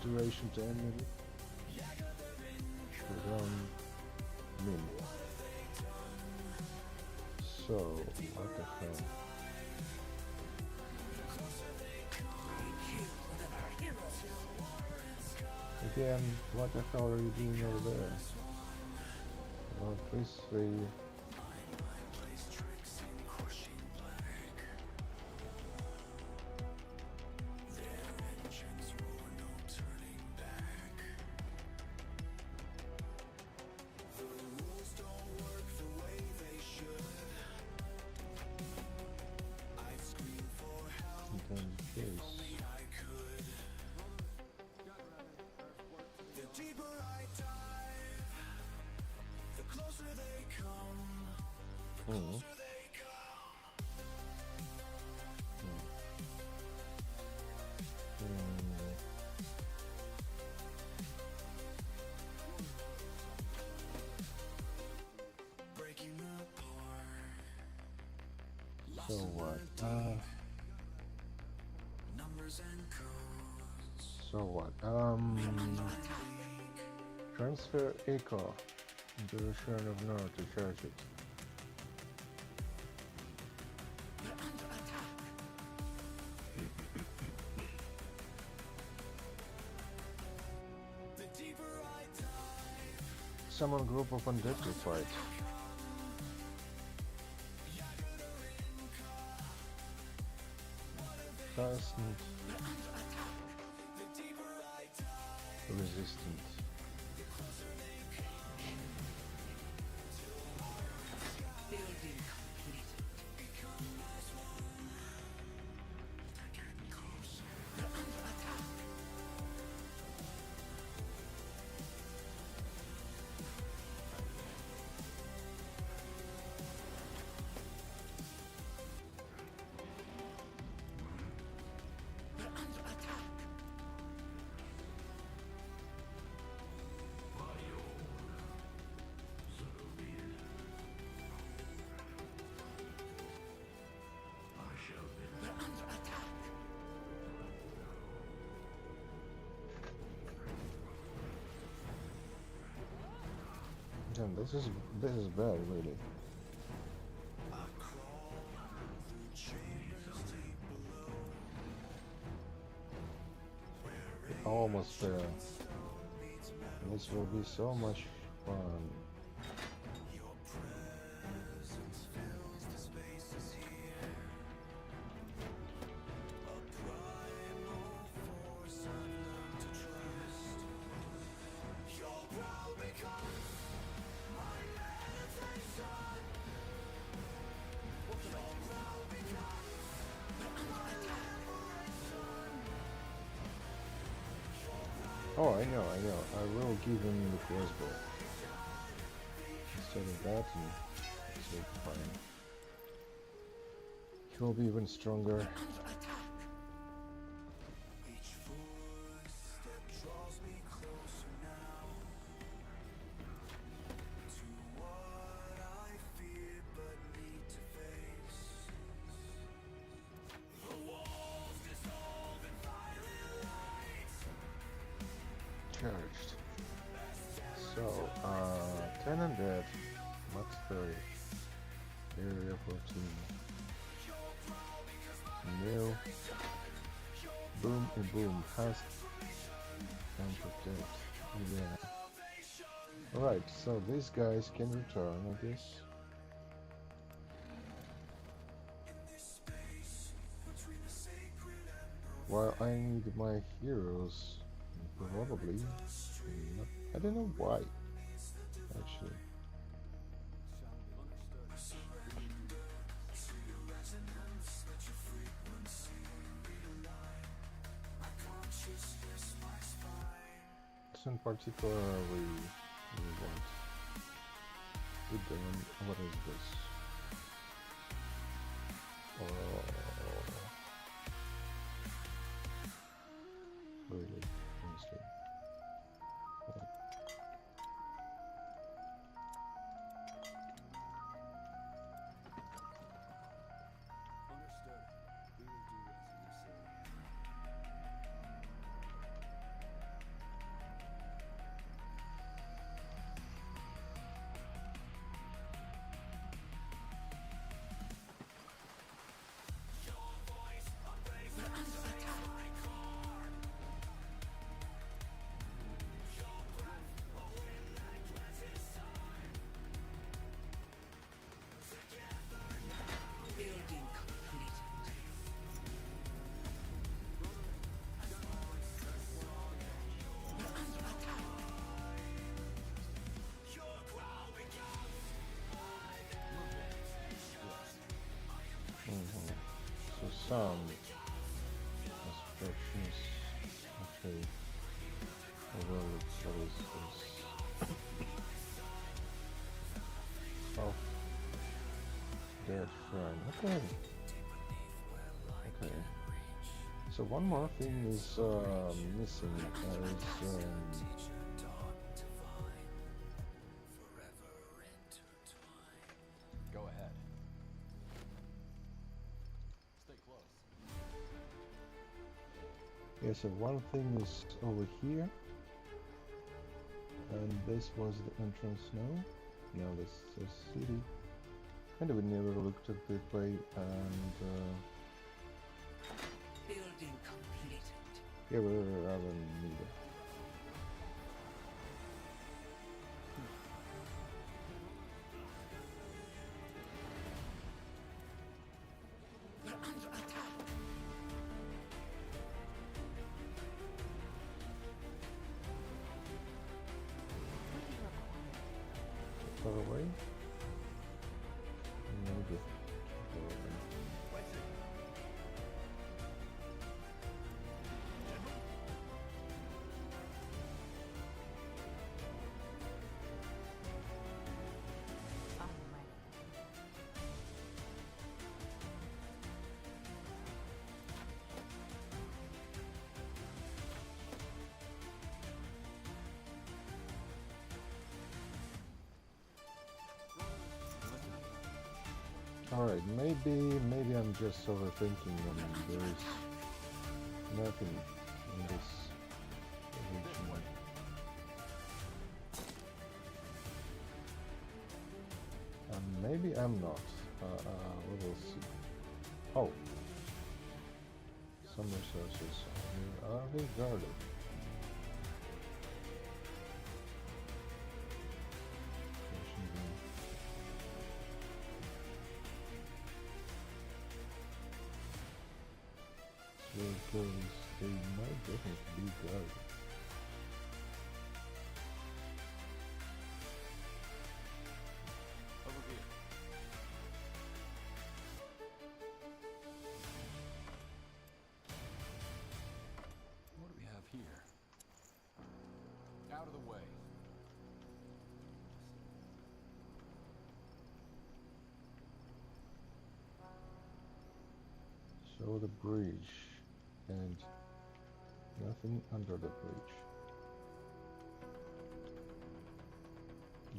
Duration 10 maybe? Around min. So, what the hell? Again, what the hell are you doing over there? Well, please say... So what? So what? Transfer echo into the return of Nord to charge it. Summon group of undead to fight. Constant. Resistant. Damn, this is bad, really. Almost there. This will be so much fun. Oh, I know. I will give him the crossbow. Instead of that, and it's like fine. He will be even stronger. Charged. So, 10 undead, max 30, area 14, new, boom and boom, hast, and protect, yeah. Alright, so these guys can return, I guess. While I need my heroes. Probably. I don't know why, actually. In particular, we want to do. What is this? Really? Honestly. sound aspirations. Okay. Well, that is oh, dead friend. Okay. Okay. So one more thing is missing. Go ahead. Stay close. Yeah, so one thing is over here. And this was the entrance now. Now this is the city. Kind of never looked at the way and Building completed. yeah, we're rather neither. We're under attack. Far away? Maybe. Far away. Alright, maybe I'm just overthinking and there is nothing in this region. Maybe I'm not. We will see. Oh. Some resources are they guarded? Because they might definitely be guarded. Over here. What do we have here? Out of the way. So the bridge. And nothing under the bridge.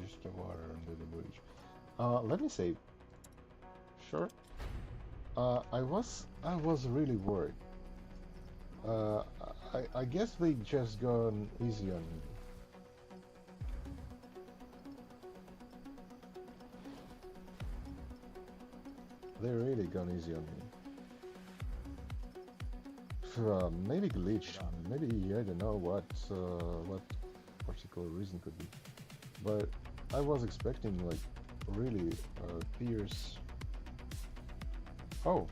Just the water under the bridge. Let me say, sure. I was really worried. I guess they just gone easy on me. They really gone easy on me. Maybe glitch, maybe I don't know what particular reason could be, but I was expecting like really fierce. Oh,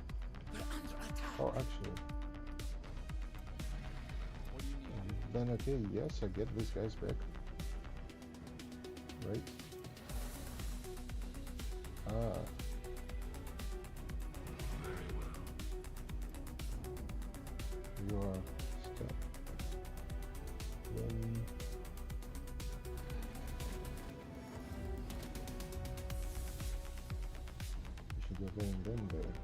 actually. Then okay, yes, I get these guys back. Right? You are stuck. Then you should go in them there.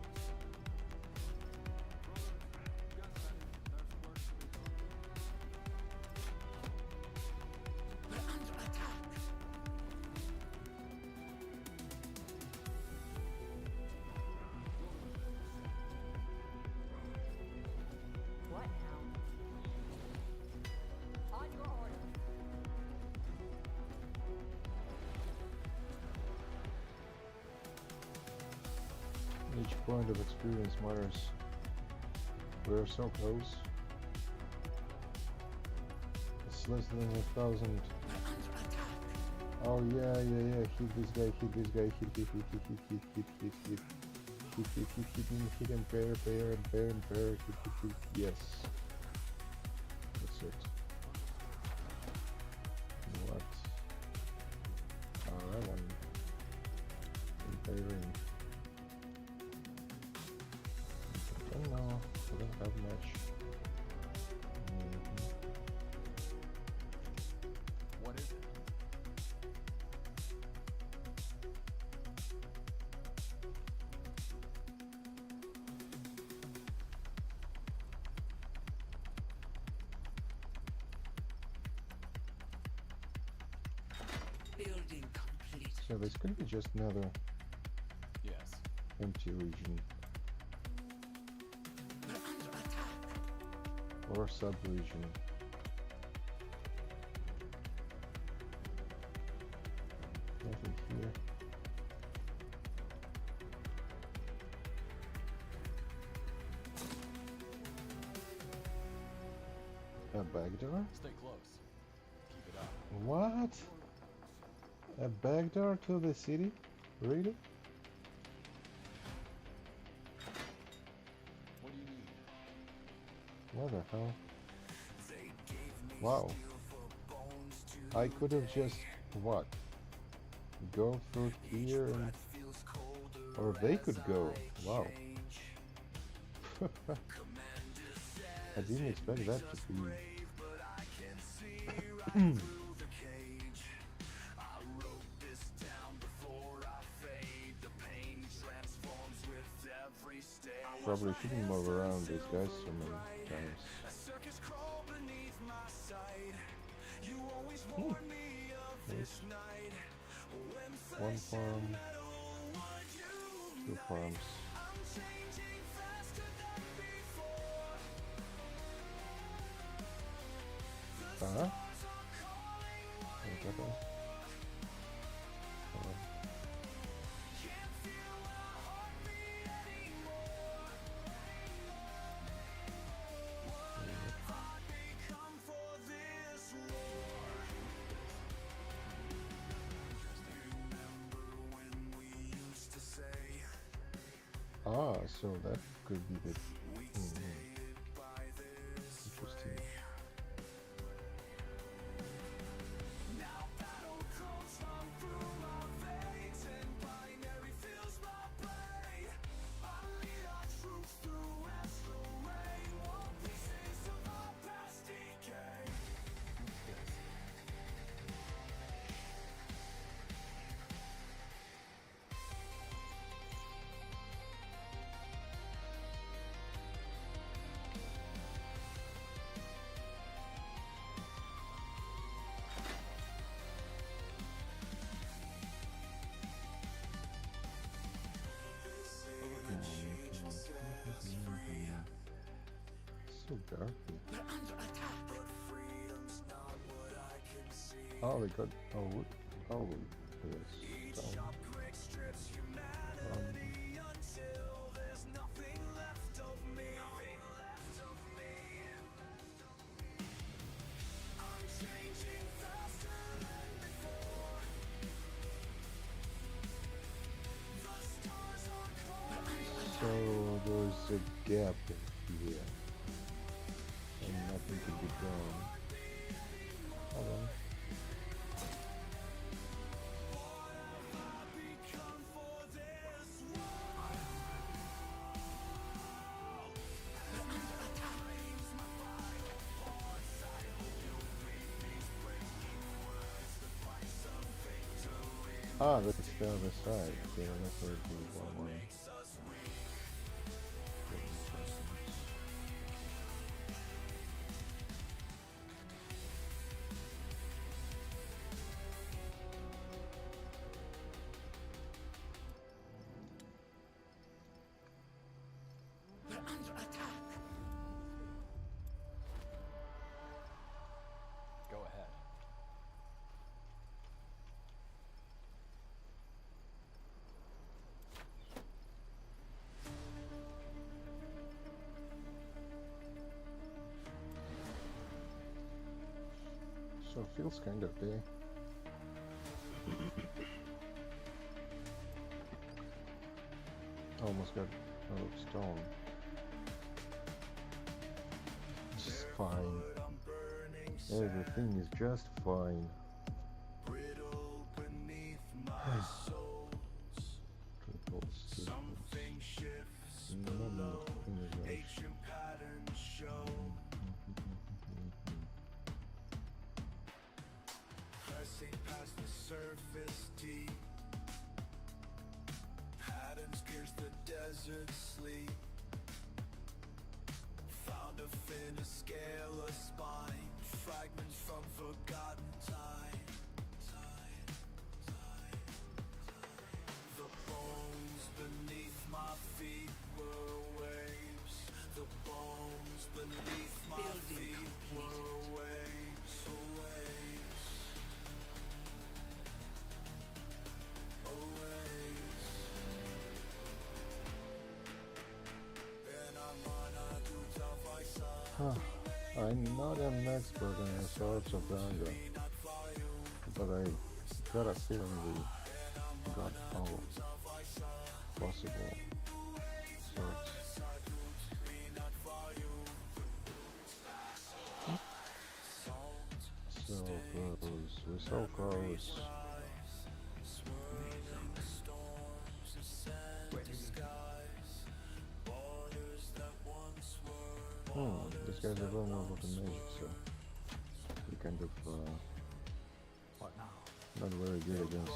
Each point of experience matters. We're so close. It's less than 1,000. Oh yeah. Hit this guy, hit this guy, hit him, pair, hit. Yes. That's it. What? That one. Impairing. Building complete. So this could be just another empty region. Or sub-region. Nothing here. A back door? Stay close. Keep it up. What? A back door to the city? Really? What do you need? What the hell? Wow. I could have just, what? Go through here and... Or they could go. Wow. I didn't expect that to be... Probably shouldn't move around these guys so many times. Yes. One farm, 2 farms. Uh-huh. Ah, so that could be the... Interesting. So dark. Oh, they got wood. Oh, yes. Stone. So there's a gap in here. And nothing can be done. Hold on. Ah, that's the other side. Okay, that's where the one way. Go ahead. So it feels kind of big. Almost got out of stone. Just fine. Everything is just fine. Something shifts below. Ancient patterns show. Pressing past the surface deep. Patterns pierce the desert sleep. Found a fin, a scale, a spine. Fragments from forgotten time. I'm not an expert in the sorts of anger, but I got a feeling we got all possible sorts. So close, we're so close. This guy's a vulnerable to magic, so he kind of not very good against.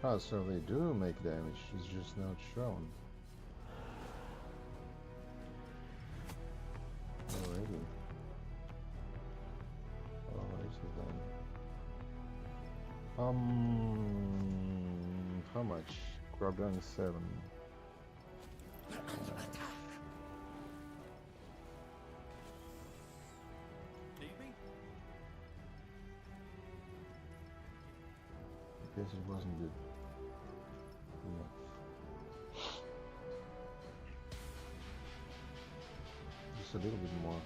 Ah, so they do make damage, it's just not shown. Alrighty. Alrighty then. How much? Grab down 7. I guess it wasn't good. Just a little bit more.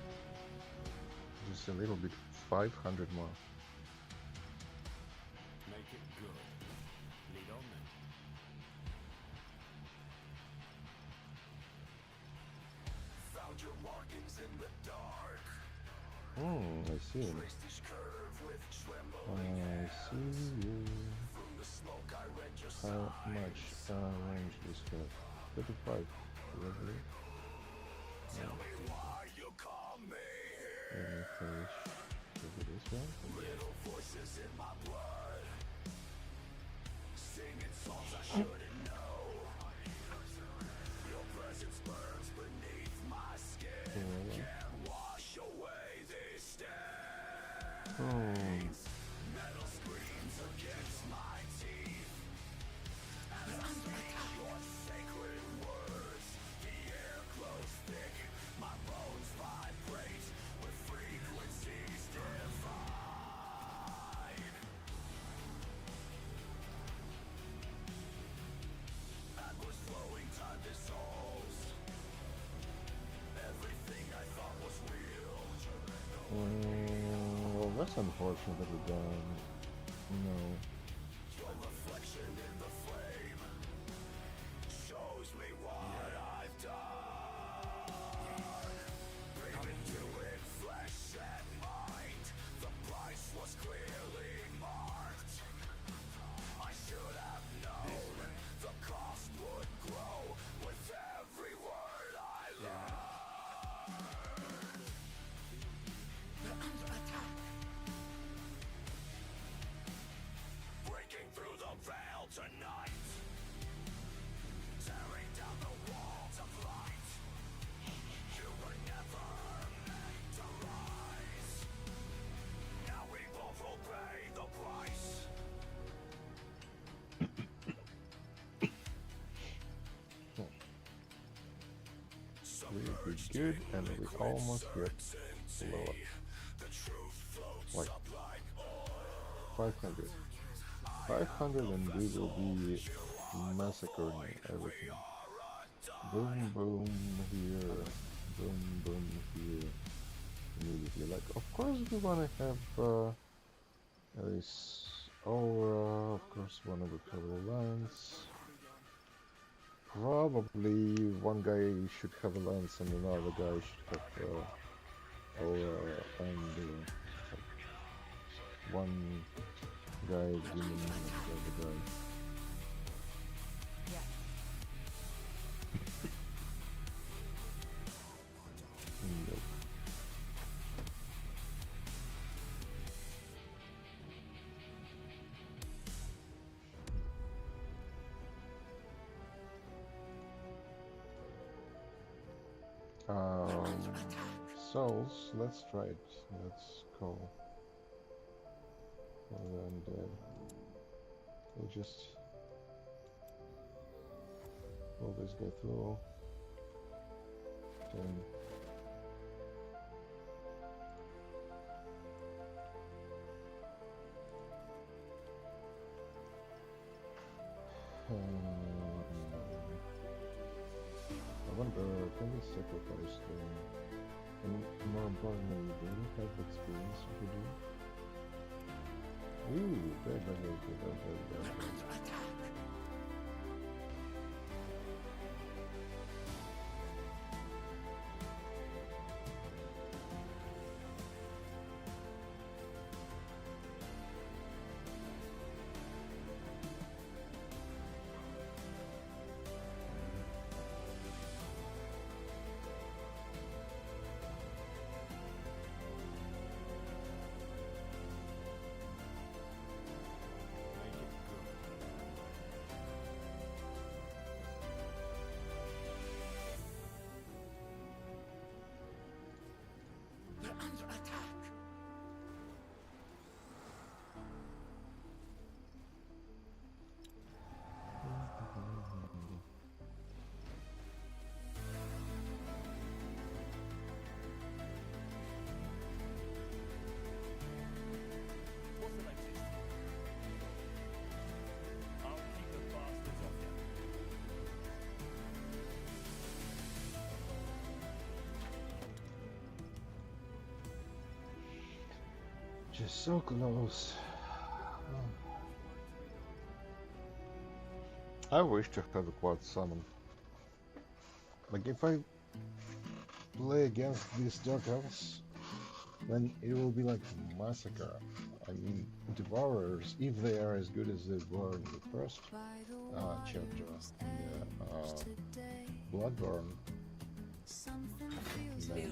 Just a little bit. 500 more. Make it good. Lead on then. Found your markings in the dark. I see. I see you. How much range does this have? 35. Lovely. Tell me why you call me here. Let me finish over this one. Little voices in my blood, singing songs I shouldn't know. Your presence burns beneath my skin. Can't wash away these stains. Metal screams against my teeth. As I speak your sacred words, the air grows thick. My bones vibrate with frequencies divine. Endless flowing time dissolves. Everything I thought was real. Well, that's unfortunately done. No. Your reflection in the flame shows me what I've done. Bring to it flesh and mind. The price was clearly marked. I should have known the cost would grow with every word I learned. Under attack. Breaking through the veil tonight. Tearing down the walls of light. You were never meant to rise. Now we both will pay the price. Really good, and we almost get lower. Like 500. 500 and we will be massacring everything. Boom, boom here. Boom, boom here. Immediately. Like, of course we wanna have this aura, of course wanna recover the lines. Probably one guy should have a lance and another guy should have aura, and one guy demon and the other guy. Yeah. Nope. Souls, let's try it. Let's go. And we'll just always go through. Then I wonder, can we sacrifice them? And more importantly, do we have experience we do? Ooh, very good. Just so close. I wish to have a quad summon. Like if I play against these dark elves, then it will be like massacre. I mean, Devourers, if they are as good as they were in the first chapter, Bloodborne, then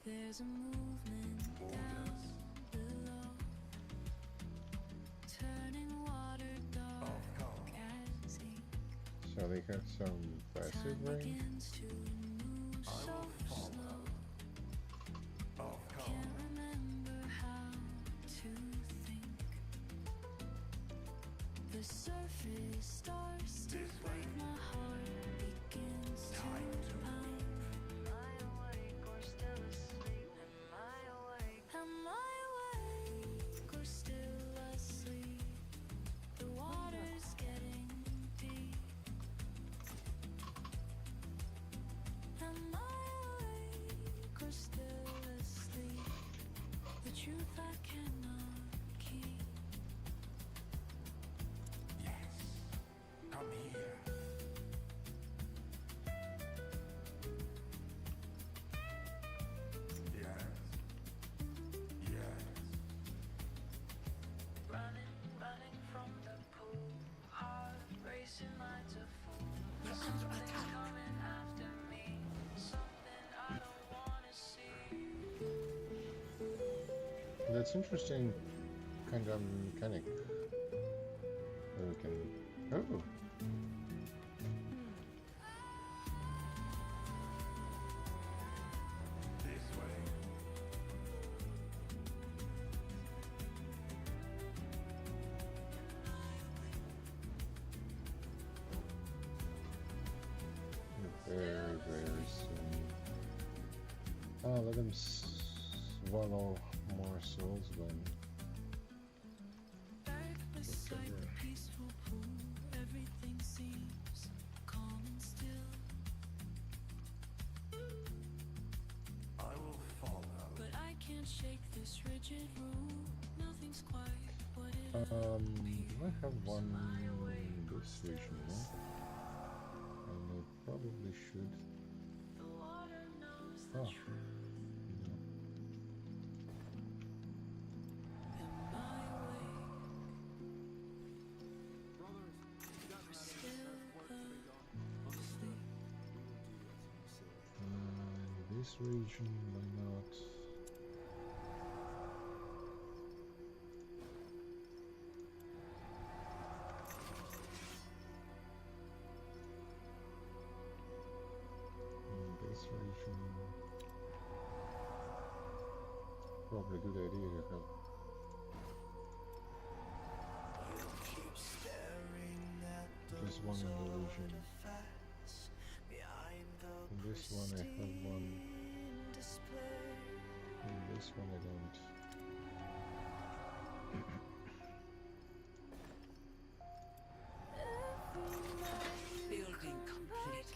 there's a movement down below, turning water dark as ink. so they have some passive range. Begins to move so slow. Can't remember how to think. The surface starts to break, my heart begins to pound. Am I awake or still asleep? Am I awake or still asleep? The water's getting deep. Am I awake or still asleep? The truth I cannot keep. Yes, come here. Running from the pool, heart racing like a fool. Something's coming after me, something I don't wanna see. That's interesting kind of mechanic. That we can... Oh! very, very soon. Let them swallow more souls then. I have one in this region, no? And I probably should. Oh. This region, why not? This region, probably a good idea to have. Just one in the region. In this one I have one. In this one I don't. Building complete.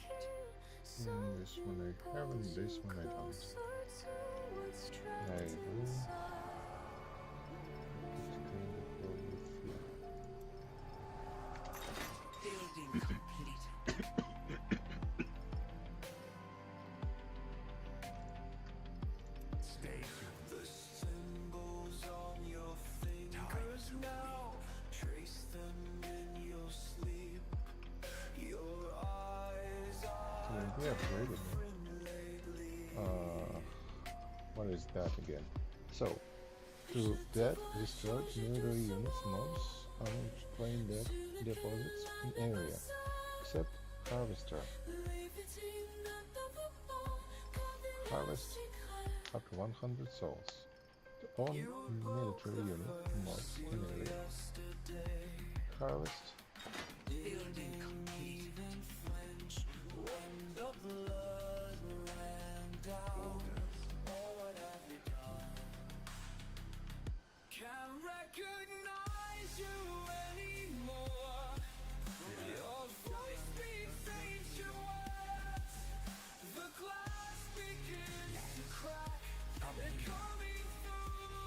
This one I have, and this one I don't. I will. Building complete. Stay. The symbols on your fingers now. Trace them in your sleep. Your eyes are upgraded. What is that again? So, to that, destroy military units, mobs, unexplained deposits in area, except harvester. Harvest up to 100 souls. To own military unit, mobs in area. Harvest. Building complete. Can't recognize you anymore. Your voice speaks ancient words. The glass begins to crack. They're coming through.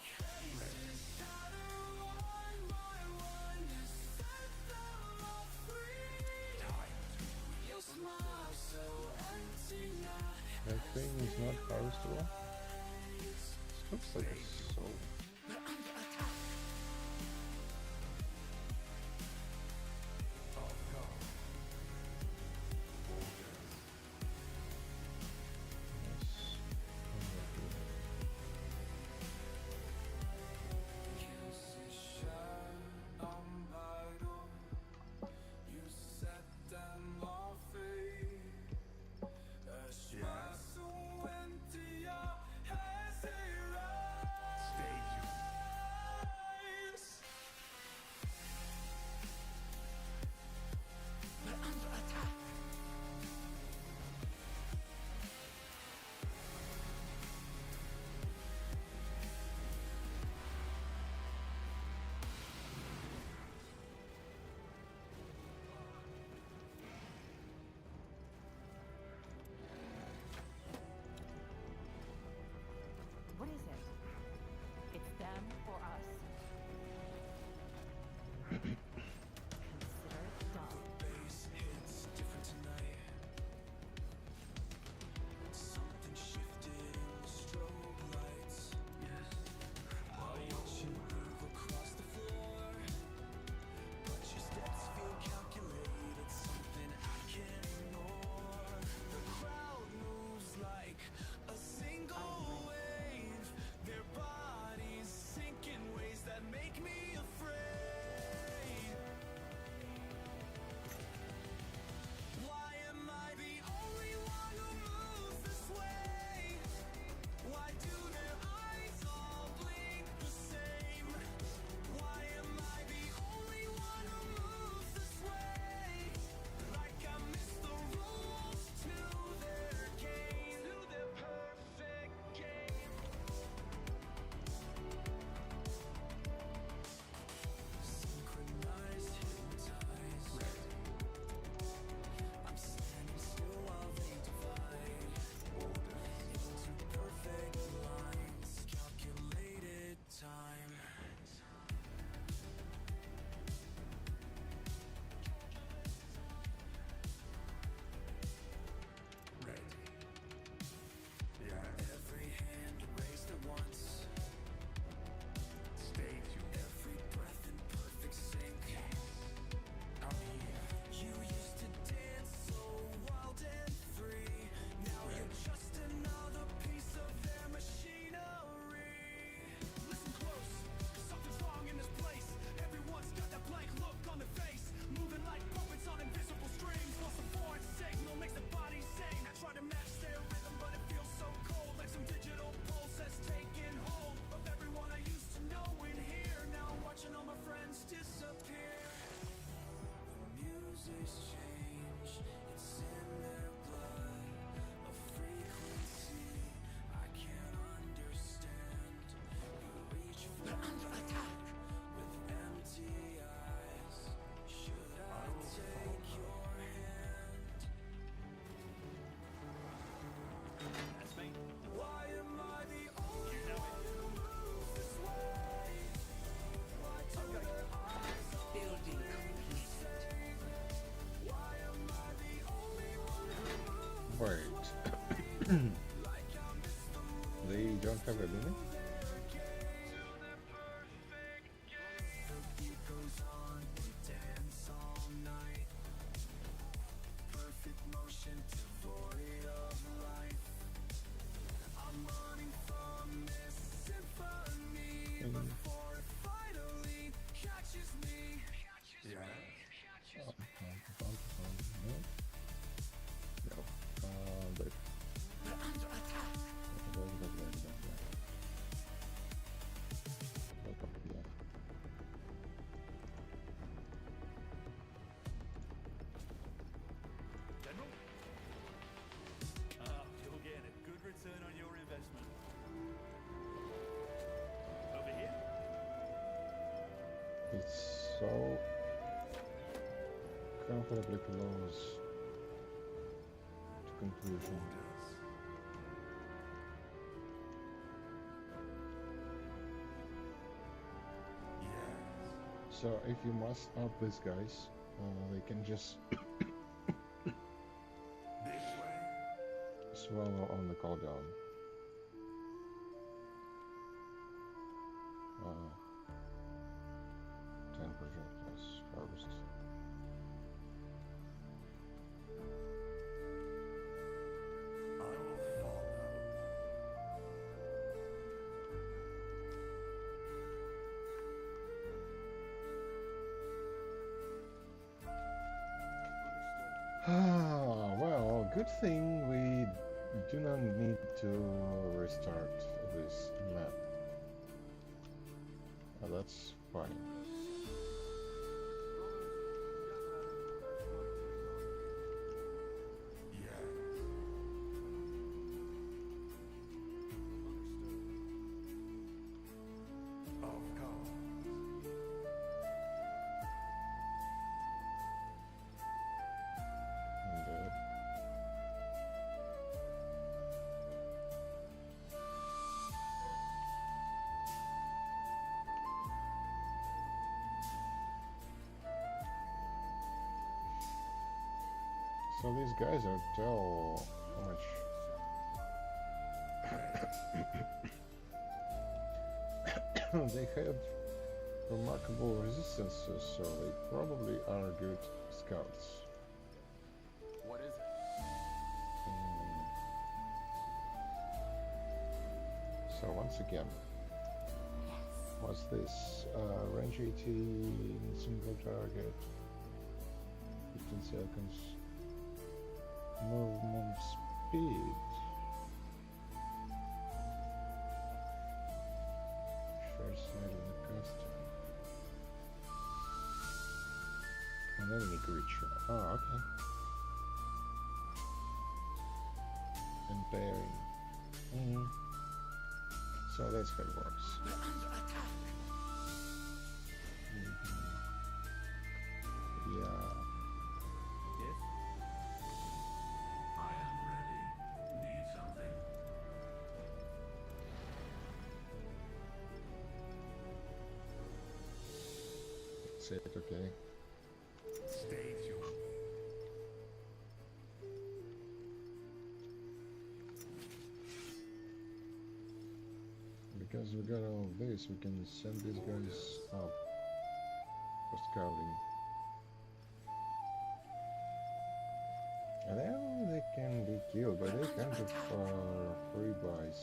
Cases shatter one by one. You set them all free. Your smile so empty now. That thing is not harvestable. Looks like a soul. They don't have a limit? You're getting a good return on your investment. Over here? It's so comfortably close to conclusion. So if you must up these guys, they can just swallow on the cooldown. 10 projectiles harvest. Well, good thing we do not need to restart this map. That's fine. So these guys are tell how much they have remarkable resistances, so they probably are good scouts. What is it? So once again, what's this? Range 18, single target, 15 seconds. Movement speed. First side of the custom. An enemy creature. Oh, okay. And pairing. So that's how it works. Yeah. It, okay. Because we got all this, we can send these guys up for scouting. And then they can be killed, but they kind of are free buys.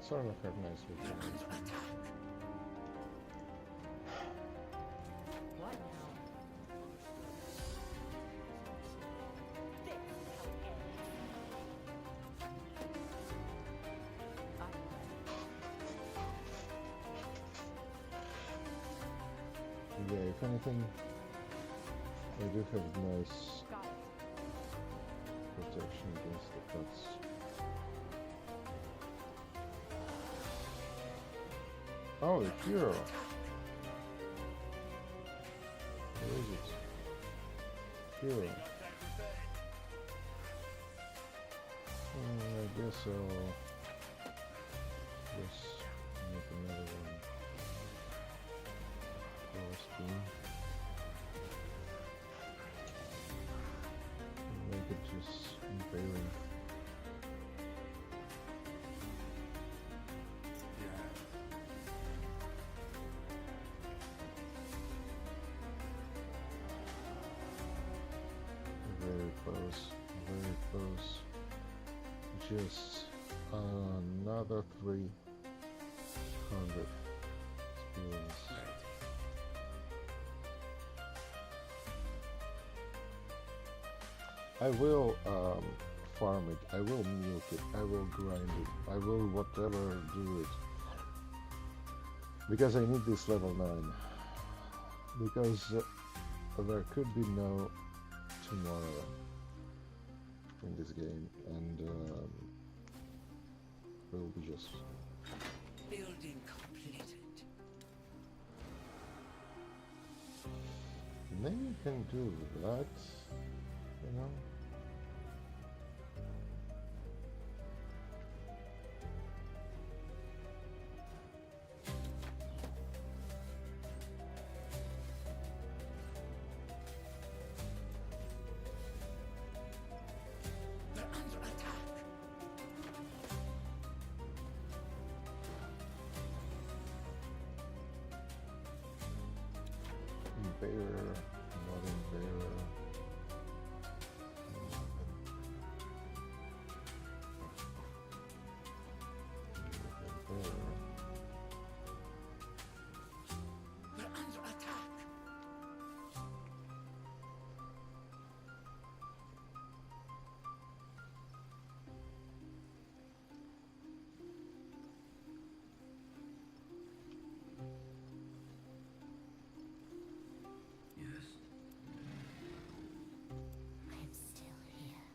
Sort of have nice returns. What now? Yeah, if anything, they do have nice protection against the cuts. Oh, the hero. Cool. I guess I'll just make another one. Power screen. Make it just unveiling. Very close, very close. Just another 300 experience. I will farm it, I will milk it, I will grind it, I will whatever do it. Because I need this level 9. Because there could be no tomorrow in this game, and we'll be just building completed. Maybe you can do that, you know. Bearer, modern bearer. They're under attack. I'm still here.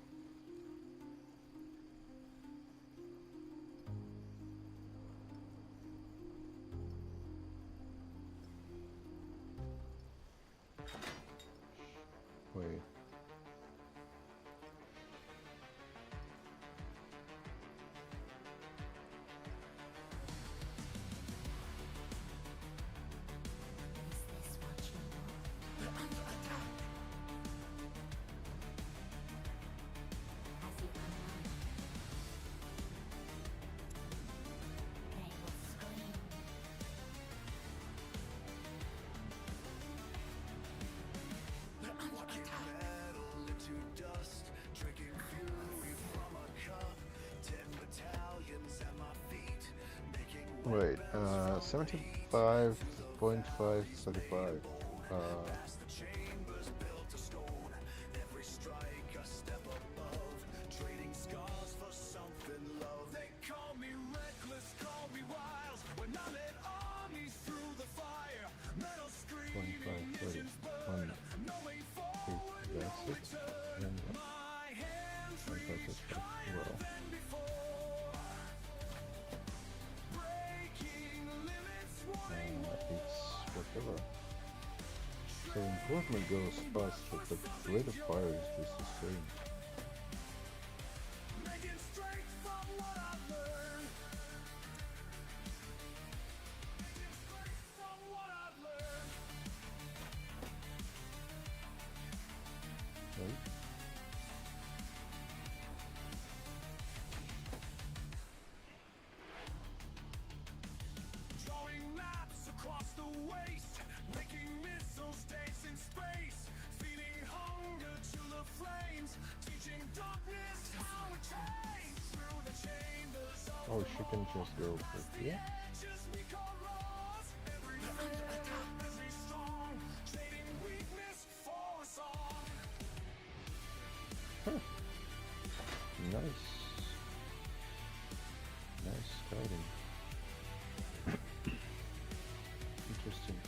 Wait. Is this what you want? They're under attack. As you command. They will scream. They're under attack. Wait, 75.535. That's it. And well. It's whatever. So improvement goes fast, but the rate of fire is just the same. Right? Drawing maps across the waste, making missiles dance in space, feeding hunger to the flames, teaching darkness how it change through the chambers of Oh, she can just go for here. just become lost. Every attack is a strong, trading weakness for a song. Huh. Nice. Nice scouting. Interesting.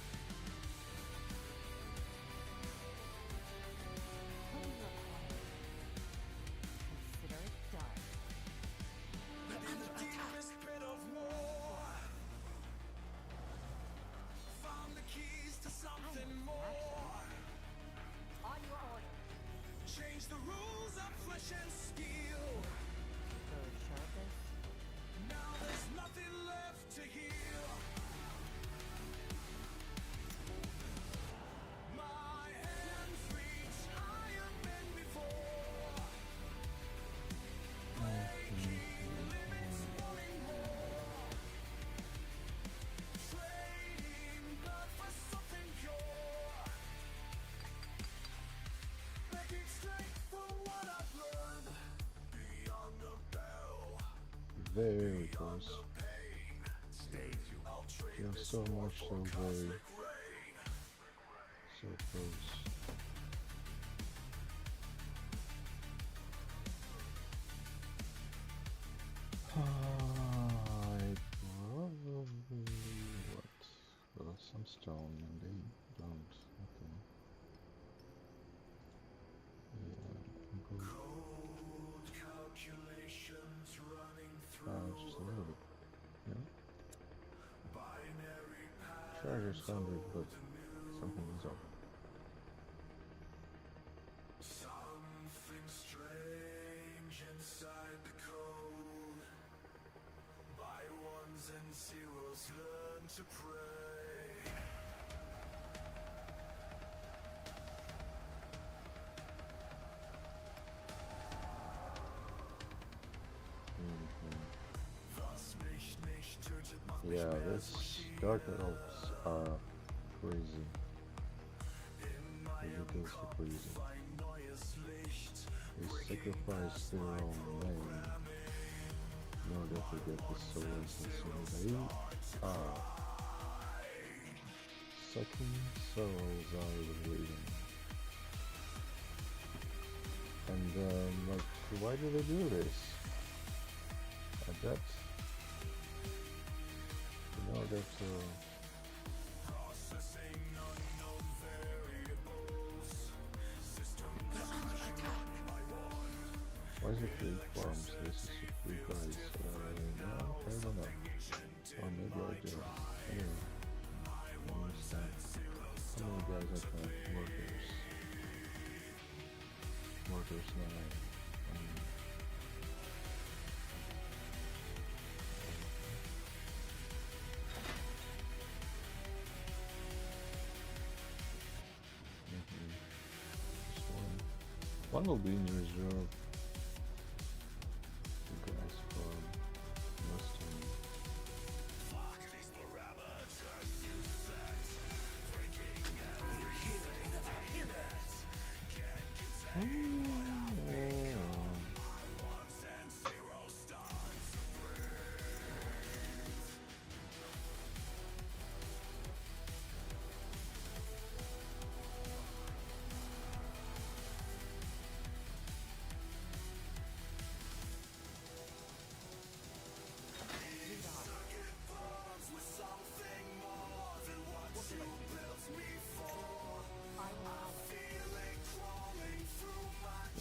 Consider it done. In the deepest pit of war, very close. Feels so much, so very, so close. I probably some stone and they don't. Okay. Yeah, good. Just a little bit. Yeah. Charger's 100, but something is up. Something strange inside the code. My ones and zeros learn to pray. Yeah, this Dark Elves are crazy. Ridiculously crazy. They sacrifice their own name in order to get the souls, and so they are sucking souls out of the breathing. And like, why do they do this? I bet in order to why is it free farms? This is a free price. No, I don't know. Or maybe I do. Anyway, I understand. How many guys are called workers? Workers now. One will be in reserve. You guys for Mustang.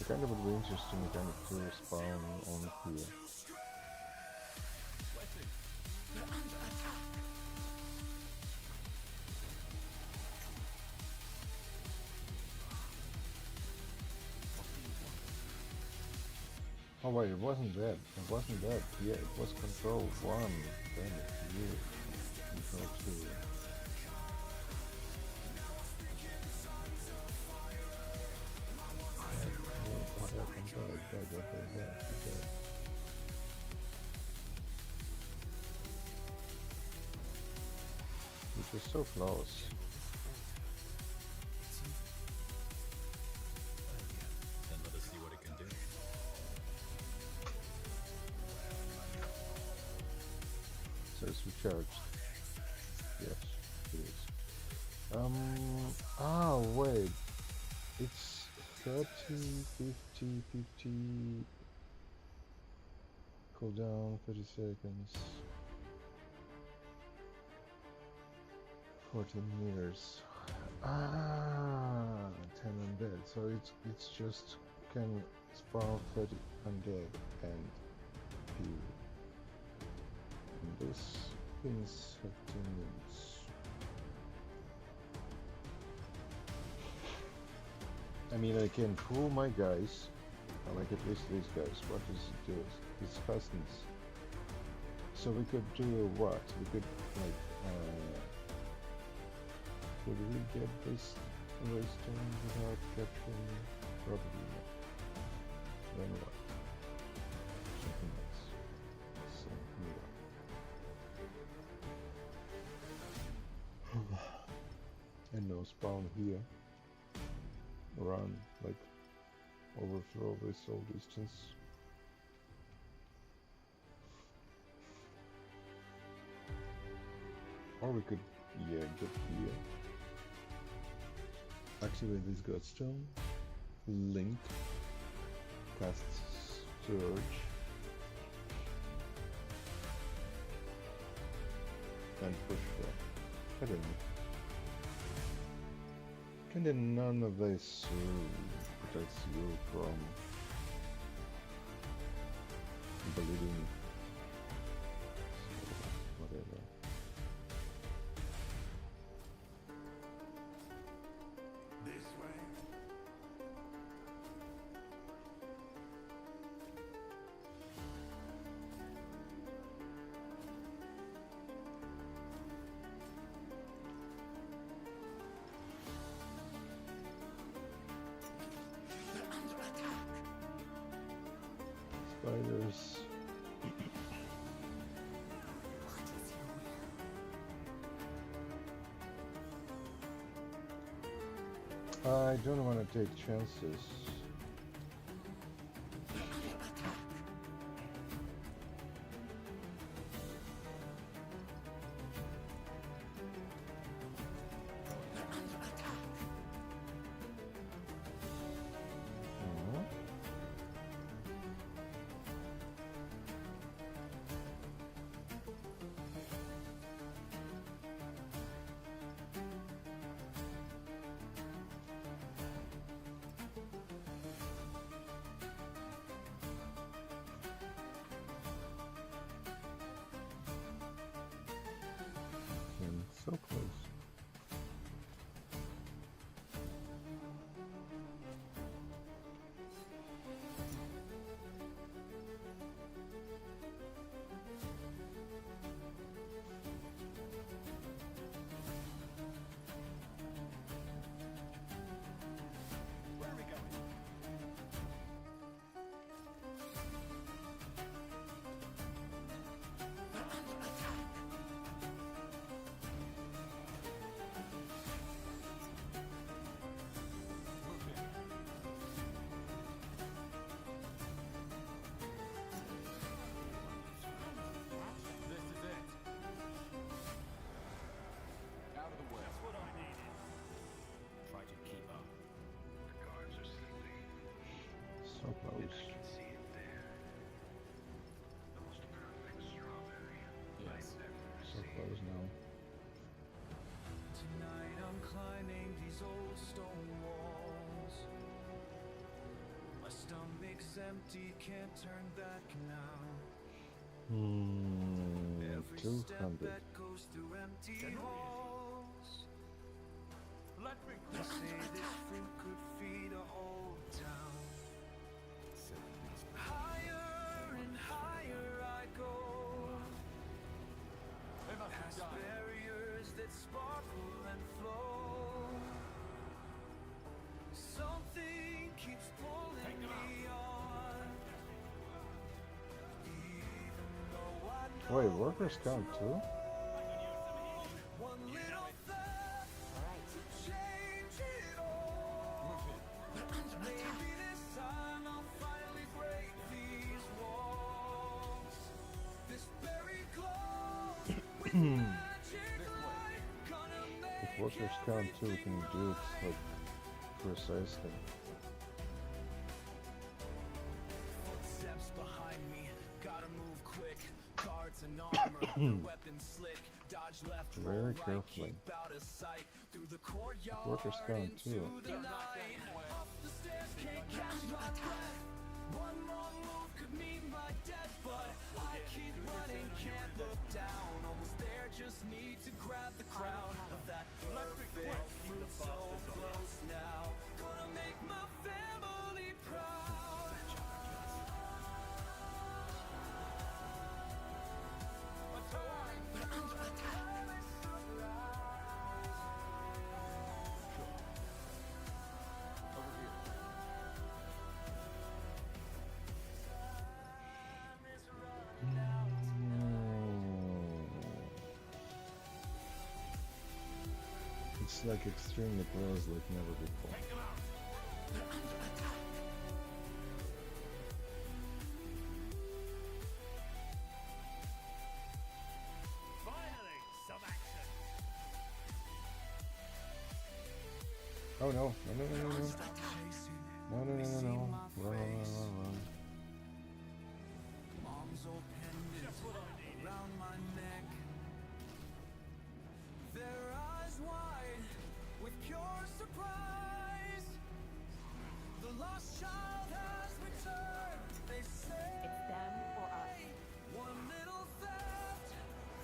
It kind of would be interesting kind of to spawn on here. Oh wait, it wasn't that. It wasn't that. Yeah, it was control 1. Damn it, yeah. Control 2. Which is so close. Then let us see what it can do. So it's recharged. Yes, it is. Wait. It's 30, 50, 50. Cooldown, 30 seconds. 14 meters. 10 undead. So it's just can spawn 30 undead and heal. And this means 15 minutes. I mean, I can pull my guys. I like at least these guys. What does it do? It's customs. So we could do what? We could like. Could we get this waystone without capturing? Probably not. Then what? Something else. Something else. And no spawn here. Run, like, overthrow this whole distance. Or we could, yeah, get here. Activate this Godstone. Link. Cast Surge. And push for. I don't know. Can then none of this protects you from bleeding. So, whatever. This way. They're under attack. Spiders. I don't want to take chances. And so close. Where are we going? They're under attack. This is it. Out of the way. That's what I needed. Try to keep up. The guards are sleeping. So close. I can see it there. The most perfect strawberry. Yes. So close now. Tonight I'm climbing these old stone walls. My stomach's empty, can't turn back now. Every step 200. that goes through empty halls. They say this fruit could feed a whole town. Higher and higher I go, past barriers that sparkle and flow. Something keeps pulling me on, even though I know Wait, workers count too? one little thought to change it all. Maybe this time I'll finally break these walls. This very close with magic light, gonna If make workers count too, we can do it like precisely. Footsteps behind me, gotta move quick. Guards and armor, weapons slick. Dodge left, roll Very right, carefully. keep out of sight. Through the courtyard, Workers count too. into the night. Up the stairs, can't catch my breath. One more move could mean my death, but I keep running, can't look down. Almost there, just need to grab the crown of that perfect fruit. So close now, gonna make my family proud. They're under attack. It's like extremely close like never before. They're under attack. Finally, some action. Oh no, no, no, no, no, no. No, no, no, no, no. Run, run, run, run, run. Mom's old pendant around my neck. Their eyes wide with pure surprise. The lost child has returned. They say It's them or us. one little theft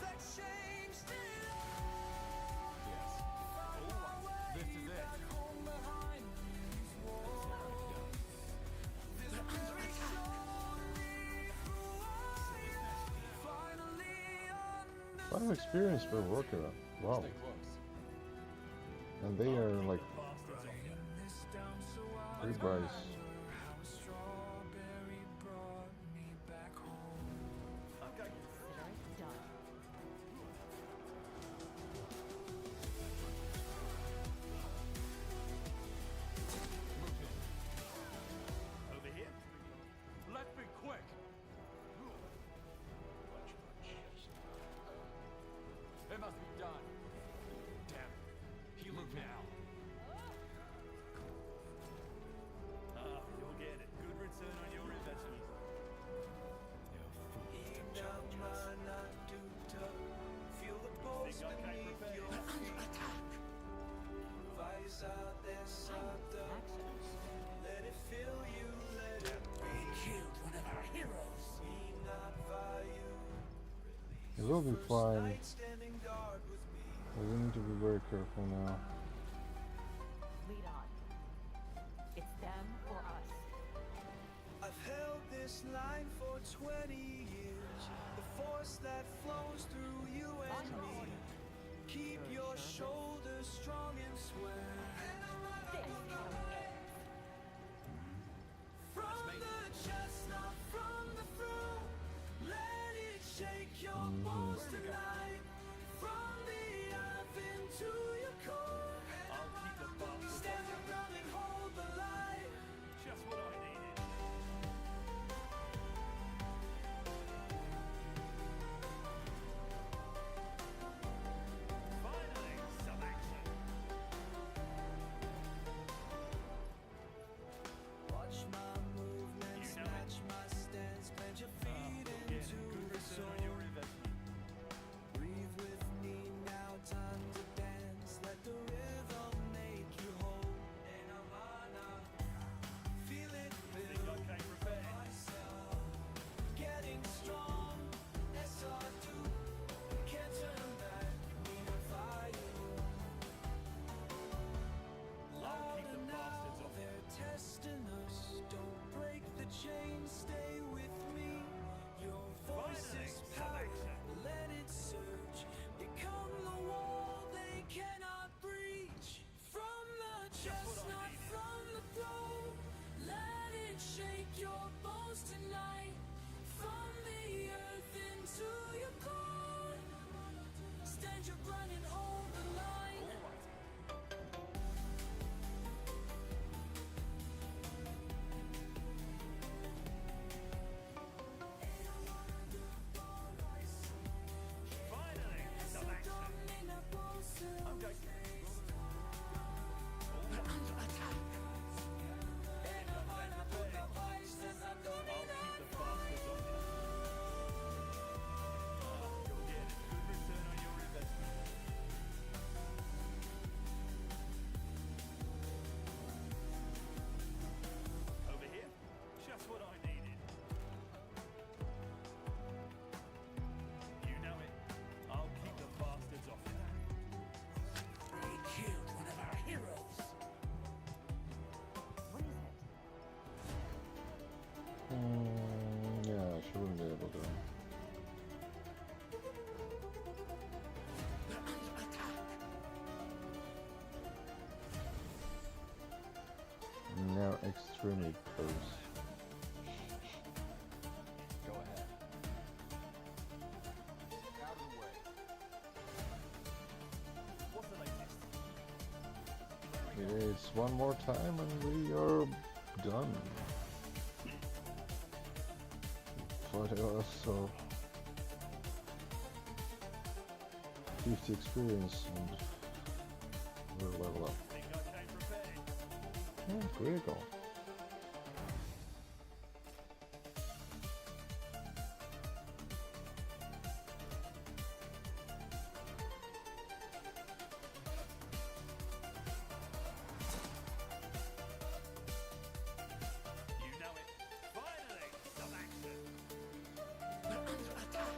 that changed it all. Yes. Found my way This is it. back home behind these walls. This very slowly through I finally A lot of experience for working on. Wow. And they are like pretty price. Over here? Let's be quick. It must be done. Damn it. Healing now. You'll get it. Good return on your investment. Feel the pulse beneath your feet. Vice out there, subtle. Let it fill you, let it be. Killed one of our heroes. We not value. It will be fine. Standing guard with me. We need to be very careful now. Lead on. It's them or us. I've held this line for 20 years. The force that flows through you and me. Keep your shoulders strong and swear. From the chestnut, from the throne, let it shake your bones tonight. From the earth into your core. Stand your ground and hold the light. Just what I needed. Finally, some action. Watch my movements, match my stance, plant your feet into the soul. Breathe with me now, time to dance. Let the rhythm make you whole. Feel it build myself. Getting strong, SR2. Can't turn back, unify you. Louder now, they're testing us. Don't break the chain, stay with me. Your voice is power, let it surge. Become the wall they cannot breach. From the chestnut, from the throne, let it shake your bones tonight. From the earth into your core. Stand your ground and hold the line. Finally, some action. I'm going. Over here? Just what I needed. You know it. I'll keep the bastards off you. We killed one of our heroes. What is it? Yeah, she wouldn't be able to. Now extremely close. Go ahead. Out of the way. What's the latest? It is one more time and we are done. But also 50 experience and we'll level up. Think I came prepared. Oh, critical. You know it. Finally, some action. We're under attack.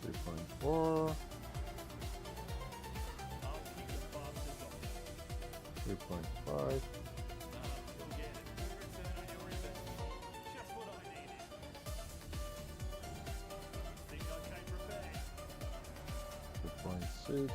3.4. 3.5. Six.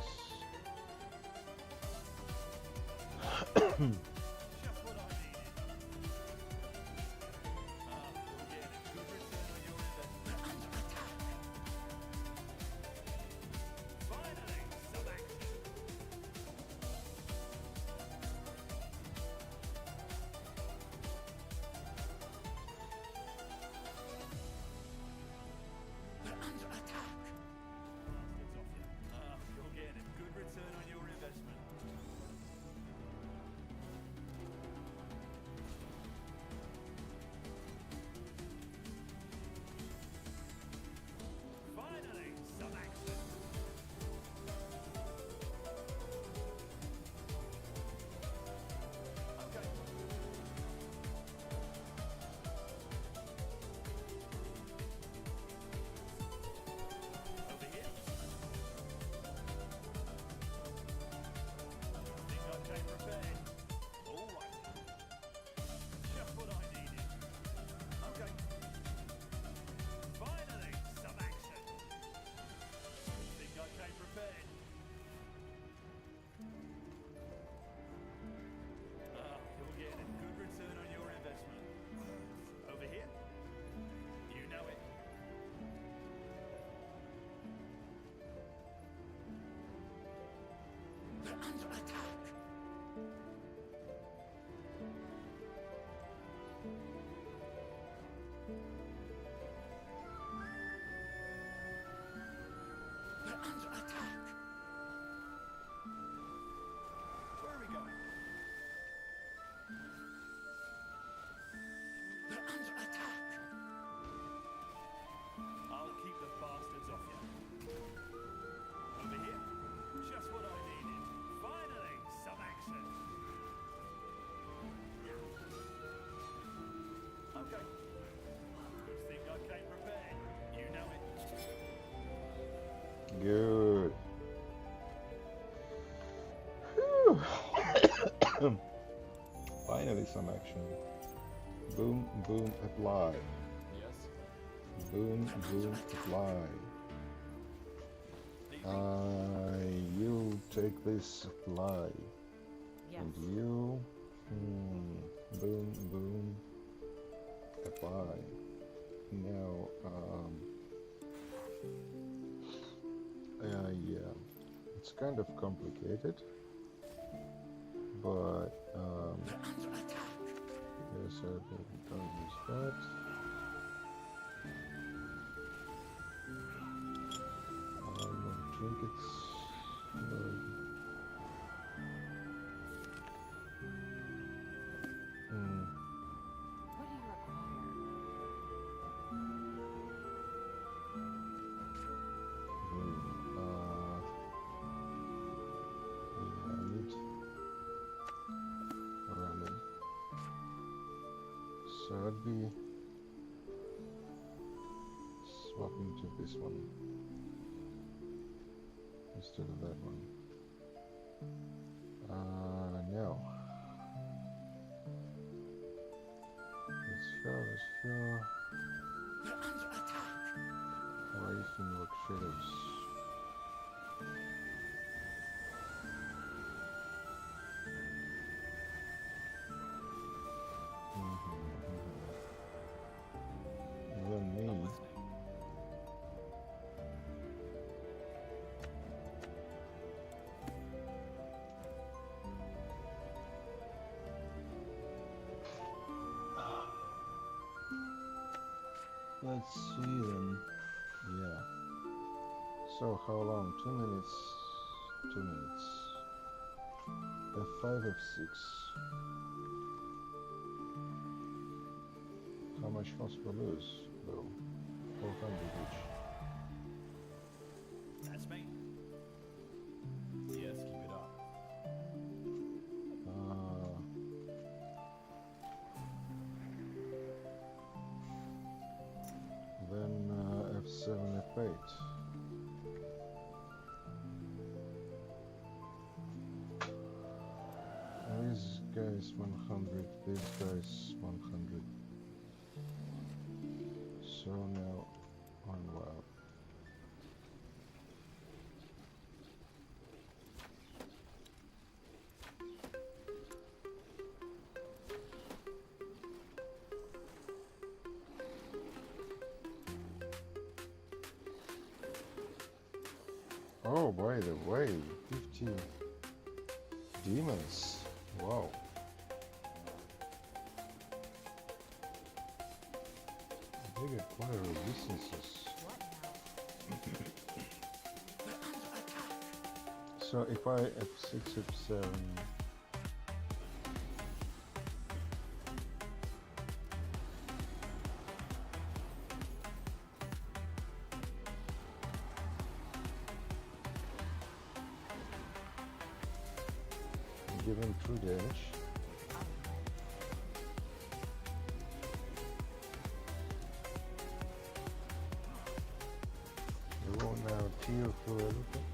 Under attack. We're under attack. Where are we going? We're under attack. I'll keep the bastards off you. Over here. Just what I needed. Finally, some action. Okay. Good thing I came prepared. You know it. Good. Finally some action. Boom, boom, apply. Yes? Boom, boom, apply. You take this supply. Yes. And you... boom, boom, apply. Now, yeah, it's kind of complicated, but, yes, I don't use that. Trinkets. What do you I need ramen. So I'd be swapping to this one instead of that one. Now let's show. We're under attack. Rising Rock Shadows. Then me. Let's see then. Yeah. So how long? 2 minutes. 2 minutes. F5, F6. How much health we lose though? 400 each. That's me. Yes, keep it up. Then F7, F8. This guy's 100, this guy's 100. So now on wild. Oh, by the way, 50 demons. Wow. They get quite a resistances. So if I F6, F7, give him true damage. You will now tear through everything.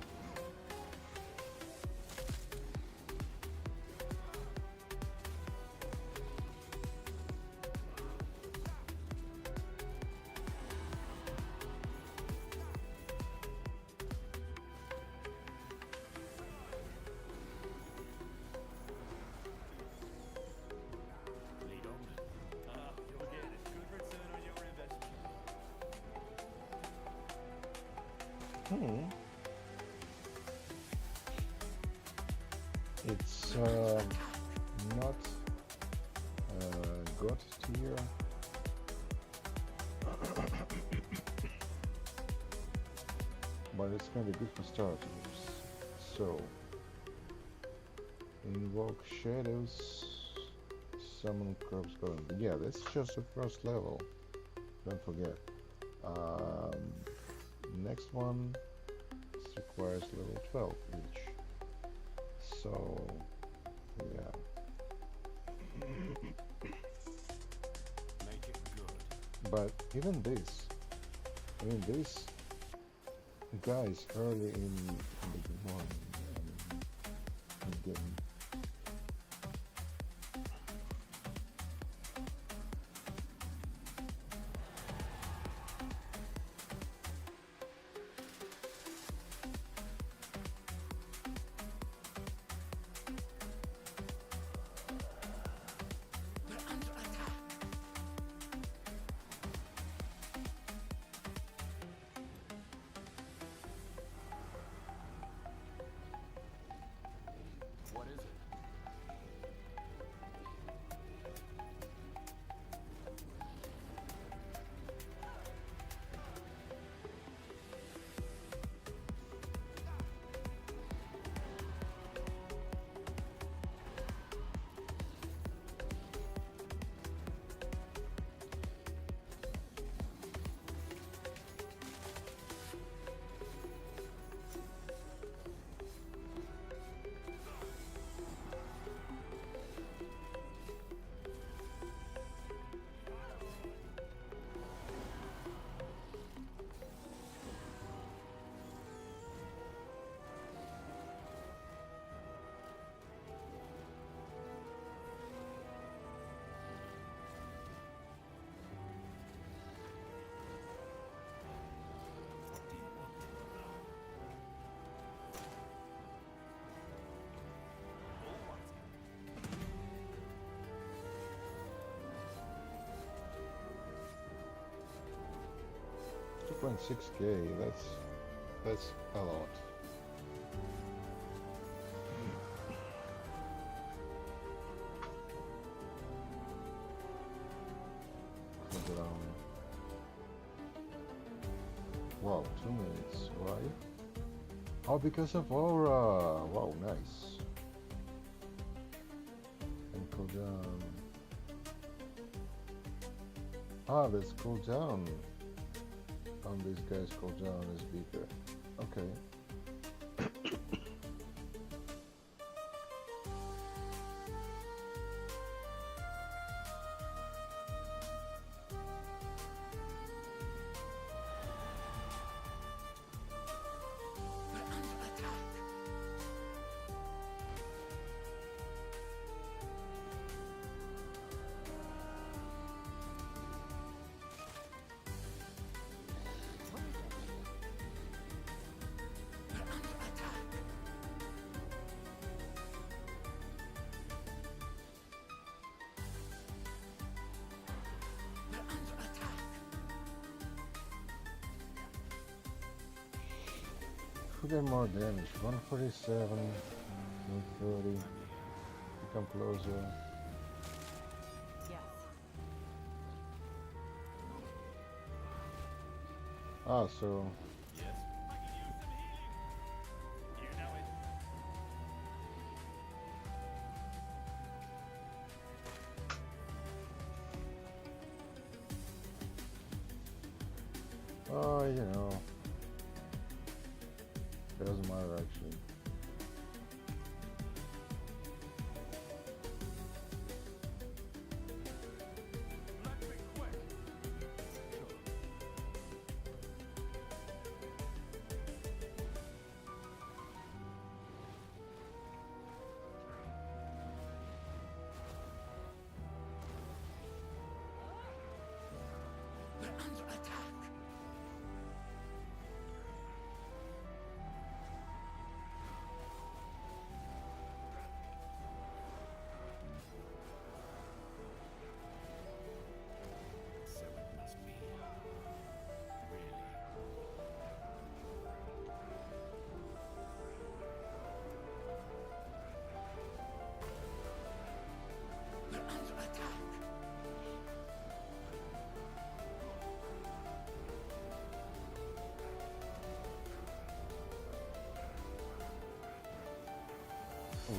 You'll get a good return on your investment. It's not God tier. But it's gonna be good for starters. So invoke shadows, summon corpse golem. Yeah, that's just the first level. Don't forget. Next one requires level 12 each. So yeah. Make it good. But even this, I mean, this guys early in the morning, in the game. What is it? $2.6K, that's a lot. Wow, 2 minutes. Why? Oh, because of aura. Wow, nice. And cool down. Ah, this cool down. These guys cool down is bigger. Okay. Who get more damage? 147, 130. Become closer. Yes. Ah, so. Yes. I can use some healing. You know it. Oh, you know. Doesn't matter actually.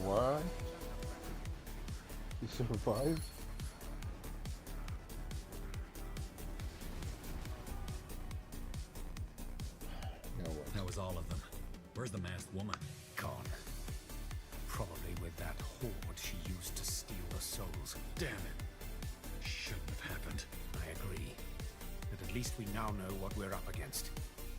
What? You survived? No way. That was all of them. Where's the masked woman? Gone. Probably with that horde she used to steal the souls. Damn it. Shouldn't have happened. I agree. But at least we now know what we're up against.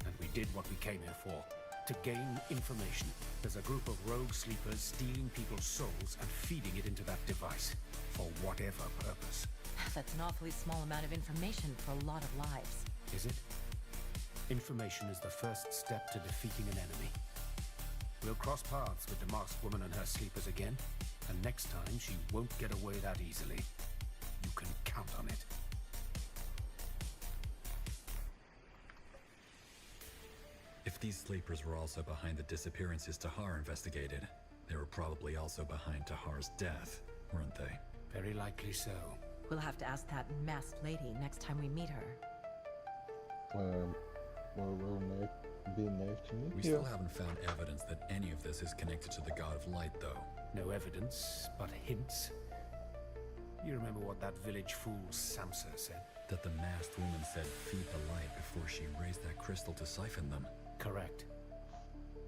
And we did what we came here for. To gain information. There's a group of rogue sleepers stealing people's souls and feeding it into that device. For whatever purpose. That's an awfully small amount of information for a lot of lives. Is it? Information is the first step to defeating an enemy. We'll cross paths with the masked woman and her sleepers again. And next time she won't get away that easily. You can count on it. If these sleepers were also behind the disappearances Tahar investigated, they were probably also behind Tahar's death, weren't they? Very likely so. We'll have to ask that masked lady next time we meet her. Well, we'll be naive to meet We still haven't found evidence that any of this is connected to the God of Light, though. No evidence, but hints. You remember what that village fool Samsa said? That the masked woman said feed the light before she raised that crystal to siphon them. Correct.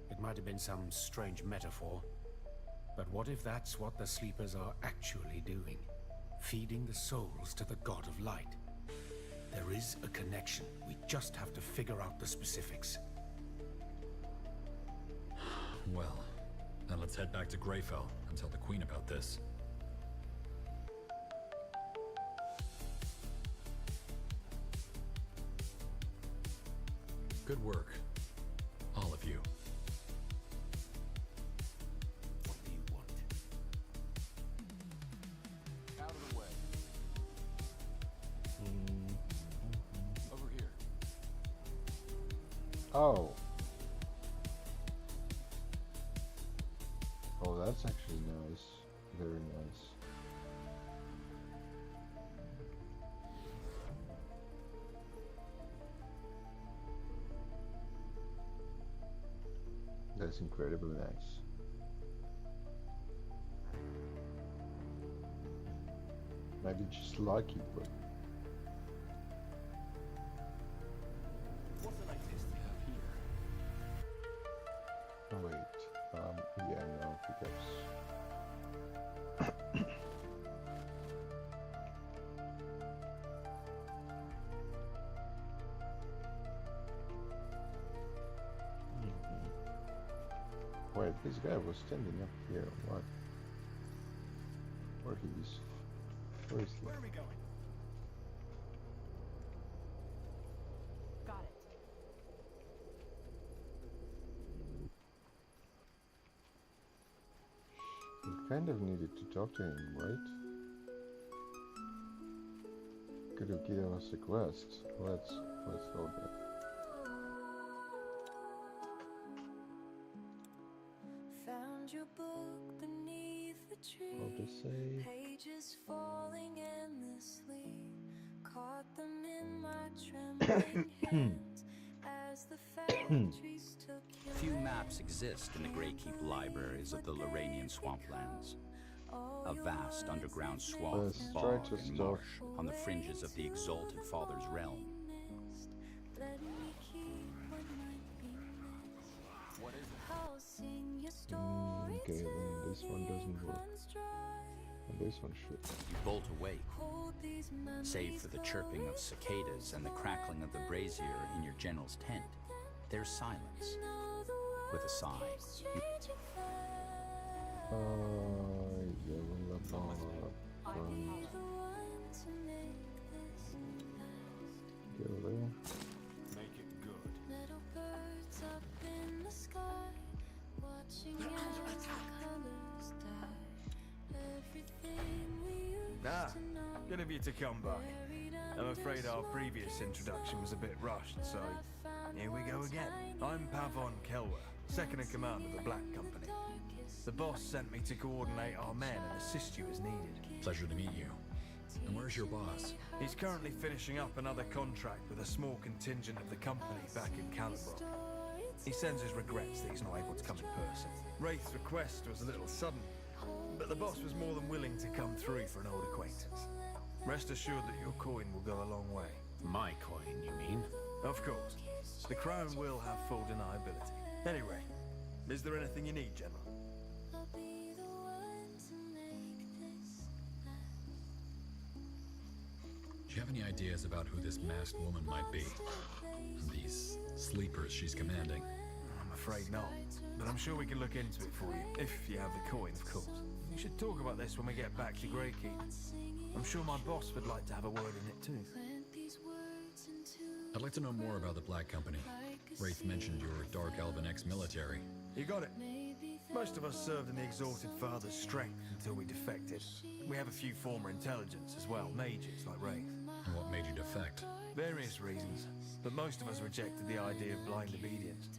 It might have been some strange metaphor. But what if that's what the sleepers are actually doing? Feeding the souls to the God of Light. There is a connection. We just have to figure out the specifics. Well, then let's head back to Greyfell and tell the Queen about this. Good work. All of you. What do you want? Out of the way. Over here. Oh. Oh, that's actually nice. Very nice. incredibly nice. Maybe just lucky, but What's the latest you have here? oh wait, yeah, no, because wait, this guy was standing up here. What? Where he is? Where is he? Where are we going? Got it. We kind of needed to talk to him, right? Could have given us a quest. Let's go there. Found your book beneath the tree. How to say? Pages falling endlessly. Caught them in my trembling hands as the factories took your Few maps exist in the Greykeep libraries of the Lorrainian swamplands. A vast underground swamp, Let's try bog, to and stop. marsh on the fringes of the Exalted Father's realm. let me keep what might be missed. What is it? I'll sing your story Okay, then this till one the doesn't ink work. runs dry. And this one should. You bolt awake, Hold these save memories for the chirping of cicadas and the crackling of the brazier in your general's tent. There's silence. With a sigh, you Yeah, well, go there. Make it good. Little birds up in the sky, watching as the colors die. Everything we used Ah, to know. good of you to come by. I'm afraid our previous introduction was a bit rushed, so here we go again. I'm Pavon Kelwer, second in command of the Black Company. The boss sent me to coordinate our men and assist you as needed. Pleasure to meet you. And where's your boss? He's currently finishing up another contract with a small contingent of the company back in Calibrock. He sends his regrets that he's not able to come in person. Wraith's request was a little sudden, but the boss was more than willing to come through for an old acquaintance. Rest assured that your coin will go a long way. My coin, you mean? Of course. The crown will have full deniability. Anyway, is there anything you need, General? I'll be the one to make this last. Do you have any ideas about who this masked woman might be? And these sleepers she's commanding? I'm afraid not, but I'm sure we can look into it for you, if you have the coin, of course. We should talk about this when we get back to Greykeep. I'm sure my boss would like to have a word in it too. Plant these words into I'd like to know more about the Black Company. Wraith mentioned your Dark Elven ex-military. You got it. Most of us served in the Exalted Father's strength until we defected. We have a few former intelligence as well, mages like Wraith. And what made you defect? Various reasons, but most of us rejected the idea of blind obedience.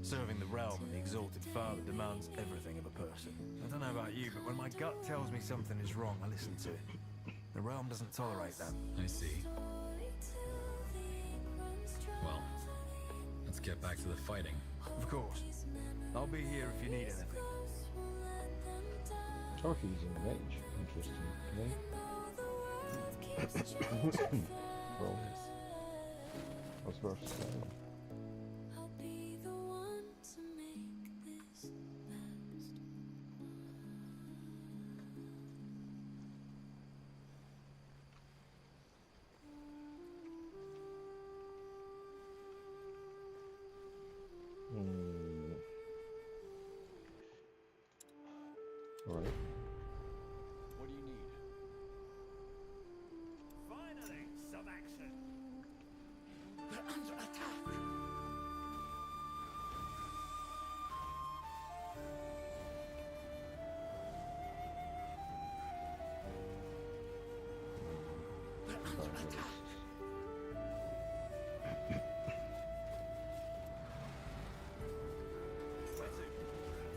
Serving the realm and the Exalted Father demands everything of a person. I don't know about you, but when my gut tells me something is wrong, I listen to it. The realm doesn't tolerate that. I see. Well, let's get back to the fighting. Of course. I'll be here if you need anything. Talkie is a mage. Interesting, okay? Well, what's worth saying? I'll be the one to make this last. Alright. What do you need? Finally, some action. They're under attack. They're under attack. Where to?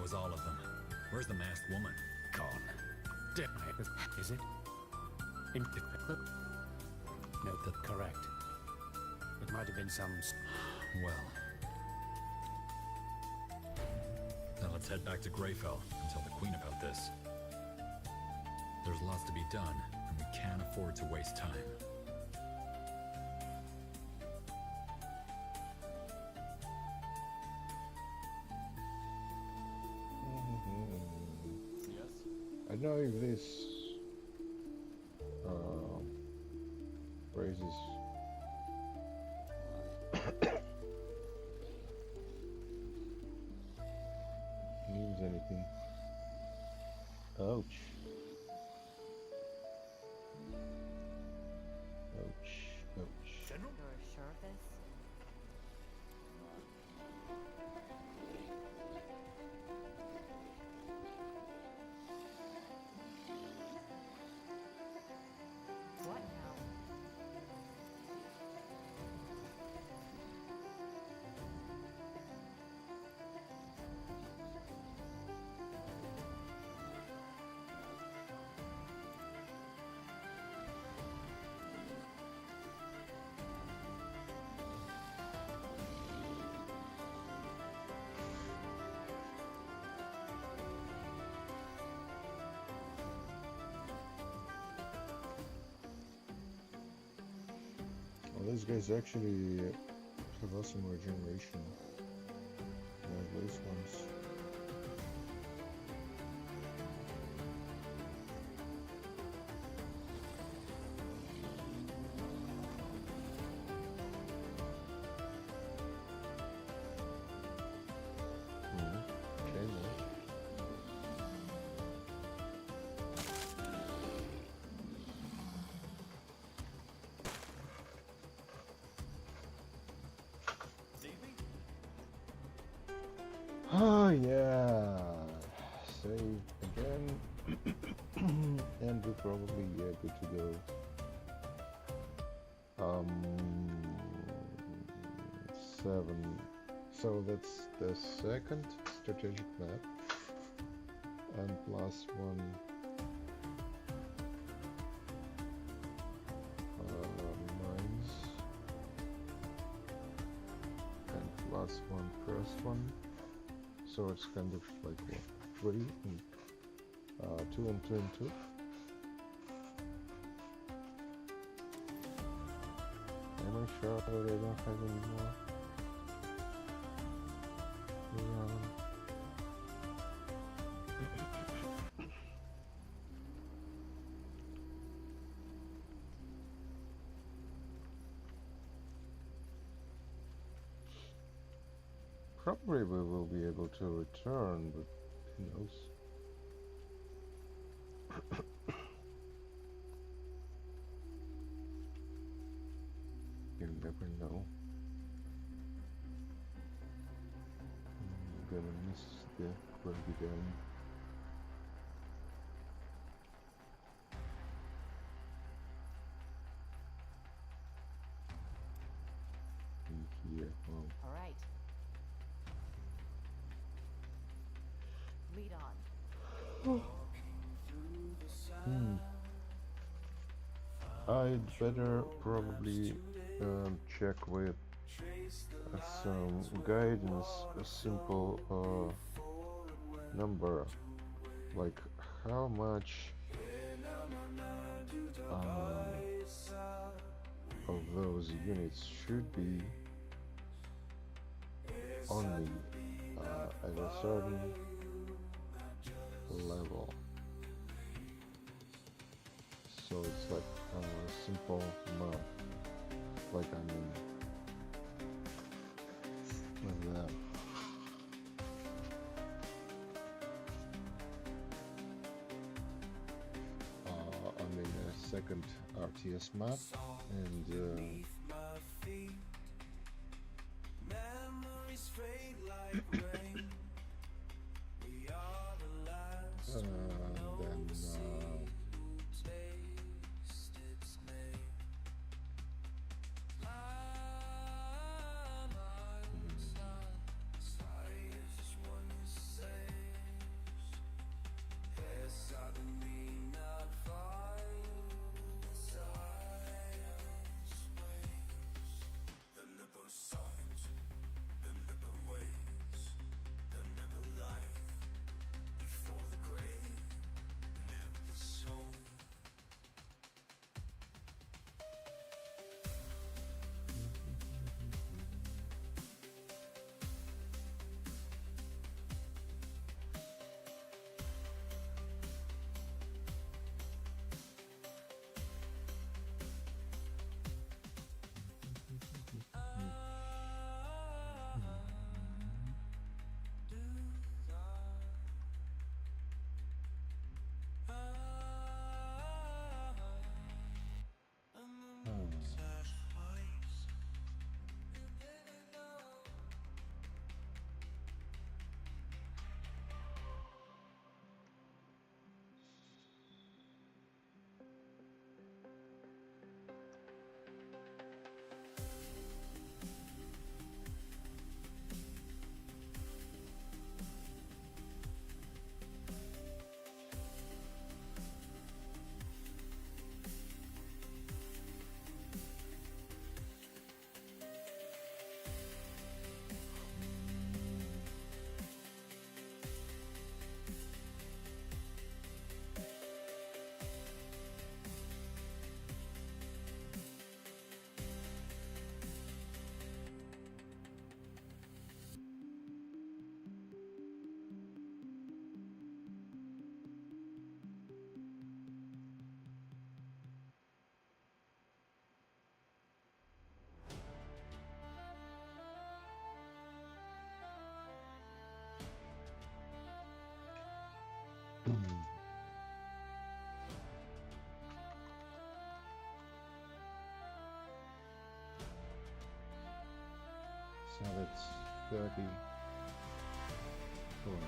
That was all of them. Where's the masked woman? Gone. Is it? No, correct. It might have been some... Well. Now let's head back to Greyfell and tell the Queen about this. There's lots to be done, and we can't afford to waste time. I don't know if this raises means anything. Ouch. Ouch. Ouch. General? You're sure of this? What now? Well, these guys actually have awesome regeneration. Those ones. Okay, well. Oh yeah, save again, and we're probably good to go. 7. So that's the second strategic map, and plus one mines, and plus one first one. So it's kind of like what, 3 and 2 and 2 and 2. Am I sure that I don't have any more? Probably we will be able to return, but who knows? You never know. I'm gonna miss the rugby game. Here, well. All right. Lead on. I'd better probably check with some guidance, a simple number, like how much of those units should be on me at a certain level. So it's like simple math, like I mean, like that. I'm in a second RTS map, and So that's 30 points.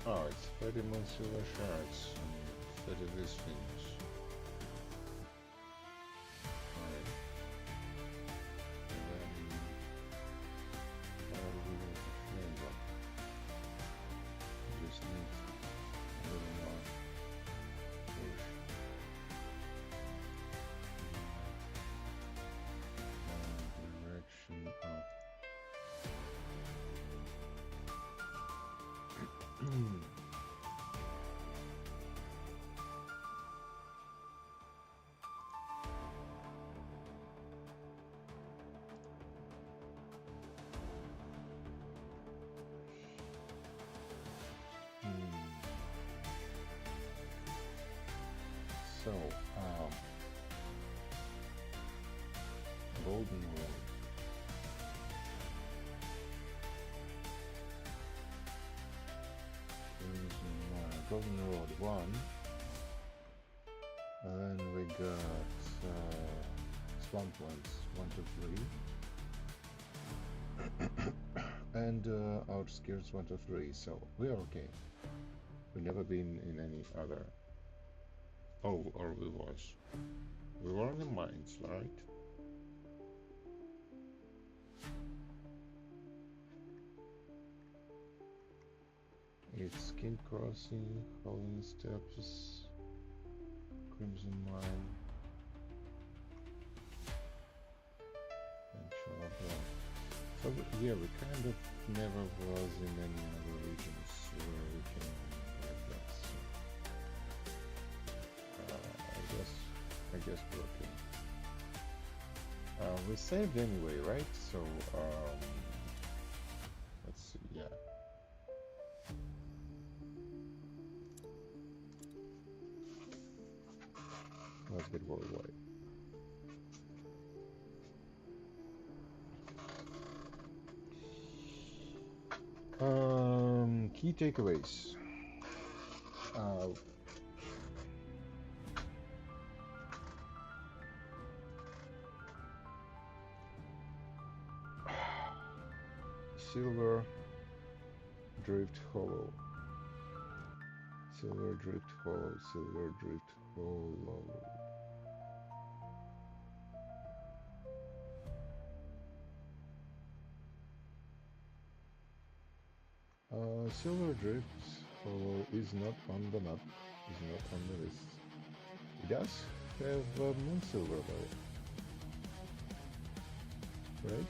Oh, it's 30 more silver shards and 30 these things. Alright. And then we need to flame them. We just need a little more push. Direction up. So, golden road. Golden road 1, and then we got swamplands 1 to 3, and outskirts 1 to 3. So we are okay. We've never been in any other. Oh, or we was. We were in the mines, right? It's King Crossing, Howling Steps, Crimson Mine, and Chalabra. So yeah, we kind of never was in any other regions where we can get that. So I guess we're okay. We saved anyway, right? So let's see. Yeah. Let's get worldwide. Key takeaways. Silver Drift Hollow. Silver Drift Hollow. Silver Drift Hollow. Silver Drift Hollow is not on the map, is not on the list. It does have Moon Silver though. Right?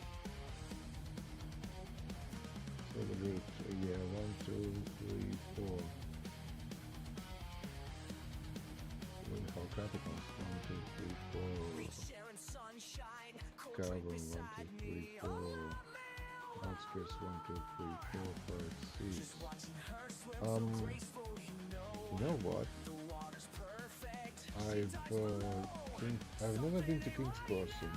Silver Drift, yeah, 1, 2, 3, 4. How capitals? 1, 2, 3, 4. Cavern 1, 2, 3, 4. Outskirts 1, 2, 3, 4, 5, 6. You know what? I've never been to King's Crossing.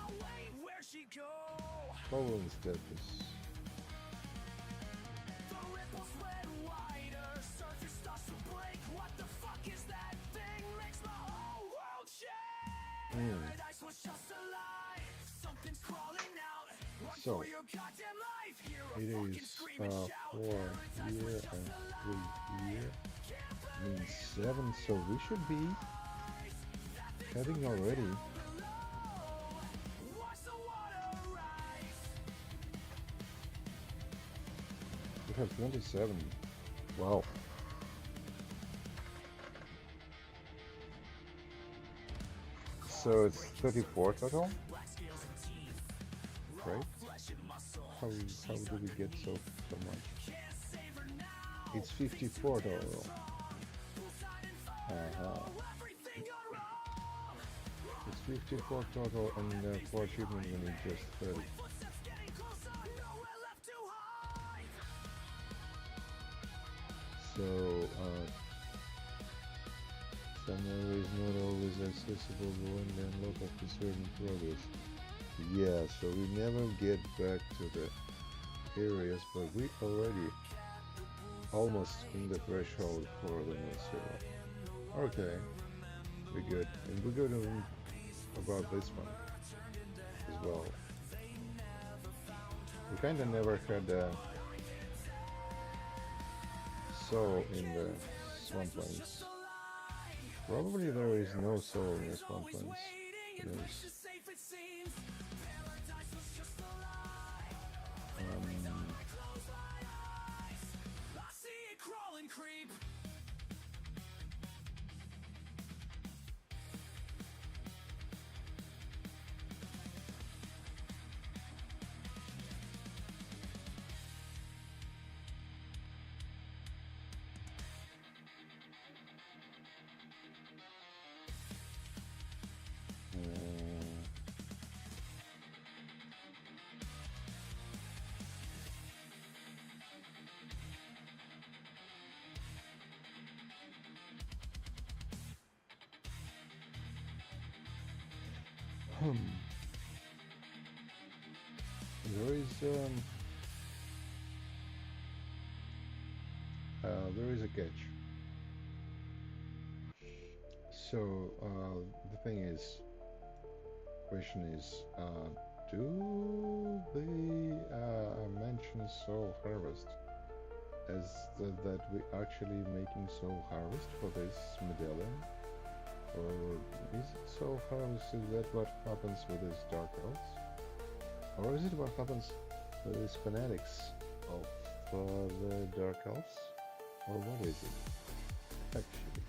Howling Steps. So it is 4 here and 3 here, means 7, so we should be heading already. We have 27. Wow. So it's 34 total, right? How do we get so much? It's 54 total. 54 total and 4 achievements when you just 30. So, somewhere is not always accessible when they unlock after certain progress. Yeah, so we never get back to the areas, but we already almost in the threshold for the new server. Okay, we're good. And we're good about this one as well. We kinda never had a soul in the swamplands. Probably there is no soul in the swamplands. Yes. There is a catch. So the thing is, question is, do they mention soul harvest as that we actually making soul harvest for this medallion? Or is it soul harvest, is that what happens with these dark elves? Or is it what happens with these fanatics of the dark elves? Or what is it, actually?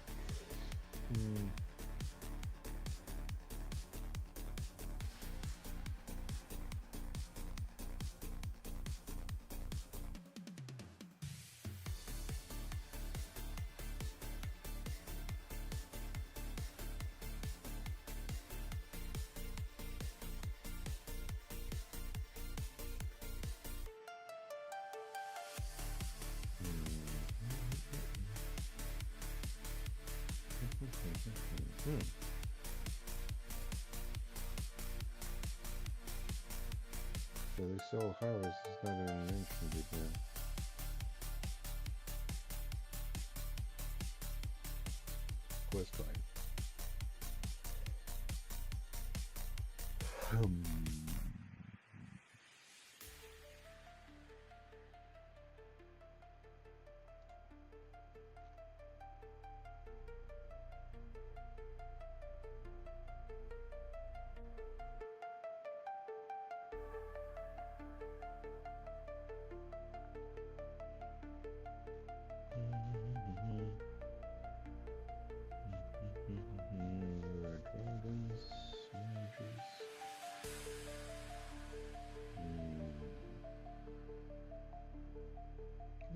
So the soul harvest is not even mentioned in the quest line. How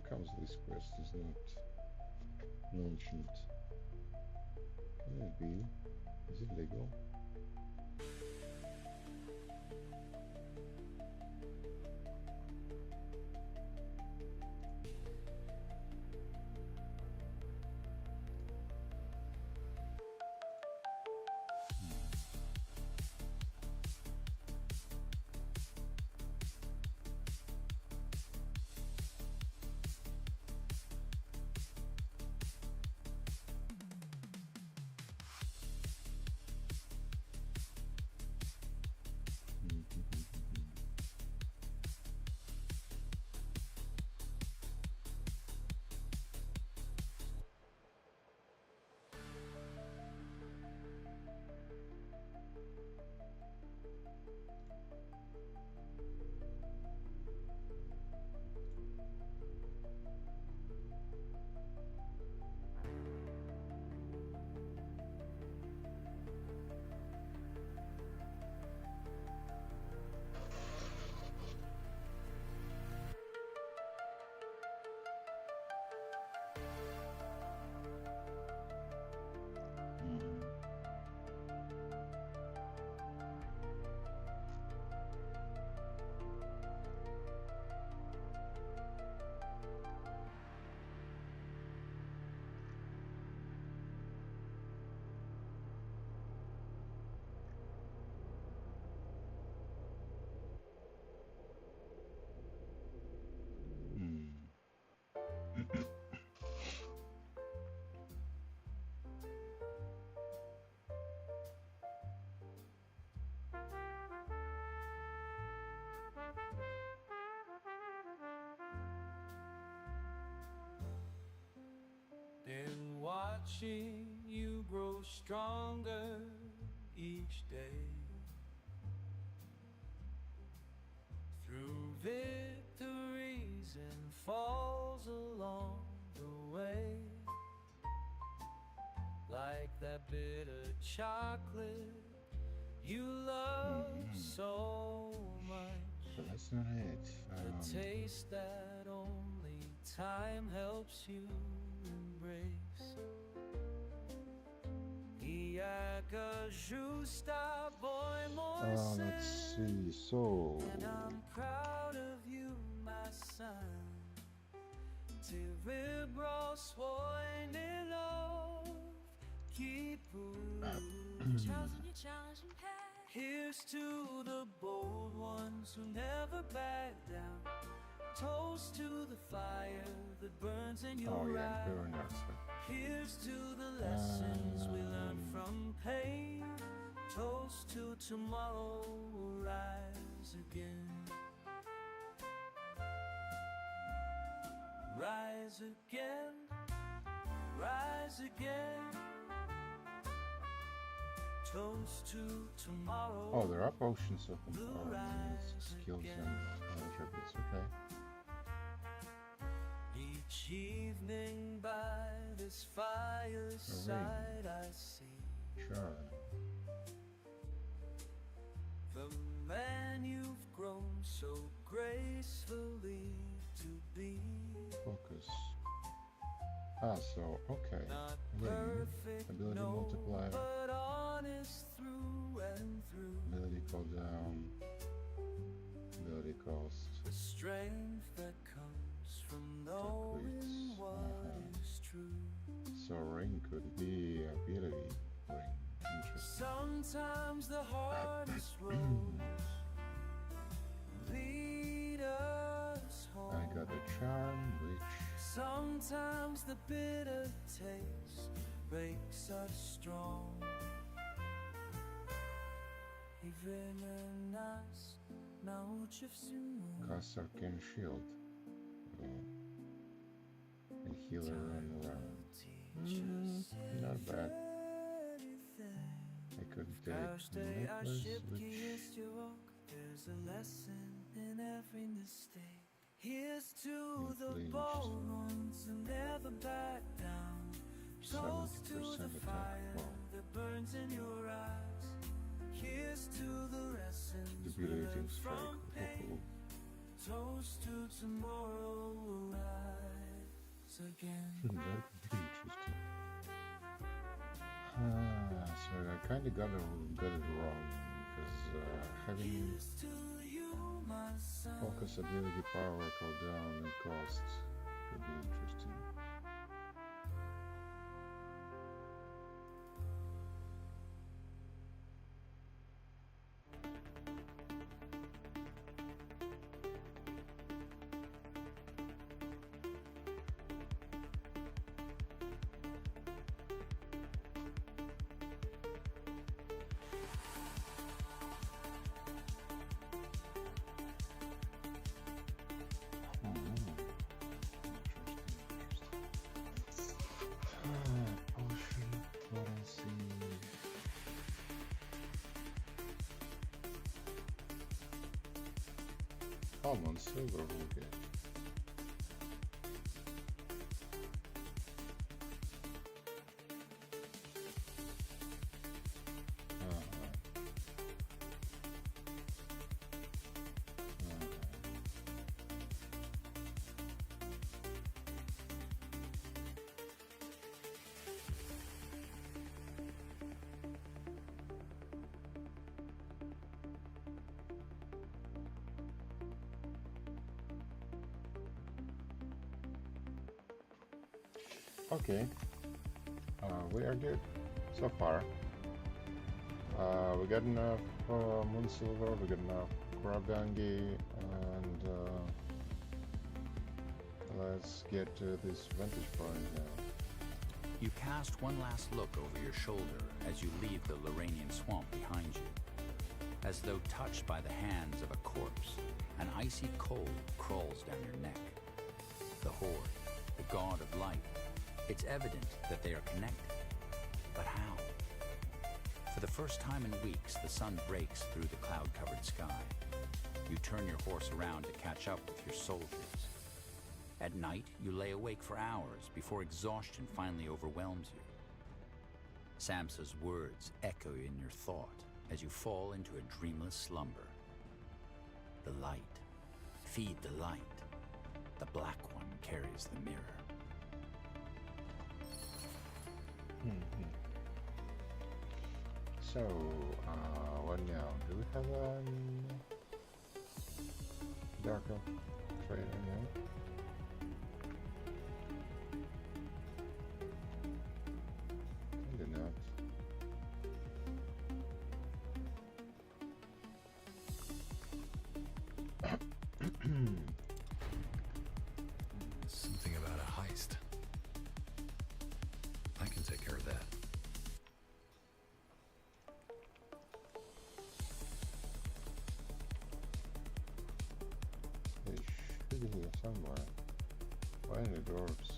comes this quest is not mentioned? Can it be? Is it legal? watching you grow stronger each day. Through victories and falls along the way. Like that bitter chocolate you love so much. So that's not it. The taste that only time helps you embrace. Let's see, so... And I'm proud of you, my son. Here's to the bold ones who never back down. Toast to the fire that burns in your eyes. Here's to the lessons we learn from pain. Toast to tomorrow will rise again. Rise again, rise again. Toast to tomorrow. Oh, there are potions of skills and attributes, okay. Each evening by this fireside I see sure. the man you've grown so gracefully to be. Focus. Ah, so, okay. Ability multiplier. But honest through and through. Ability cooldown. Ability cost. The strength that comes from knowing what is true. So ring could be ability ring. Interesting. Sometimes the hardest roads lead us home. I got a charm, which... Sometimes the bitter taste makes us strong. Even a nas naučivsi mu. Cast Arcane Shield. And healer run around. Not bad. I could take necklace, which... There's a lesson in every mistake. Here's to the bold ones who never back down. Toast to the fire that burns in your eyes. Here's to the lessons we learn from pain. Toast to tomorrow will rise again. That could be interesting. So I kind of got it wrong, because having focus ability power cooldown and cost could be interesting. On silver we'll get. Okay, we are good so far. We got enough moon silver, we got enough Kuragangi, and let's get to this vantage point now. You cast one last look over your shoulder as you leave the Loranian swamp behind you. As though touched by the hands of a corpse, an icy cold crawls down your neck. The Horde, the god of light, It's evident that they are connected. But how? For the first time in weeks, the sun breaks through the cloud-covered sky. You turn your horse around to catch up with your soldiers. At night, you lay awake for hours before exhaustion finally overwhelms you. Samsa's words echo in your thought as you fall into a dreamless slumber. The light. Feed the light. The black one carries the mirror. So, what now? Do we have a Dark Elf trailer now? Kinda not. Something about a heist. I can take care of that. They should be here somewhere. Why in the dwarves?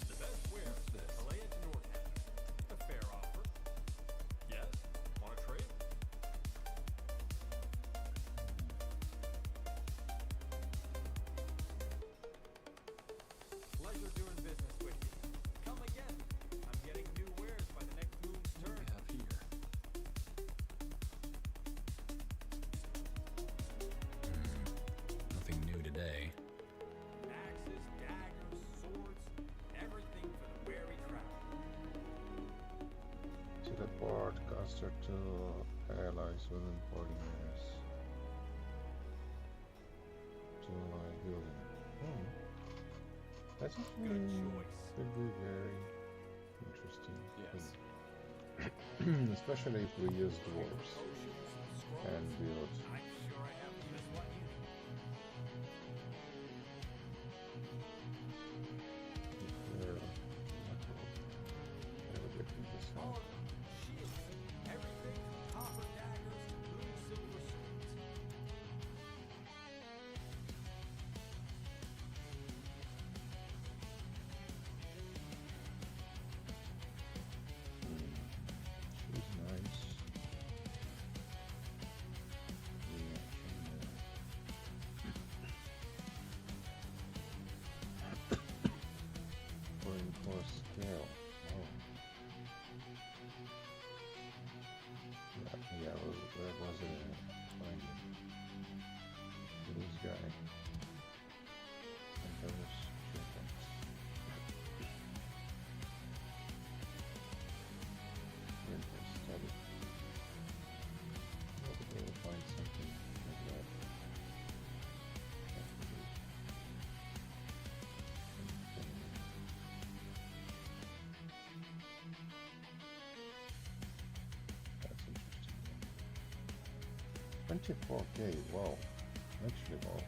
The best ware for this. Lay it to Northampton. A fair offer. Yes? Want to trade? Pleasure doing business with you. Come again. I'm getting new wares by the next moon's turn. What do we have here? Nothing new today. Axes, daggers, swords, everything for the weary traveler. To the port, Custer to allies with importing wares. To my building. That's actually could be very interesting. Yes. Especially if we use dwarves and build. I'm sure I have just what you need. Armor, shields, everything from copper daggers to blue silver swords. She's nice. Going for scale. Oh. Yeah, where was it? Find this guy. And those chickens. Winter study. Maybe we'll find something like that. That's interesting. 24K, wow. Actually, wow.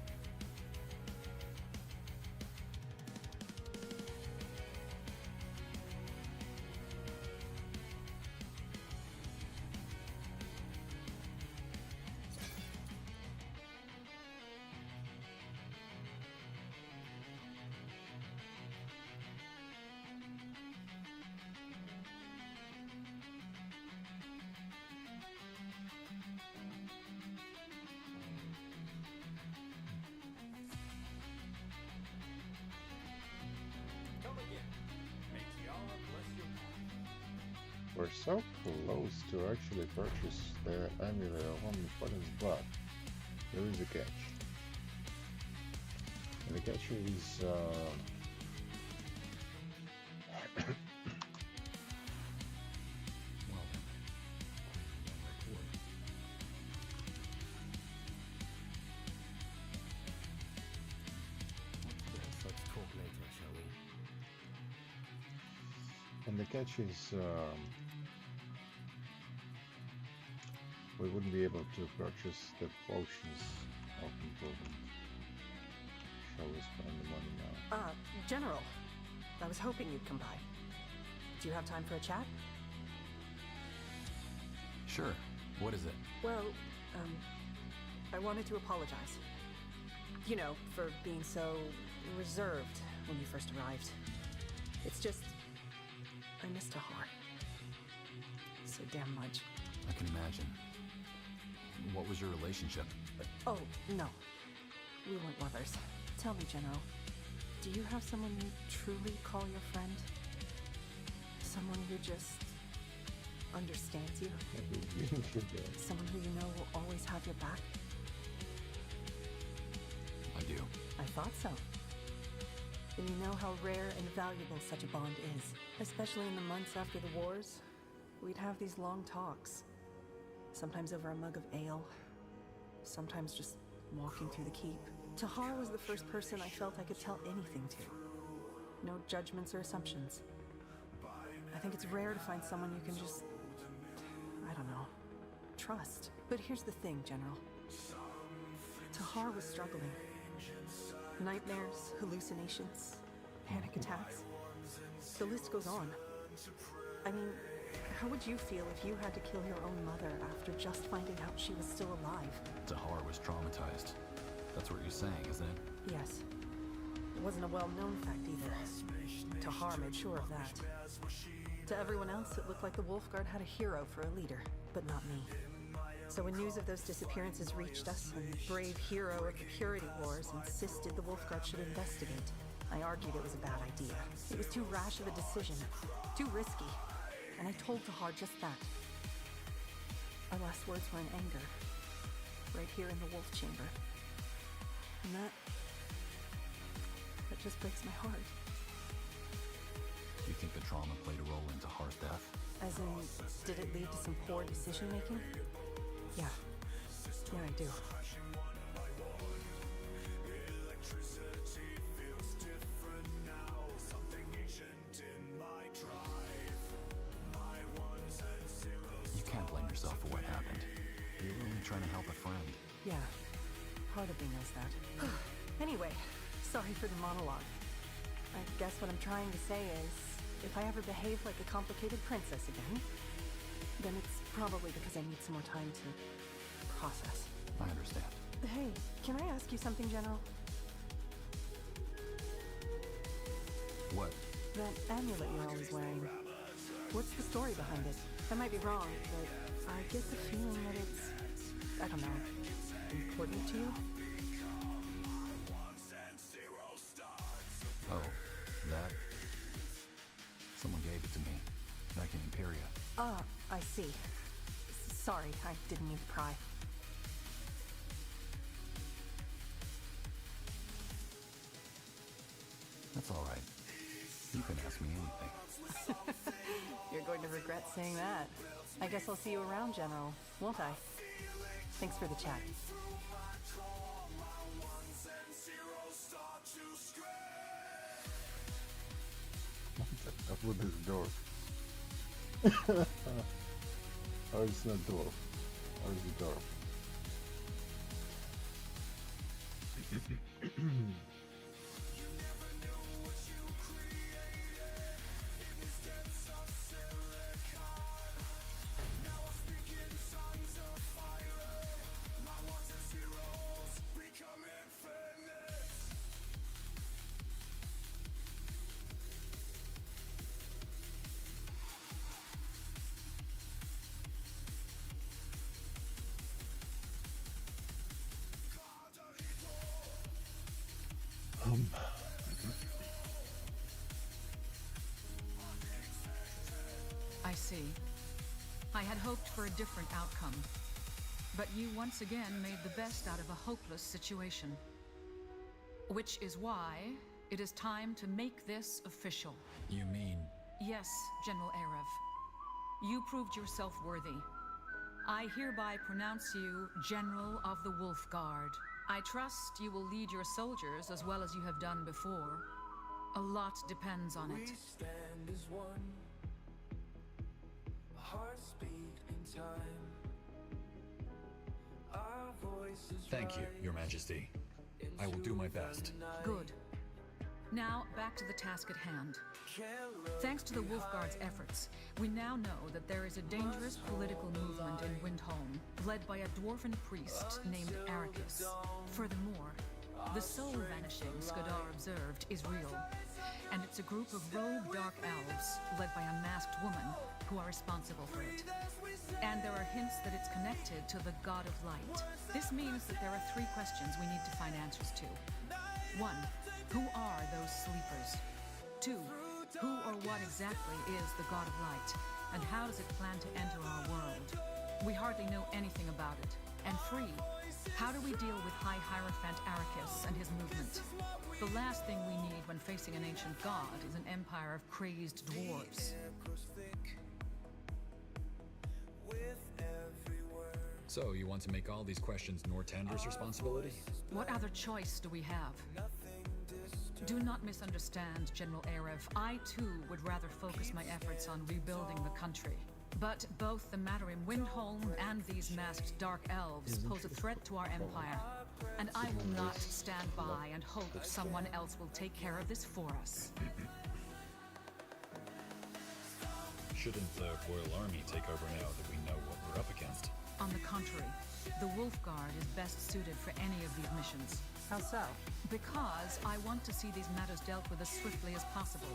Come again. May Tiara bless your path. We're so close to actually purchase the amulet of omnipotence, but there is a catch. And the catch is Well then. Report. Let's talk later, shall we? and the catch is we wouldn't be able to purchase the potions of improvement. Shall we spend the money now? General, I was hoping you'd come by. Do you have time for a chat? Sure. What is it? Well, I wanted to apologize. you know, for being so reserved when you first arrived. It's just, I miss Tahar so damn much. I can imagine. What was your relationship? Oh, no. We weren't lovers. Tell me, General, do you have someone you truly call your friend? Someone who just understands you? Someone who you know will always have your back? I do. I thought so. And you know how rare and valuable such a bond is. Especially in the months after the wars. We'd have these long talks. Sometimes over a mug of ale. Sometimes just walking through the keep. Tahar was the first person I felt I could tell anything to. No judgments or assumptions. I think it's rare to find someone you can just, I don't know, trust. But here's the thing, General. Tahar was struggling. Nightmares, hallucinations, panic attacks. The list goes on. I mean, how would you feel if you had to kill your own mother after just finding out she was still alive? Tahar was traumatized. That's what you're saying, isn't it? Yes. It wasn't a well-known fact either. Tahar made sure of that. To everyone else, it looked like the Wolfguard had a hero for a leader, but not me. So when news of those disappearances reached us, and the brave hero of the Purity Wars insisted the Wolfguard should investigate, I argued it was a bad idea. It was too rash of a decision, too risky, and I told Tahar just that. Our last words were in anger, right here in the Wolf Chamber. And that just breaks my heart. Do you think the trauma played a role in Tahar's death? As in, did it lead to some poor decision-making? Yeah. Yeah, I do. You can't blame yourself for what happened. You were only trying to help a friend. Yeah. Part of me knows that. Anyway, sorry for the monologue. I guess what I'm trying to say is, if I ever behave like a complicated princess again, then it's probably because I need some more time to process. I understand. Hey, can I ask you something, General? What? That amulet you're always wearing. What's the story behind it? I might be wrong, but I get the feeling that it's, I don't know, important to you? Oh, that? Someone gave it to me, back in Imperia. Ah, I see. Sorry, I didn't mean to pry. That's all right. You can ask me anything. You're going to regret saying that. I guess I'll see you around, General, won't I? Thanks for the chat. Up with this door. Oh, it's not door. Or is it door? I see. I had hoped for a different outcome. But you once again made the best out of a hopeless situation. Which is why it is time to make this official. You mean? Yes, General Erev. You proved yourself worthy. I hereby pronounce you General of the Wolf Guard. I trust you will lead your soldiers as well as you have done before. A lot depends on it. We stand as one, hearts beat in time. Our voices Thank you, Your Majesty. I will do my best. Good. Now, back to the task at hand. Thanks to the Wolfguard's efforts, we now know that there is a dangerous political movement in Windholm, led by a dwarven priest named Arrakis. Furthermore, The soul vanishing Skadar observed is real, and it's a group of rogue dark elves led by a masked woman who are responsible for it. And there are hints that it's connected to the God of Light. This means that there are 3 questions we need to find answers to. 1. Who are those sleepers? 2. Who or what exactly is the God of Light, and how does it plan to enter our world? We hardly know anything about it. And 3. How do we deal with High Hierophant Arrakis and his movement? The last thing we need when facing an ancient god is an empire of crazed dwarves. So, you want to make all these questions Nortander's responsibility? What other choice do we have? Do not misunderstand, General Arev. I, too, would rather focus my efforts on rebuilding the country. But both the matter in Windholm and these masked dark elves pose a threat to our empire. And I will not stand by and hope someone else will take care of this for us. Shouldn't the Royal Army take over now that we know what we're up against? On the contrary, the Wolf Guard is best suited for any of these missions. How so? Because I want to see these matters dealt with as swiftly as possible.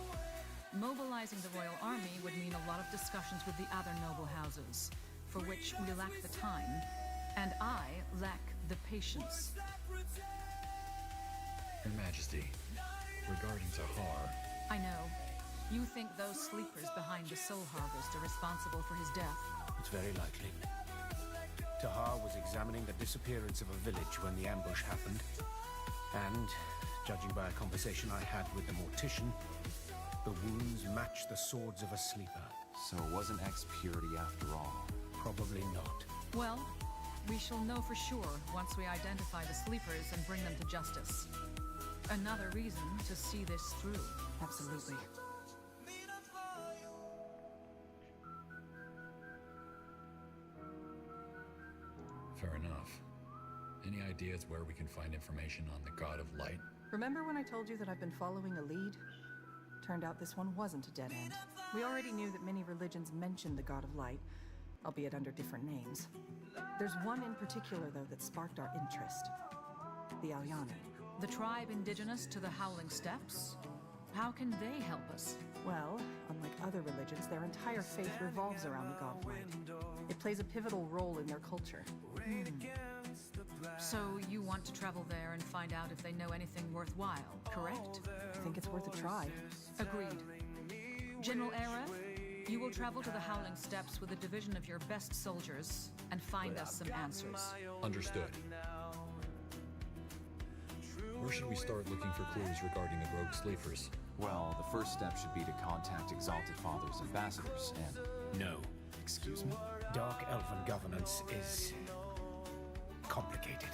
Mobilizing the Royal Army would mean a lot of discussions with the other noble houses, for which we lack the time, and I lack the patience. Your Majesty, regarding Tahar... I know. You think those sleepers behind the Soul Harvest are responsible for his death? It's very likely. Tahar was examining the disappearance of a village when the ambush happened, and, judging by a conversation I had with the mortician, the wounds match the swords of a sleeper. So it wasn't X-Purity after all? Probably not. Well, we shall know for sure once we identify the sleepers and bring them to justice. Another reason to see this through. Absolutely. Fair enough. Any ideas where we can find information on the God of Light? Remember when I told you that I've been following a lead? Turned out this one wasn't a dead end. We already knew that many religions mentioned the God of Light, albeit under different names. There's one in particular, though, that sparked our interest. The Alyani. The tribe indigenous to the Howling Steppes? How can they help us? Well, unlike other religions, their entire faith revolves around the God of Light. It plays a pivotal role in their culture. So you want to travel there and find out if they know anything worthwhile, correct? I think it's worth a try. Agreed. General Arev, you will travel to the Howling Steppes with a division of your best soldiers and find us some answers. Understood. Where should we start looking for clues regarding the rogue sleepers? Well, the first step should be to contact Exalted Father's ambassadors and... No. Excuse me? Dark Elven governance is... complicated.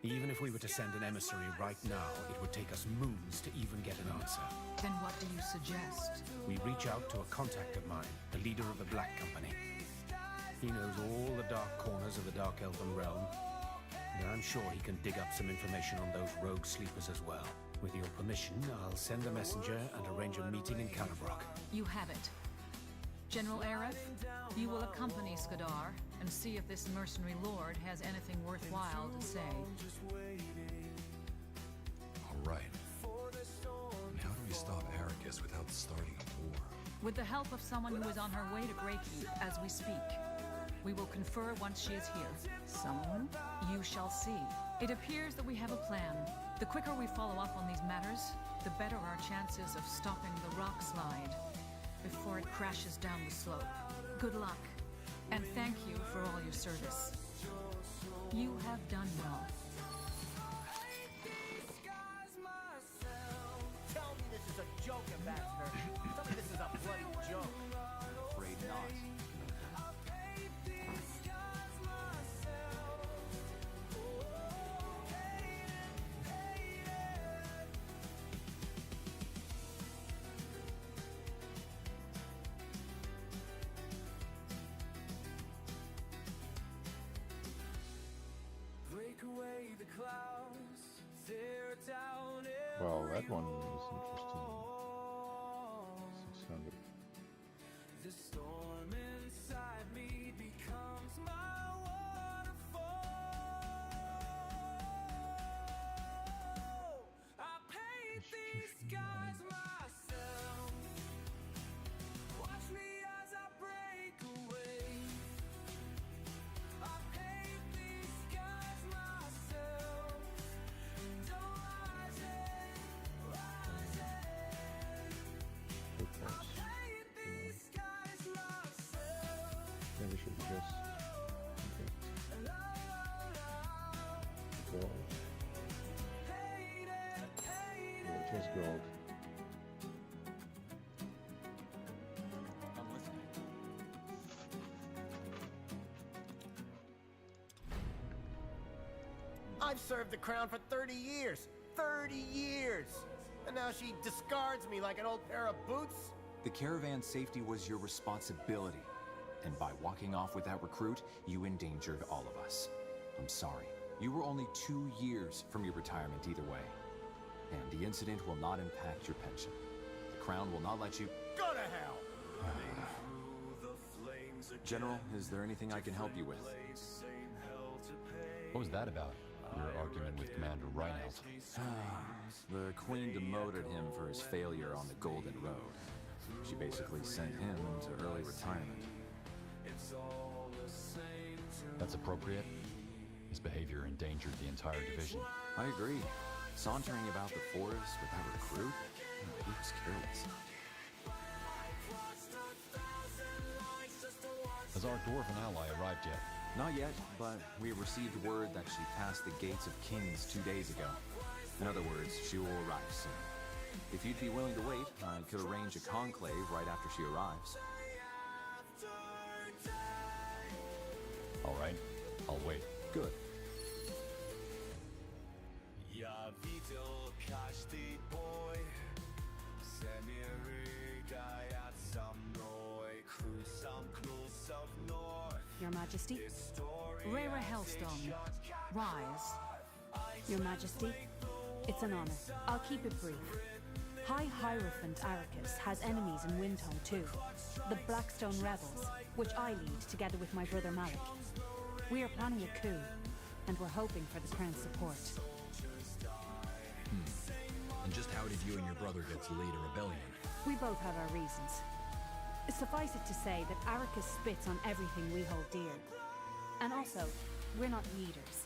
Even if we were to send an emissary right now, it would take us moons to even get an answer. Then what do you suggest? We reach out to a contact of mine, the leader of the Black Company. He knows all the dark corners of the Dark Elven realm, and I'm sure he can dig up some information on those rogue sleepers as well. With your permission, I'll send a messenger and arrange a meeting in Calibrock. You have it. General Arev, you will accompany Skadar and see if this mercenary lord has anything worthwhile to say. All right. And how do we stop Arrakis without starting a war? With the help of someone who is on her way to Greykeep as we speak. We will confer once she is here. Someone? You shall see. It appears that we have a plan. The quicker we follow up on these matters, the better our chances of stopping the rock slide before it crashes down the slope. Good luck, and thank you for all your service. You have done well. Tell me this is a joke, Ambassador. Tell me this is a bloody joke. I'm afraid not. Well, that one is interesting. 600. The storm inside me becomes my waterfall. gold. Yeah, just gold. I'm listening. I've served the crown for 30 years. 30 years! And now she discards me like an old pair of boots? The caravan's safety was your responsibility. And by walking off with that recruit, you endangered all of us. I'm sorry. You were only 2 years from your retirement either way. And the incident will not impact your pension. The Crown will not let you... Go to hell! General, is there anything I can help you with? What was that about? Your argument with Commander Reinhardt? The Queen demoted him for his failure on the Golden Road. She basically sent him to early retirement. That's appropriate. His behavior endangered the entire division. I agree. Sauntering about the forest with that recruit? He was careless. Has our dwarven ally arrived yet? Not yet, but we received word that she passed the gates of Kings 2 days ago. In other words, she will arrive soon. If you'd be willing to wait, I could arrange a conclave right after she arrives. All right, I'll wait. Good. Your Majesty? Rhea Hellstone, rise. Your Majesty, it's an honor. I'll keep it brief. High Hierophant Arrakis has enemies in Windhome too. The Blackstone Rebels, which I lead together with my brother Malik. We are planning a coup, and we're hoping for the Crown's support. And just how did you and your brother get to lead a rebellion? We both have our reasons. Suffice it to say that Arrakis spits on everything we hold dear. And also, we're not leaders.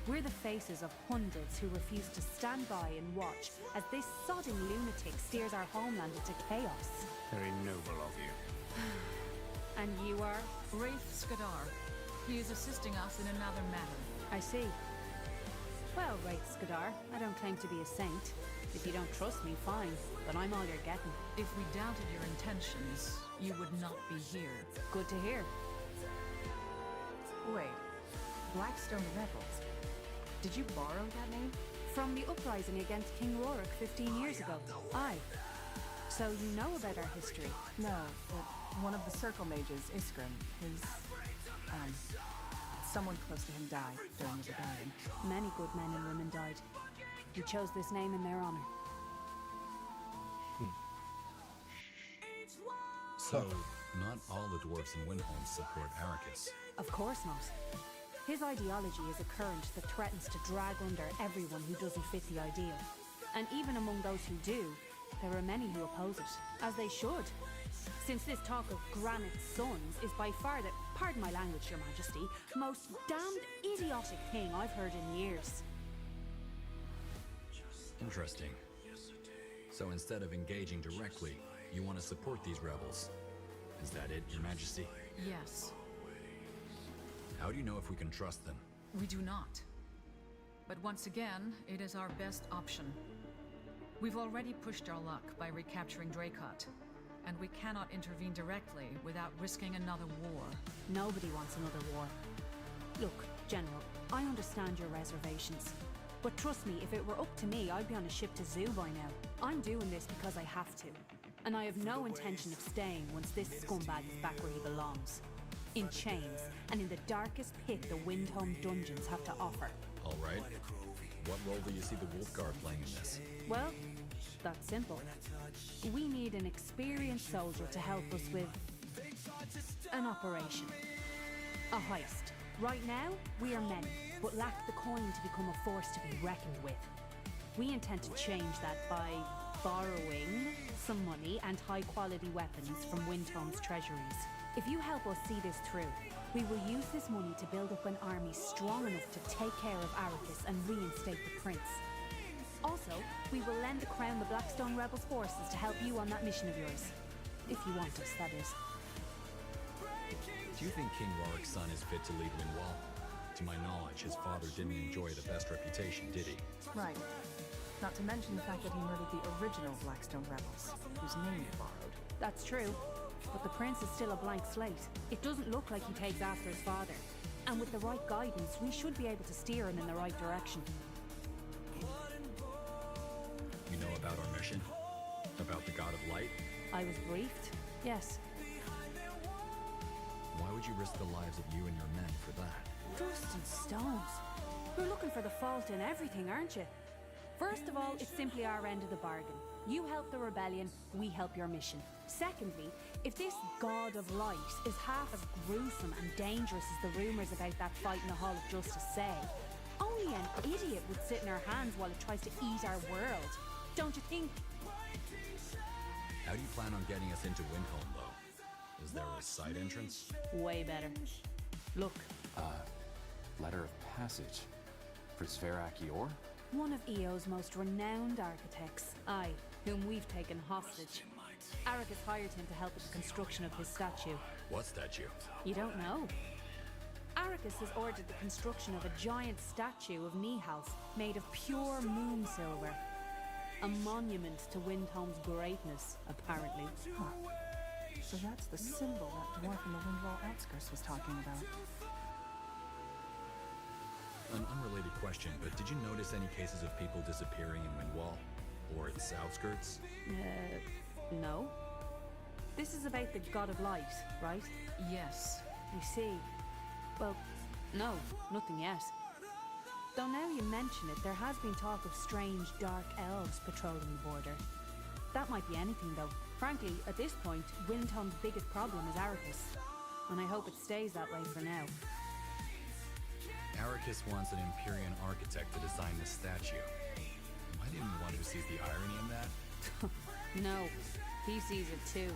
We're the faces of hundreds who refuse to stand by and watch as this sodding lunatic steers our homeland into chaos. Very noble of you. And you are? Rafe Skadar. He is assisting us in another matter. I see. Well, Wraith Skadar, I don't claim to be a saint. If you don't trust me, fine, but I'm all you're getting. If we doubted your intentions, you would not be here. Good to hear. Wait, Blackstone Rebels. Did you borrow that name? From the uprising against King Rorik 15 years ago. Aye. So you know about our history? No, but one of the Circle Mages, Iskrim, someone close to him died during the rebellion. Many good men and women died. We chose this name in their honor. So, not all the dwarves in Windhome support Arrakis. Of course not. His ideology is a current that threatens to drag under everyone who doesn't fit the ideal. And even among those who do, there are many who oppose it, as they should. Since this talk of Granite Sons is by far the, pardon my language, Your Majesty, most damned idiotic thing I've heard in years. Interesting. So instead of engaging directly, you want to support these rebels. Is that it, Your Majesty? Yes. How do you know if we can trust them? We do not. But once again, it is our best option. We've already pushed our luck by recapturing Dracot, and we cannot intervene directly without risking another war. Nobody wants another war. Look, General, I understand your reservations. But trust me, if it were up to me, I'd be on a ship to Zoo by now. I'm doing this because I have to. And I have no intention of staying once this scumbag is back where he belongs. In chains, and in the darkest pit the Windhome dungeons have to offer. All right. What role do you see the Wolfguard playing in this? Well, that's simple. We need an experienced soldier to help us with an operation. A heist. Right now, we are many, but lack the coin to become a force to be reckoned with. We intend to change that by borrowing some money and high-quality weapons from Windhome's treasuries. If you help us see this through, we will use this money to build up an army strong enough to take care of Arrakis and reinstate the prince. Also, we will lend the Crown the Blackstone Rebels forces to help you on that mission of yours. If you want us, that is. Do you think King Rorik's son is fit to lead Windwall? To my knowledge, his father didn't enjoy the best reputation, did he? Right. Not to mention the fact that he murdered the original Blackstone rebels, whose name he borrowed. That's true. But the prince is still a blank slate. It doesn't look like he takes after his father. And with the right guidance, we should be able to steer him in the right direction. You know about our mission? About the God of Light? I was briefed, yes. Why would you risk the lives of you and your men for that? Dust and stones. You're looking for the fault in everything, aren't you? First of all, it's simply our end of the bargain. You help the rebellion, we help your mission. Secondly, if this God of Light is half as gruesome and dangerous as the rumours about that fight in the Hall of Justice say, only an idiot would sit in our hands while it tries to eat our world. Don't you think? How do you plan on getting us into Windhelm, though? Is there a side entrance? Way better. Look. Letter of passage. For Sverak Yor? One of EO's most renowned architects. Aye, whom we've taken hostage. Arrakis hired him to help with the construction of his statue. What statue? You don't know? Arrakis has ordered the construction of a giant statue of Nihal's made of pure moon silver. A monument to Windhelm's greatness, apparently. Huh. So that's the symbol that dwarf in the Windwall outskirts was talking about. An unrelated question, but did you notice any cases of people disappearing in Windwall? Or its outskirts? No. This is about the God of Light, right? Yes. I see. Well, no, nothing yet. Though now you mention it, there has been talk of strange dark elves patrolling the border. That might be anything, though. Frankly, at this point, Windhelm's biggest problem is Arrakis. And I hope it stays that way for now. Arrakis wants an Empyrean architect to design the statue. Am I the only one who sees the irony in that? No, he sees it too.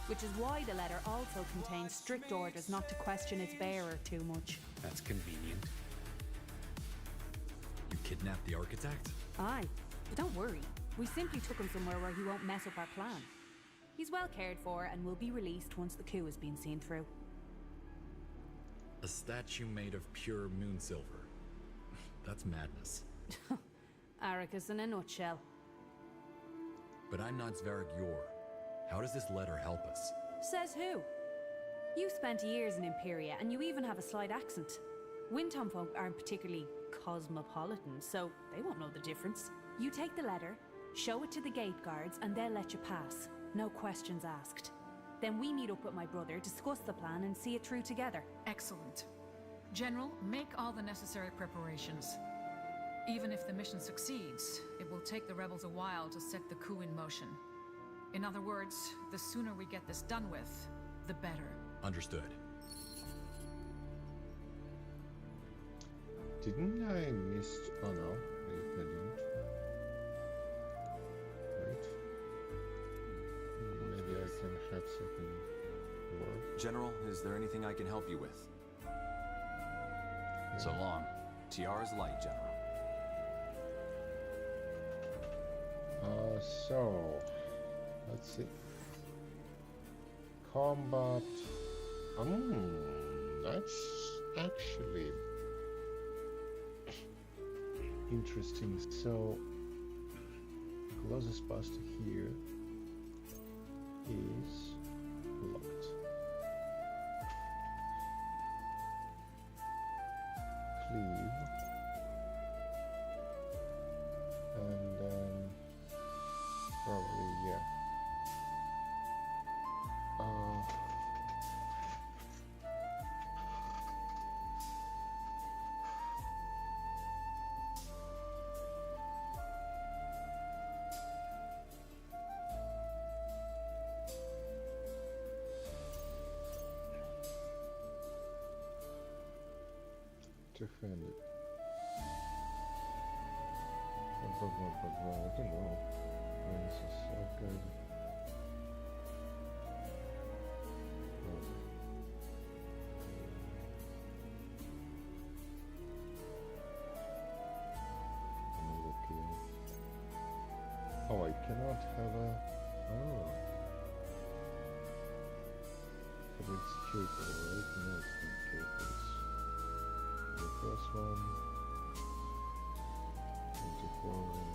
Which is why the letter also contains strict orders not to question its bearer too much. That's convenient. You kidnapped the architect? Aye, but don't worry. We simply took him somewhere where he won't mess up our plan. He's well cared for and will be released once the coup has been seen through. A statue made of pure moon silver. That's madness. Arrakis in a nutshell. But I'm not Sverak Yor. How does this letter help us? Says who? You spent years in Imperia, and you even have a slight accent. Windhelm folk aren't particularly cosmopolitan, so they won't know the difference. You take the letter, show it to the gate guards, and they'll let you pass. No questions asked. Then we meet up with my brother, discuss the plan, and see it through together. Excellent. General, make all the necessary preparations. Even if the mission succeeds, it will take the rebels a while to set the coup in motion. In other words, the sooner we get this done with, the better. Understood. Didn't I miss... Oh no, I didn't. Wait. Maybe I can have second word. General, is there anything I can help you with? So long. Tiara's light, General. So, let's see. Combat. That's actually interesting. So, closest pass to here is locked. Cleave. And then probably, yeah. Defend it. I don't know. This is so good. Oh, I cannot have a... Oh. But it's capable, right? No, it's not capable. The first one. 24 range.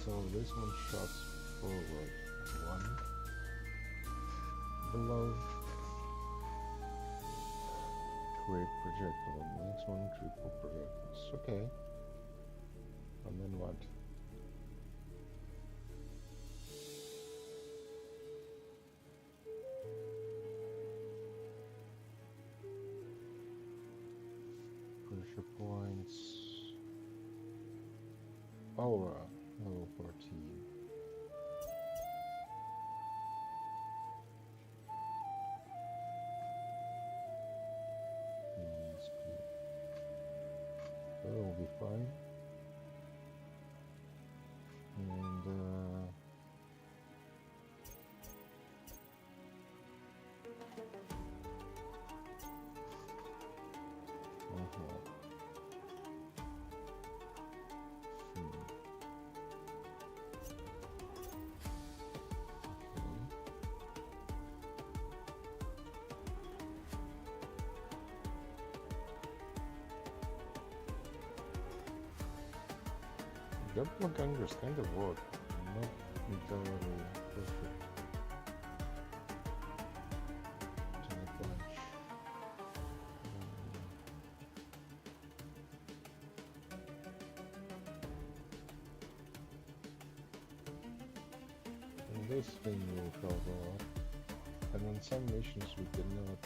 So this one shots forward 1, below, create projectile, and the next one triple projectiles. Okay. And then what? Pressure points. Aura, level 14. Speed. That will be fine. And doppelgangers kind of work, not entirely perfect. To the punch. And this thing will help a lot. And on some missions we cannot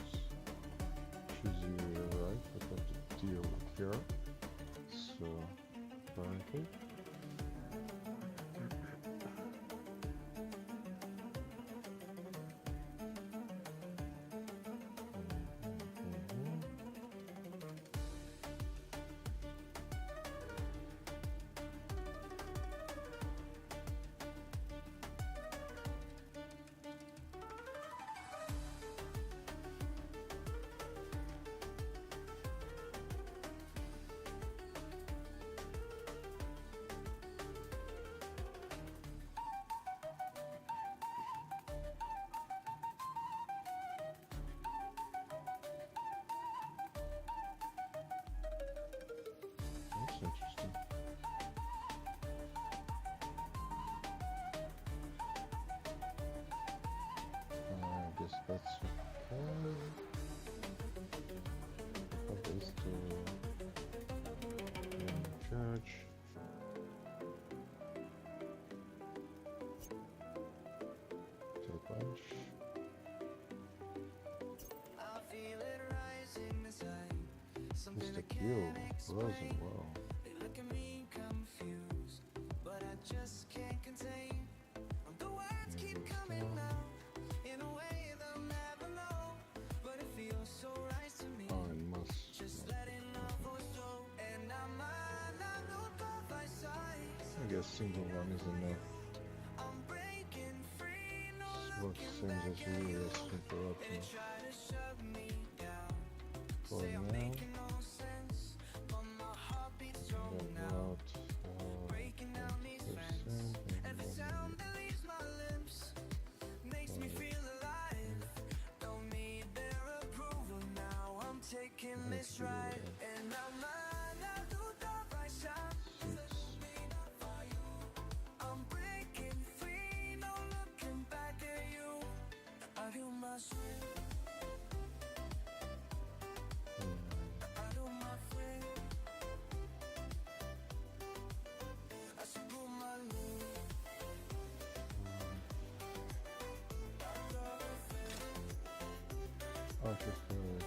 choose area, right? We have to deal with here. So apparently. That's interesting. I guess that's okay. Put this to church. To the punch. Mr. Q, frozen, wow. They look at me confused, but I just can't contain. The words keep coming out in a way they'll never know, but it feels so right to me. Oh, and must. Just letting love flow, and I might not look off my side. I guess single one is enough. I'm breaking free, no What seems as really as simple option. try to shut me down. For now. Making no sense, but my heart beats strong now. Breaking down these fences. Every sound that leaves my lips makes me feel alive. Don't need their approval now. I'm taking this ride, and I might not do the right shot. I'm breaking free, no looking back at you. I do my strength. I do my friend. I should pull my loop. I just heard.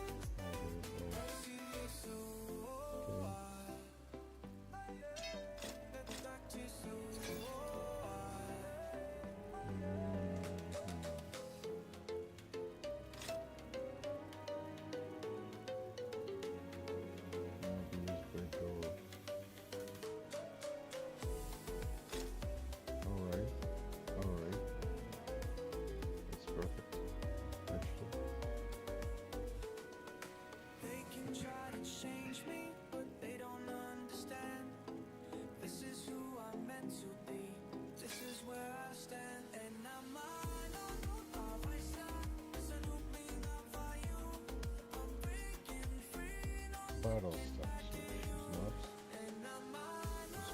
battle stuff, so she's not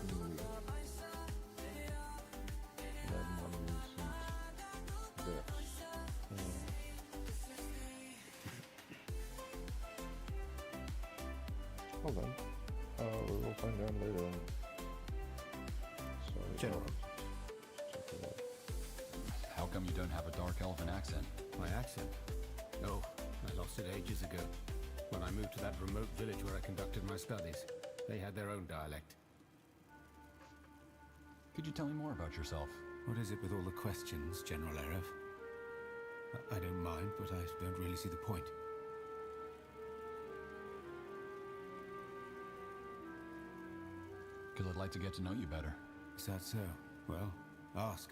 smooth. That money isn't there. Hold on. We'll find out later on. Sorry. General. How come you don't have a dark elven accent? My accent? Oh, I lost it ages ago. When I moved to that remote village where I conducted my studies. They had their own dialect. Could you tell me more about yourself? What is it with all the questions, General Erev? I don't mind, but I don't really see the point. Because I'd like to get to know you better. Is that so? Well, ask.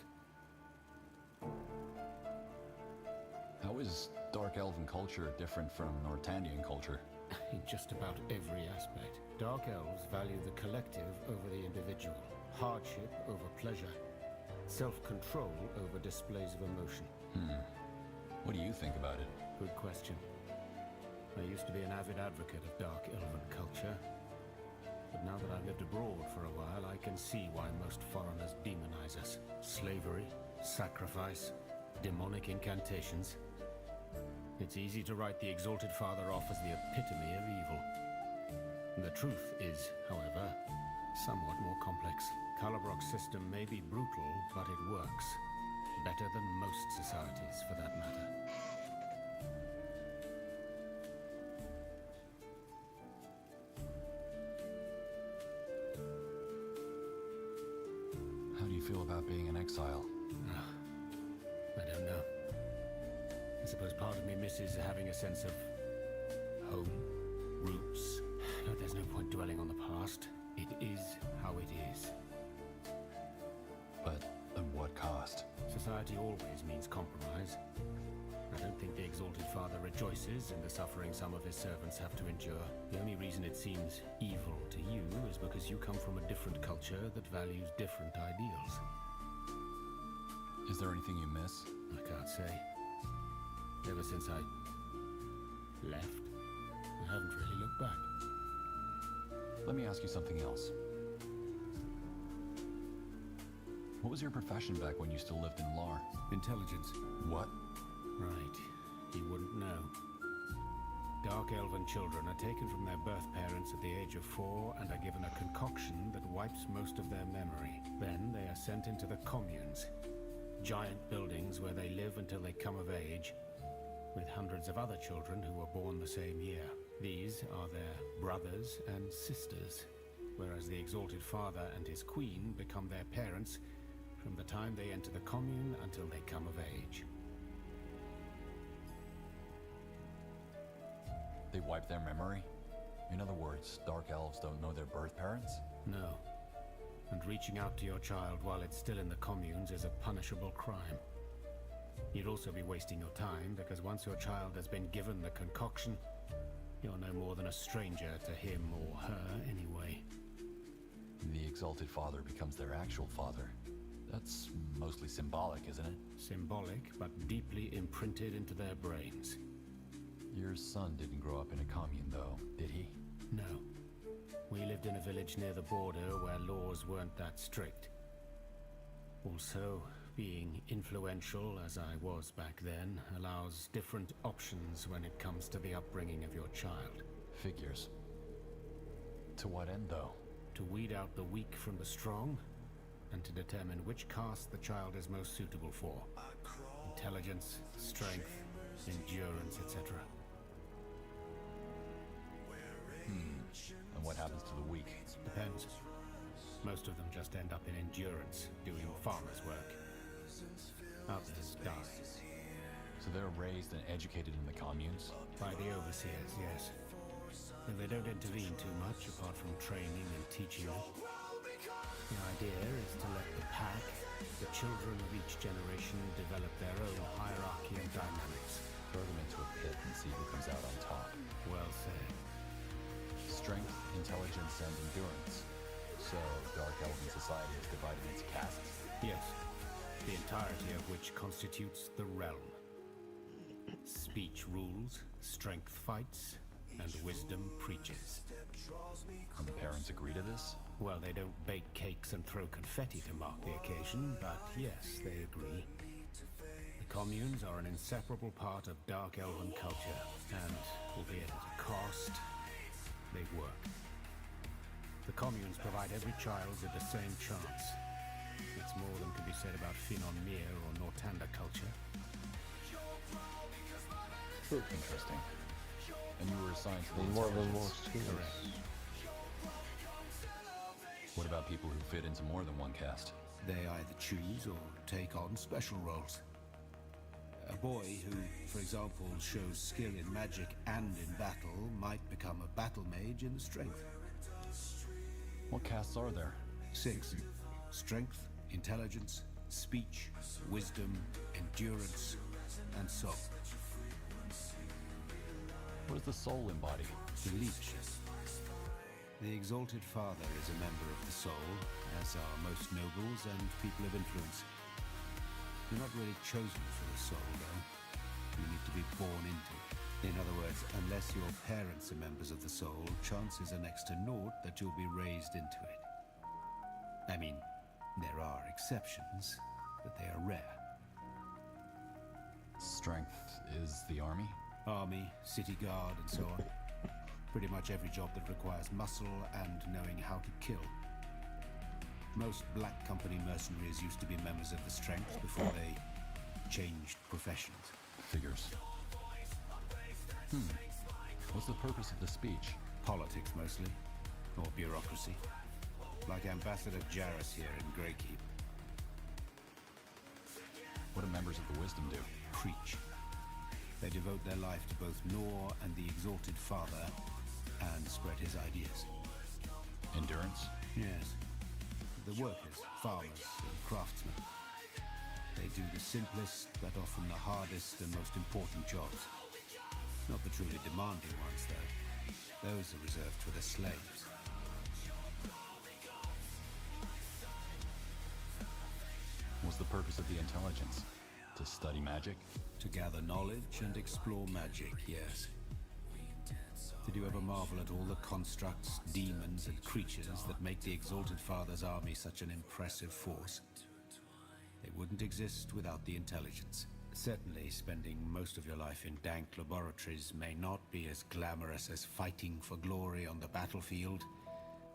How is Dark Elven culture different from Nortandian culture? In just about every aspect. Dark Elves value the collective over the individual, hardship over pleasure, self-control over displays of emotion. What do you think about it? Good question. I used to be an avid advocate of Dark Elven culture. But now that I've lived abroad for a while, I can see why most foreigners demonize us. Slavery, sacrifice, demonic incantations. It's easy to write the Exalted Father off as the epitome of evil. The truth is, however, somewhat more complex. Calibrock's system may be brutal, but it works. Better than most societies, for that matter. How do you feel about being in exile? I don't know. I suppose part of me misses having a sense of home, roots. But there's no point dwelling on the past. It is how it is. But at what cost? Society always means compromise. I don't think the Exalted Father rejoices in the suffering some of his servants have to endure. The only reason it seems evil to you is because you come from a different culture that values different ideals. Is there anything you miss? I can't say. Ever since I left, I haven't really looked back. Let me ask you something else. What was your profession back when you still lived in Lar? Intelligence. What? Right. You wouldn't know. Dark Elven children are taken from their birth parents at the age of 4 and are given a concoction that wipes most of their memory. Then they are sent into the communes. Giant buildings where they live until they come of age, with hundreds of other children who were born the same year. These are their brothers and sisters, whereas the Exalted Father and his queen become their parents from the time they enter the commune until they come of age. They wipe their memory? In other words, Dark Elves don't know their birth parents? No. And reaching out to your child while it's still in the communes is a punishable crime. You'd also be wasting your time, because once your child has been given the concoction, you're no more than a stranger to him or her anyway. The Exalted Father becomes their actual father. That's mostly symbolic, isn't it? Symbolic, but deeply imprinted into their brains. Your son didn't grow up in a commune, though, did he? No. We lived in a village near the border where laws weren't that strict. Also, being influential, as I was back then, allows different options when it comes to the upbringing of your child. Figures. To what end, though? To weed out the weak from the strong, and to determine which caste the child is most suitable for. Intelligence, strength, endurance, etc. And what happens to the weak? Depends. Most of them just end up in endurance, doing farmer's work. Others die. So they're raised and educated in the communes? By the overseers, yes. And they don't intervene too much, apart from training and teaching them. The idea is to let the pack, the children of each generation, develop their own hierarchy and dynamics. Throw them into a pit and see who comes out on top. Well said. Strength, intelligence, and endurance. So, Dark Elven society is divided into castes? Yes. The entirety of which constitutes the realm. Speech rules, strength fights, and wisdom preaches. And the parents agree to this? Well, they don't bake cakes and throw confetti to mark the occasion, but yes, they agree. The communes are an inseparable part of Dark Elven culture, and, albeit at a cost, they work. The communes provide every child with the same chance. It's more than can be said about Finon Mir or Nortanda culture. Interesting. And you were assigned to the More than intelligence. most students. Correct. What about people who fit into more than one caste? They either choose or take on special roles. A boy who, for example, shows skill in magic and in battle might become a battle mage in strength. What castes are there? 6. Strength, intelligence, speech, wisdom, endurance, and soul. What does the soul embody? The leech. The Exalted Father is a member of the soul, as are most nobles and people of influence. You're not really chosen for the soul, though. You need to be born into it. In other words, unless your parents are members of the soul, chances are next to naught that you'll be raised into it. I mean, there are exceptions, but they are rare. Strength is the army? Army, city guard, and so on. Pretty much every job that requires muscle and knowing how to kill. Most Black Company mercenaries used to be members of the Strength before they changed professions. Figures. What's the purpose of the speech? Politics, mostly. Or bureaucracy. Like Ambassador Jarrus here in Greykeep. What do members of the Wisdom do? Preach. They devote their life to both Nor and the Exalted Father, and spread his ideas. Endurance? Yes. The workers, farmers, and craftsmen. They do the simplest, but often the hardest and most important jobs. Not the truly demanding ones, though. Those are reserved for the slaves. What's the purpose of the intelligence? To study magic? To gather knowledge and explore magic, yes. Did you ever marvel at all the constructs, demons, and creatures that make the Exalted Father's army such an impressive force? They wouldn't exist without the intelligence. Certainly, spending most of your life in dank laboratories may not be as glamorous as fighting for glory on the battlefield,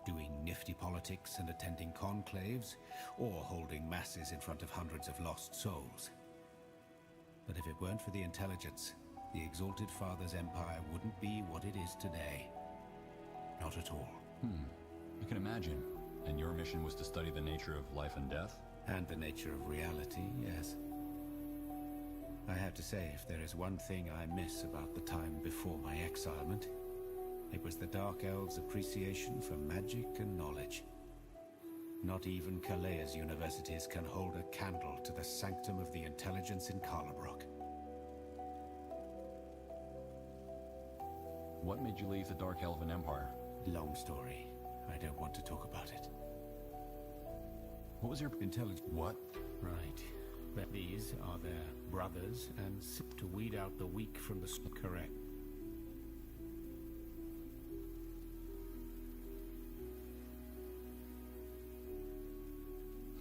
doing nifty politics and attending conclaves, or holding masses in front of hundreds of lost souls. But if it weren't for the intelligence, the Exalted Father's empire wouldn't be what it is today. Not at all. I can imagine. And your mission was to study the nature of life and death? And the nature of reality, yes. I have to say, if there is one thing I miss about the time before my exilement, it was the Dark Elves' appreciation for magic and knowledge. Not even Kalea's universities can hold a candle to the sanctum of the intelligence in Karlabrock. What made you leave the Dark Elven Empire? Long story. I don't want to talk about it. What was your intelligence? What? Right. But these are their brothers, and to weed out the weak from the correct.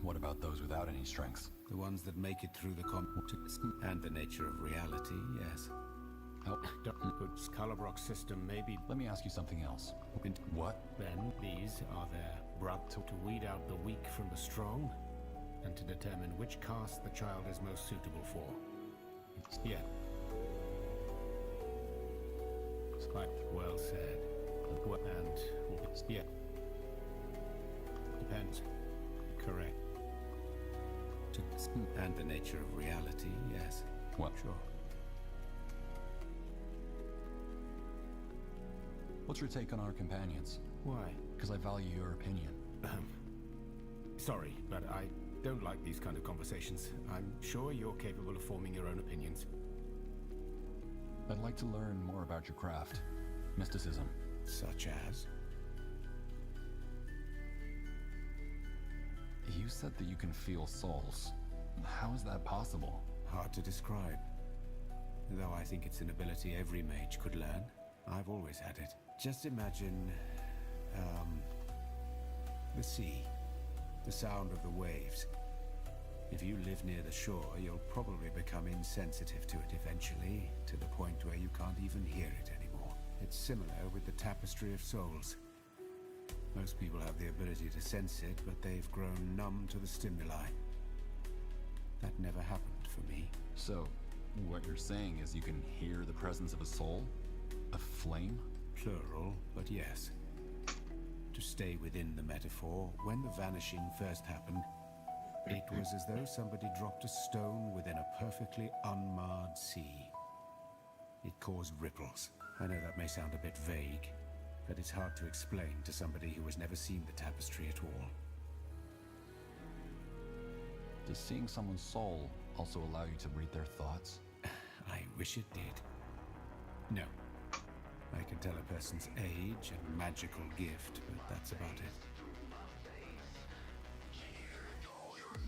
What about those without any strength? The ones that make it through the and the nature of reality, yes. Karlabrock's system may be... Let me ask you something else. What? Then these are their brothers to weed out the weak from the strong, and to determine which caste the child is most suitable for. Yeah. It's quite well said. And... yeah. Depends. Correct. And the nature of reality, yes. What? Sure. What's your take on our companions? Why? Because I value your opinion. Sorry, but I don't like these kind of conversations. I'm sure you're capable of forming your own opinions. I'd like to learn more about your craft. Mysticism. Such as? You said that you can feel souls. How is that possible? Hard to describe. Though I think it's an ability every mage could learn. I've always had it. Just imagine, the sea. The sound of the waves. If you live near the shore, you'll probably become insensitive to it eventually, to the point where you can't even hear it anymore. It's similar with the Tapestry of Souls. Most people have the ability to sense it, but they've grown numb to the stimuli. That never happened for me. So, what you're saying is you can hear the presence of a soul? A flame? Plural, but yes. To stay within the metaphor, when the vanishing first happened, it was as though somebody dropped a stone within a perfectly unmarred sea. It caused ripples. I know that may sound a bit vague, but it's hard to explain to somebody who has never seen the tapestry at all. Does seeing someone's soul also allow you to read their thoughts? I wish it did. No. I can tell a person's age and magical gift, but that's about it.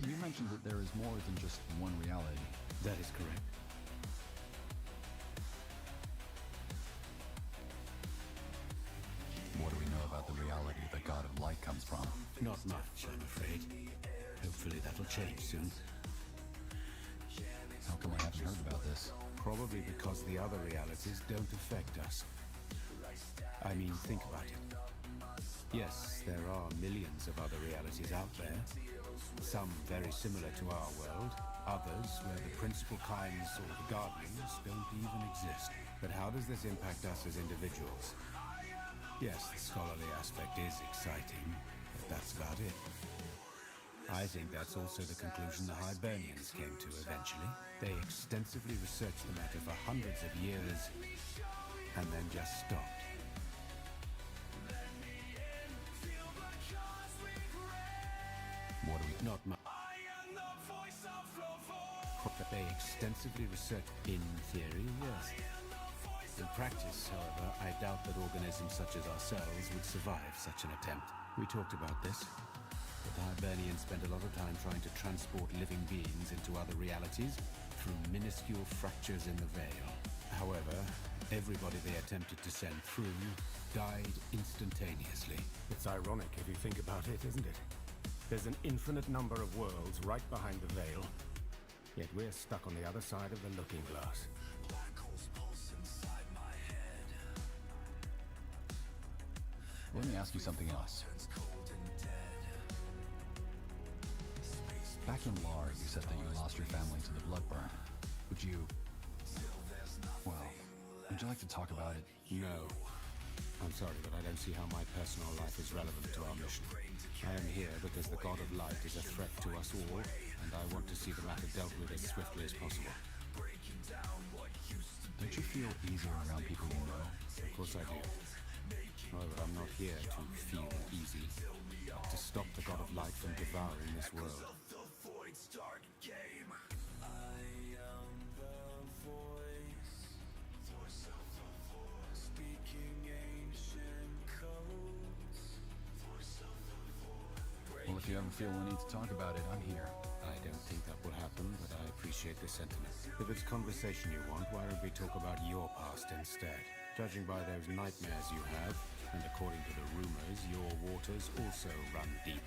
You mentioned that there is more than just one reality. That is correct. What do we know about the reality the God of Light comes from? Not much, I'm afraid. Hopefully that'll change soon. How come I haven't heard about this? Probably because the other realities don't affect us. I mean, think about it. Yes, there are millions of other realities out there. Some very similar to our world, others where the principal kinds or the guardians don't even exist. But how does this impact us as individuals? Yes, the scholarly aspect is exciting, but that's about it. I think that's also the conclusion the Hibernians came to eventually. They extensively researched the matter for hundreds of years, and then just stopped. What do we... Not much. They extensively researched, in theory, yes. In practice, however, I doubt that organisms such as ourselves would survive such an attempt. We talked about this. But the Hibernians spent a lot of time trying to transport living beings into other realities through minuscule fractures in the veil. However, everybody they attempted to send through died instantaneously. It's ironic if you think about it, isn't it? There's an infinite number of worlds right behind the veil, yet we're stuck on the other side of the looking glass. Let me ask you something else. Back in Lar, you said that you lost your family to the Bloodburn. Would you... well, would you like to talk about it? No. I'm sorry, but I don't see how my personal life is relevant to our mission. I am here because the God of Light is a threat to us all, and I want to see the matter dealt with as swiftly as possible. Don't you feel easier around people you know? Of course I do. However, I'm not here to feel easy, but to stop the God of Light from devouring this world. Well, if you ever feel the need to talk about it, I'm here. I don't think that will happen, but I appreciate the sentiment. If it's conversation you want, why don't we talk about your past instead? Judging by those nightmares you have, and according to the rumors, your waters also run deep.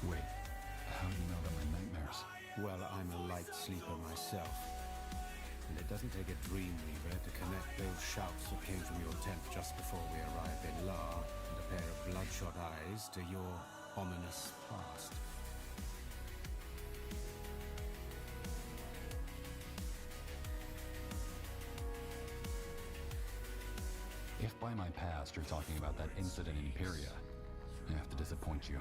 Wait, how do you know about my nightmares? Well, I'm a light sleeper myself. And it doesn't take a dreamweaver to connect those shouts that came from your tent just before we arrived in Lar, and a pair of bloodshot eyes to your ominous past. If by my past you're talking about that incident in Imperia, I have to disappoint you.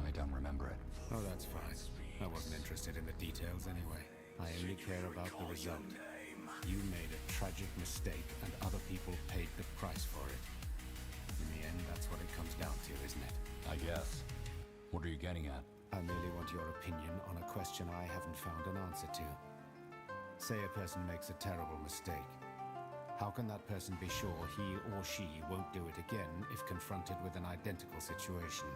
I don't remember it. Oh, that's fine. I wasn't interested in the details anyway. I only care about the result. You made a tragic mistake, and other people paid the price for it. In the end, that's what it comes down to, isn't it? I guess. What are you getting at? I merely want your opinion on a question I haven't found an answer to. Say a person makes a terrible mistake. How can that person be sure he or she won't do it again if confronted with an identical situation?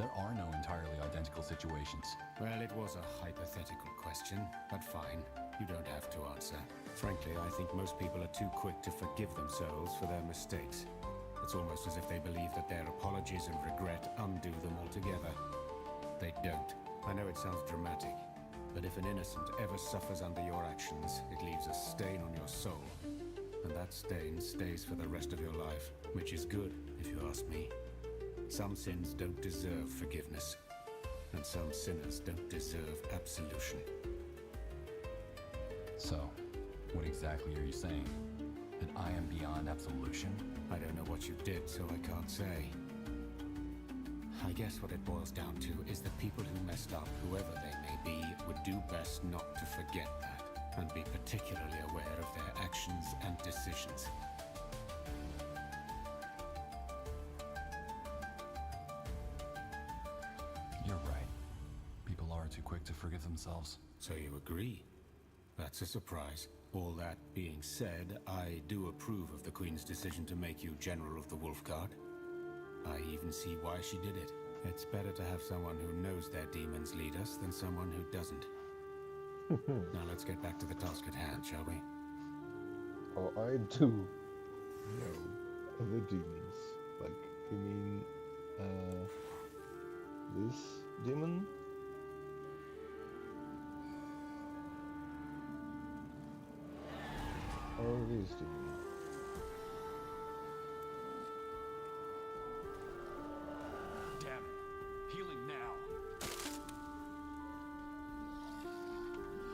There are no entirely identical situations. Well, it was a hypothetical question, but fine. You don't have to answer. Frankly, I think most people are too quick to forgive themselves for their mistakes. It's almost as if they believe that their apologies and regret undo them altogether. They don't. I know it sounds dramatic, but if an innocent ever suffers under your actions, it leaves a stain on your soul. And that stain stays for the rest of your life, which is good, if you ask me. Some sins don't deserve forgiveness, and some sinners don't deserve absolution. So, what exactly are you saying? That I am beyond absolution? I don't know what you did, so I can't say. I guess what it boils down to is that people who messed up, whoever they may be, would do best not to forget that, and be particularly aware of their actions and decisions. You're right. People are too quick to forgive themselves. So you agree? That's a surprise. All that being said, I do approve of the Queen's decision to make you General of the Wolf Guard. I even see why she did it. It's better to have someone who knows their demons lead us than someone who doesn't. Now let's get back to the task at hand, shall we? Oh, I do know the demons. Like, you mean, this demon? Or this demon? Damn it. Healing now.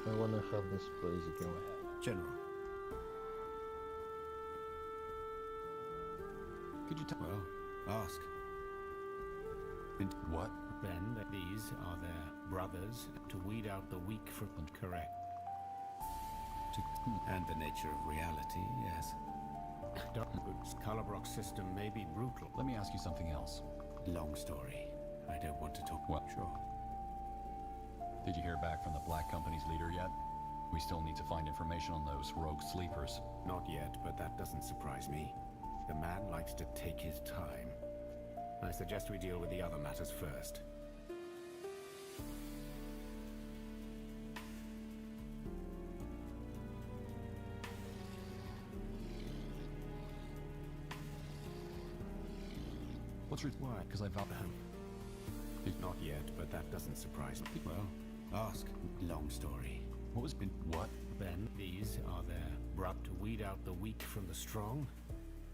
I wanna have this praise again. General. Could you tell? Well, ask. And what? Then these are their brothers to weed out the weak from correct. And the nature of reality, yes. Calabrock's system may be brutal. Let me ask you something else. Long story. I don't want to talk. What? Sure. Did you hear back from the Black Company's leader yet? We still need to find information on those rogue sleepers. Not yet, but that doesn't surprise me. The man likes to take his time. I suggest we deal with the other matters first. What's your... Why? Because I vowed... Not yet, but that doesn't surprise me. Well, ask. Long story. What was been... What? Then, these are their brought to weed out the weak from the strong,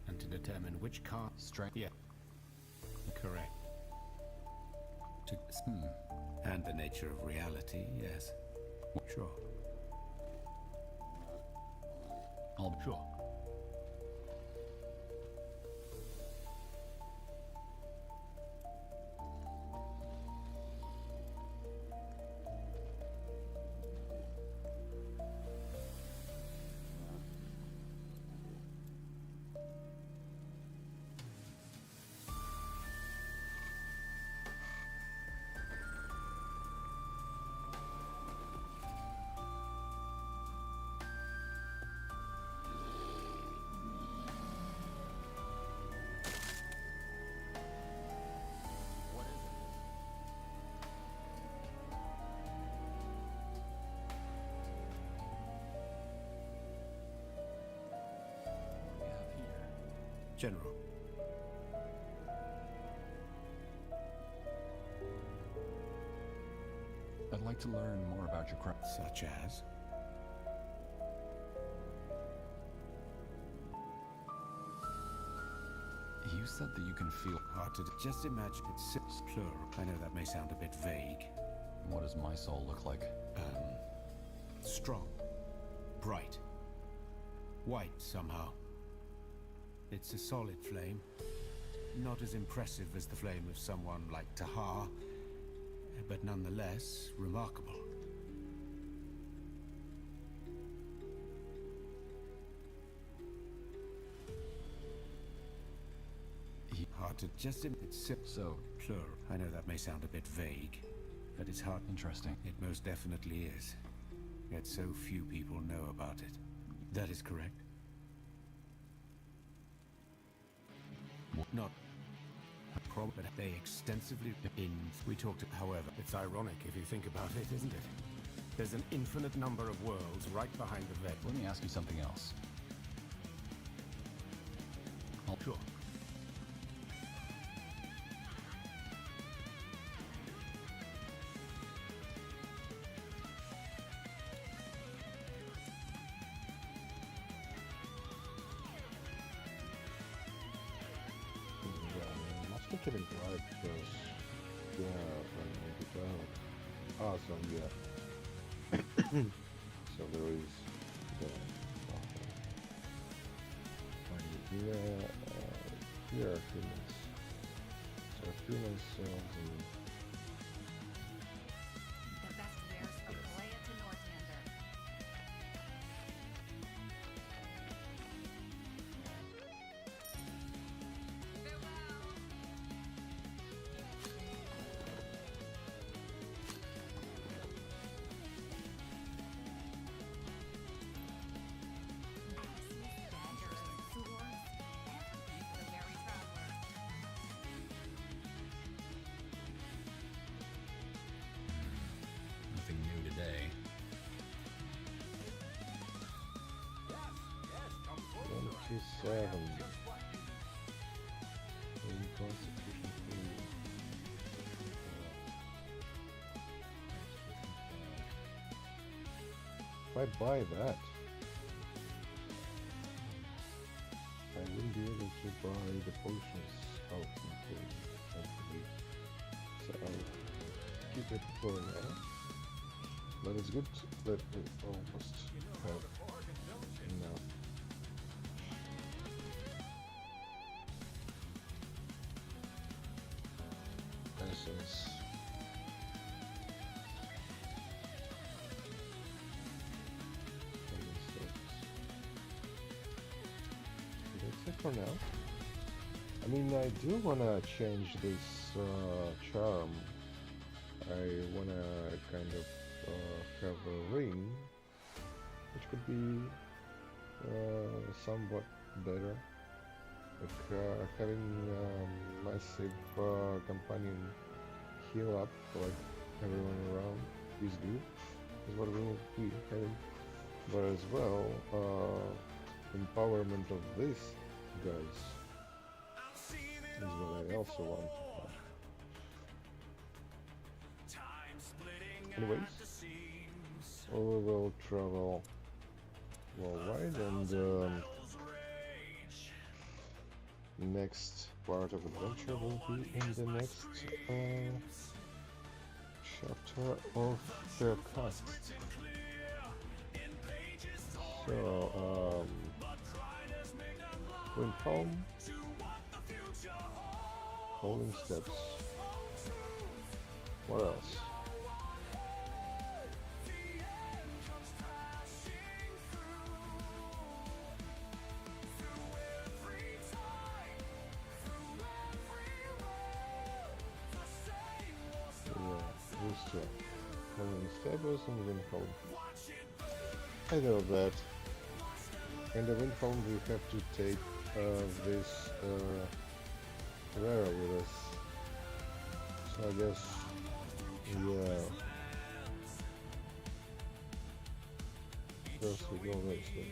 and to determine which strength... Yeah. Correct. To... And the nature of reality, yes. Sure. Sure. General. I'd like to learn more about your craft. Such as? You said that you can feel... Hard to just imagine it's plural. I know that may sound a bit vague. What does my soul look like? Strong. Bright. White, somehow. It's a solid flame. Not as impressive as the flame of someone like Tahar, but nonetheless remarkable. Hard to just... It's so plural. I know that may sound a bit vague, but it's hard. Interesting. It most definitely is. Yet so few people know about it. That is correct. Not Probably they extensively we talked. However, it's ironic if you think about it, isn't it? There's an infinite number of worlds right behind the vet. Let me ask you something else. Oh, sure. Getting right first. Yeah, awesome, yeah. So there is the here are humans. So human cells and The best wares from Malaya to Northander. Nothing new today. 27. Inconstitution free. If I buy that, I wouldn't be able to buy the potions out actually. So I'll keep it for now. But it's good that we almost have enough. Essence. That's it for now. I mean, I do wanna change this charm. I wanna kind of have a ring, which could be somewhat better. Like having massive companion heal up, like everyone around is good, is what we will be having. But as well, empowerment of these guys is what I also want to have. Anyways, we will travel worldwide, and next part of adventure will be in the next chapter of the cast. So, went home, holding steps. What else? Holding steps and wind home. I know that. And the wind home we have to take this Rara with us. So I guess, yeah. First we go this way.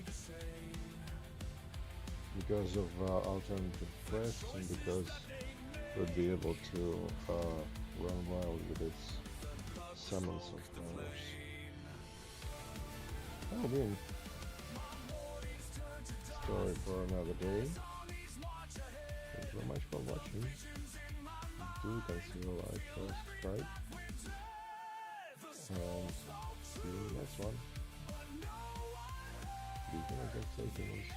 Because of alternative quest and because we'll be able to run wild with its summons of powers. I mean, story for another day. Thank you very much for watching. Do consider like, subscribe, and see you in the next one. Be good, I can say things.